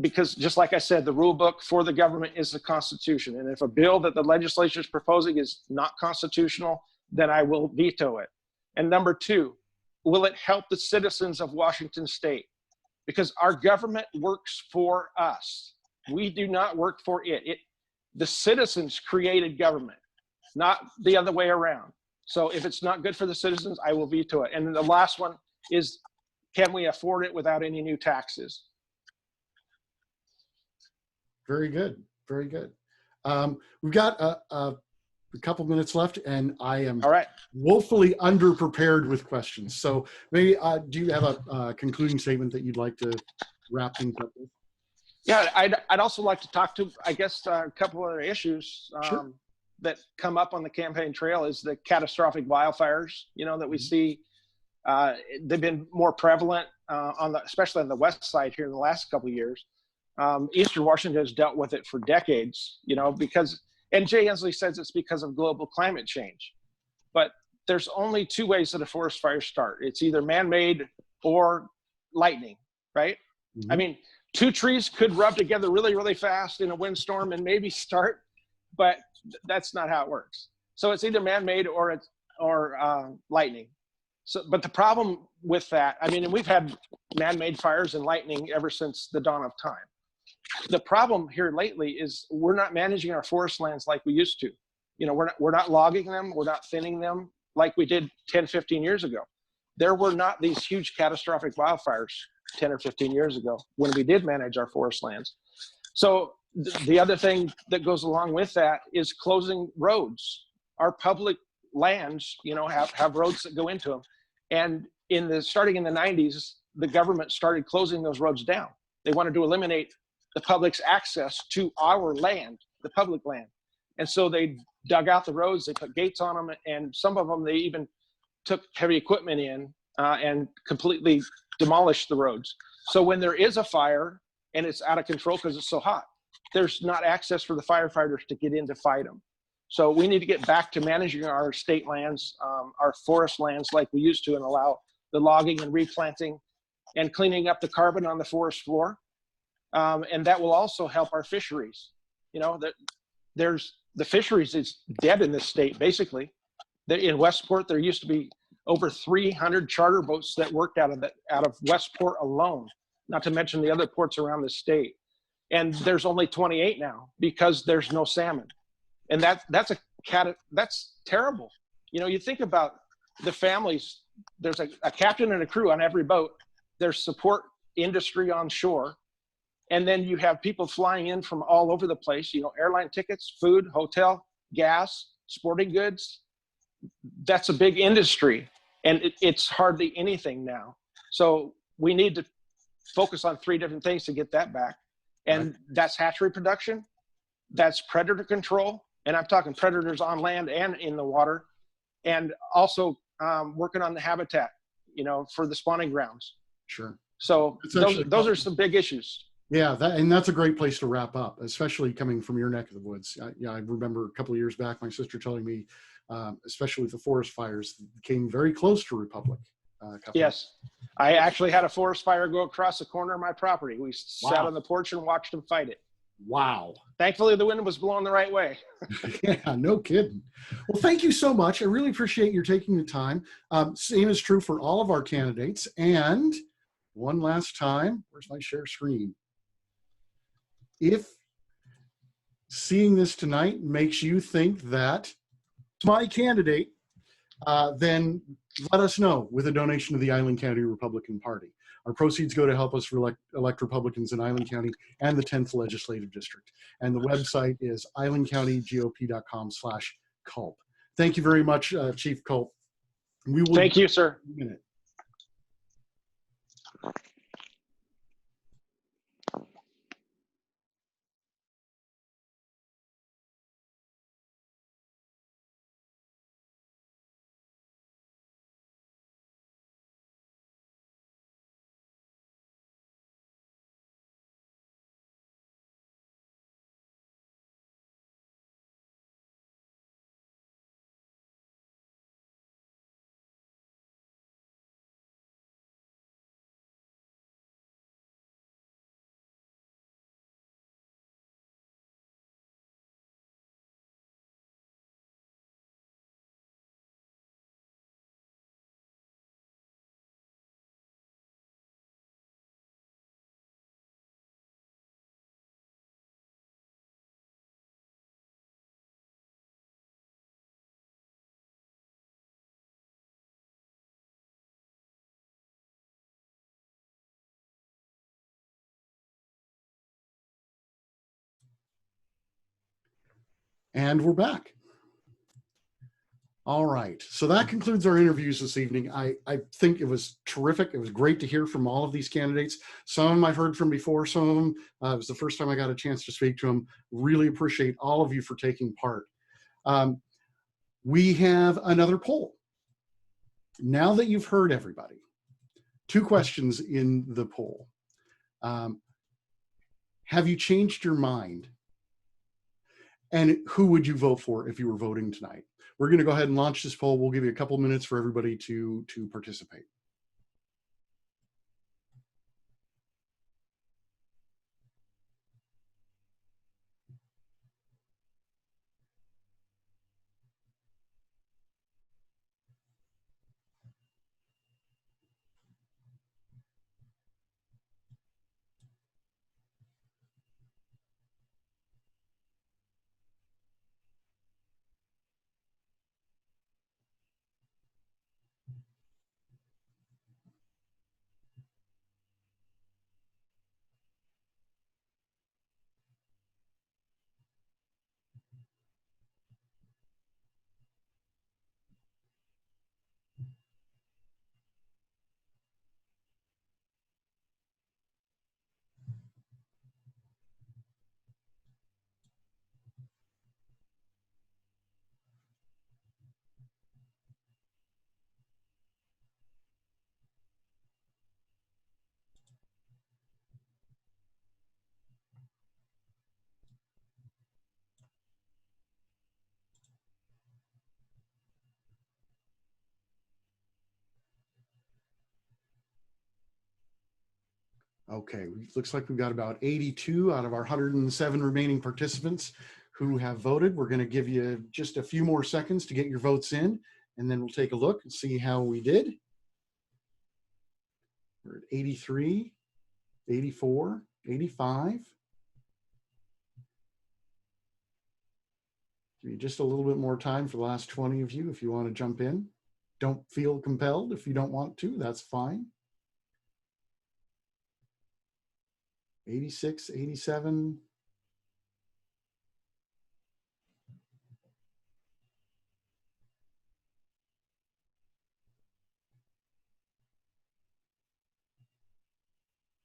Because just like I said, the rule book for the government is the Constitution. And if a bill that the legislature is proposing is not constitutional, then I will veto it. And number 2, will it help the citizens of Washington State? Because our government works for us. We do not work for it. The citizens created government, not the other way around. So if it's not good for the citizens, I will veto it. And then the last one is, can we afford it without any new taxes? Very good. Very good. We've got a couple minutes left, and I am all right, woefully underprepared with questions. So maybe, do you have a concluding statement that you'd like to wrap things up with? Yeah, I'd also like to talk to, I guess, a couple other issues Sure. that come up on the campaign trail is the catastrophic wildfires, you know, that we see. They've been more prevalent especially on the west side here in the last couple of years. Eastern Washington has dealt with it for decades, you know, and Jay Inslee says it's because of global climate change. But there's only 2 ways that a forest fire starts. It's either man-made or lightning, right? Mm-hmm. I mean, 2 trees could rub together really, really fast in a windstorm and maybe start, but that's not how it works. So it's either man-made or lightning. So, but the problem with that, I mean, and we've had man-made fires and lightning ever since the dawn of time. The problem here lately is we're not managing our forest lands like we used to. You know, we're not logging them, we're not thinning them like we did 10, 15 years ago. There were not these huge catastrophic wildfires 10 or 15 years ago when we did manage our forest lands. So the other thing that goes along with that is closing roads. Our public lands, you know, have roads that go into them. And starting in the 90s, the government started closing those roads down. They wanted to eliminate the public's access to our land, the public land. And so they dug out the roads, they put gates on them, and some of them, they even took heavy equipment in and completely demolished the roads. So when there is a fire and it's out of control because it's so hot, there's not access for the firefighters to get in to fight them. So we need to get back to managing our state lands, our forest lands like we used to, and allow the logging and replanting and cleaning up the carbon on the forest floor. And that will also help our fisheries. You know, the fisheries is dead in this state, basically. In Westport, there used to be over 300 charter boats that worked out of Westport alone, not to mention the other ports around the state. And there's only 28 now because there's no salmon. And that's terrible. You know, you think about the families there's a captain and a crew on every boat. There's support industry on shore. And then you have people flying in from all over the place, you know, airline tickets, food, hotel, gas, sporting goods. That's a big industry, and it's hardly anything now. So we need to focus on 3 different things to get that back. And Right. that's hatchery production, that's predator control, and I'm talking predators on land and in the water, and also working on the habitat, you know, for the spawning grounds. Sure. So It's actually those are some big issues. Yeah, and that's a great place to wrap up, especially coming from your neck of the woods. Yeah, I remember a couple of years back, my sister telling me, especially with the forest fires, came very close to Republic. Yes, I actually had a forest fire go across the corner of my property. We sat on the porch and watched them fight it. Wow. Thankfully, the wind was blowing the right way. Yeah, no kidding. Well, thank you so much. I really appreciate your taking the time. Same is true for all of our candidates. And one last time, where's my share screen? If seeing this tonight makes you think that it's my candidate, then let us know with a donation to the Island County Republican Party. Our proceeds go to help us elect Republicans in Island County and the 10th Legislative District. And the website is islandcountygop.com/Culp. Thank you very much, Chief Culp. We will. Thank you, sir. In a minute. And we're back. All right, so that concludes our interviews this evening. I think it was terrific. It was great to hear from all of these candidates. Some of them I've heard from before, some of them, it was the first time I got a chance to speak to them. Really appreciate all of you for taking part. We have another poll. Now that you've heard everybody, 2 questions in the poll. Have you changed your mind? And who would you vote for if you were voting tonight? We're going to go ahead and launch this poll. We'll give you a couple minutes for everybody to participate. Okay, looks like we've got about 82 out of our 107 remaining participants who have voted. We're going to give you just a few more seconds to get your votes in, and then we'll take a look and see how we did. We're at 83, 84, 85. Give you just a little bit more time for the last 20 of you if you want to jump in. don't feel compelled. If you don't want to, that's fine. 86, 87.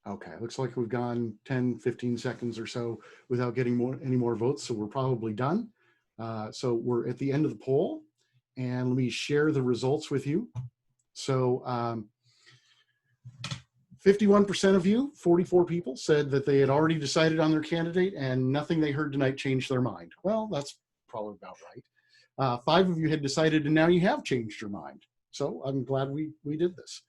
Okay, looks like we've gone 10, 15 seconds or so without getting any more votes, so we're probably done. So we're at the end of the poll, and let me share the results with you. So 51% of you, 44 people, said that they had already decided on their candidate and nothing they heard tonight changed their mind. Well, that's probably about right. 5 of you had decided and now you have changed your mind. So I'm glad we did this.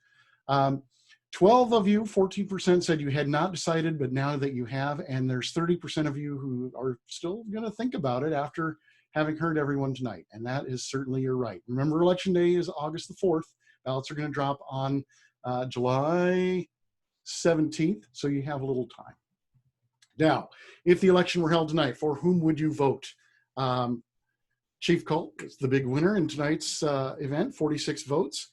12 of you, 14% said you had not decided, but now that you have, and there's 30% of you who are still going to think about it after having heard everyone tonight. And that is certainly your right. Remember, Election Day is August the 4th. Ballots are going to drop on July 17th, so you have a little time. Now, if the election were held tonight, for whom would you vote? Chief Culp is the big winner in tonight's event, 46 votes.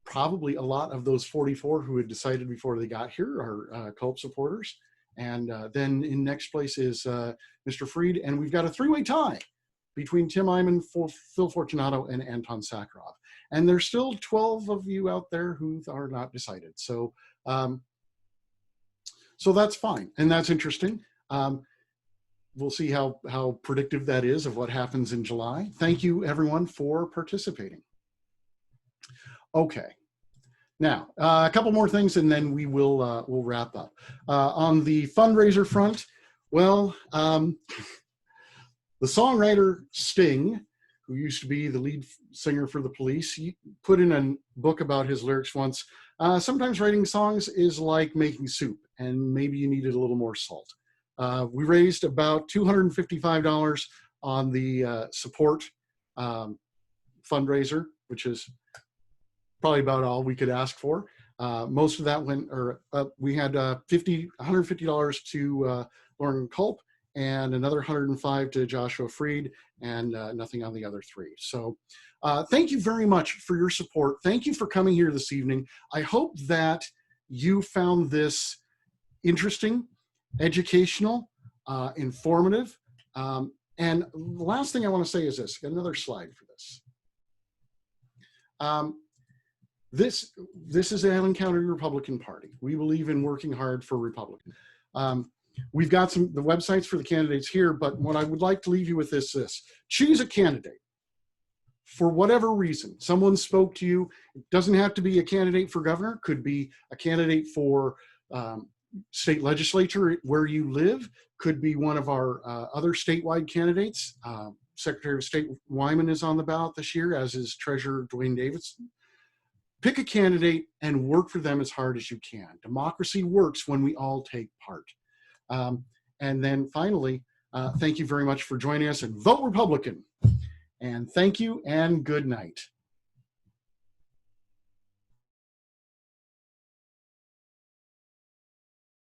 Probably a lot of those 44 who had decided before they got here are Culp supporters. And then in next place is Mr. Freed, and we've got a 3-way tie between Tim Eyman, Phil Fortunato, and Anton Sakharov. And there's still 12 of you out there who are not decided. So, so that's fine, and that's interesting. We'll see how predictive that is of what happens in July. Thank you, everyone, for participating. Okay. Now, a couple more things, and then we will we'll wrap up. On the fundraiser front, well, the songwriter Sting, who used to be the lead singer for the Police, he put in a book about his lyrics once. Sometimes writing songs is like making soup, and maybe you needed a little more salt. We raised about $255 on the support fundraiser, which is probably about all we could ask for. Most of that went, or we had $150 to Loren Culp and another $105 to Joshua Freed, and nothing on the other 3. So thank you very much for your support. Thank you for coming here this evening. I hope that you found this interesting, educational, informative. And the last thing I want to say is this, another slide for this. This is the Allen County Republican Party. We believe in working hard for Republicans. We've got the websites for the candidates here, but what I would like to leave you with is this. Choose a candidate for whatever reason. Someone spoke to you. It doesn't have to be a candidate for governor. Could be a candidate for state legislature where you live. Could be one of our other statewide candidates. Secretary of State Eyman is on the ballot this year, as is Treasurer Dwayne Davidson. Pick a candidate and work for them as hard as you can. Democracy works when we all take part. And then finally, thank you very much for joining us, and vote Republican. And thank you and good night.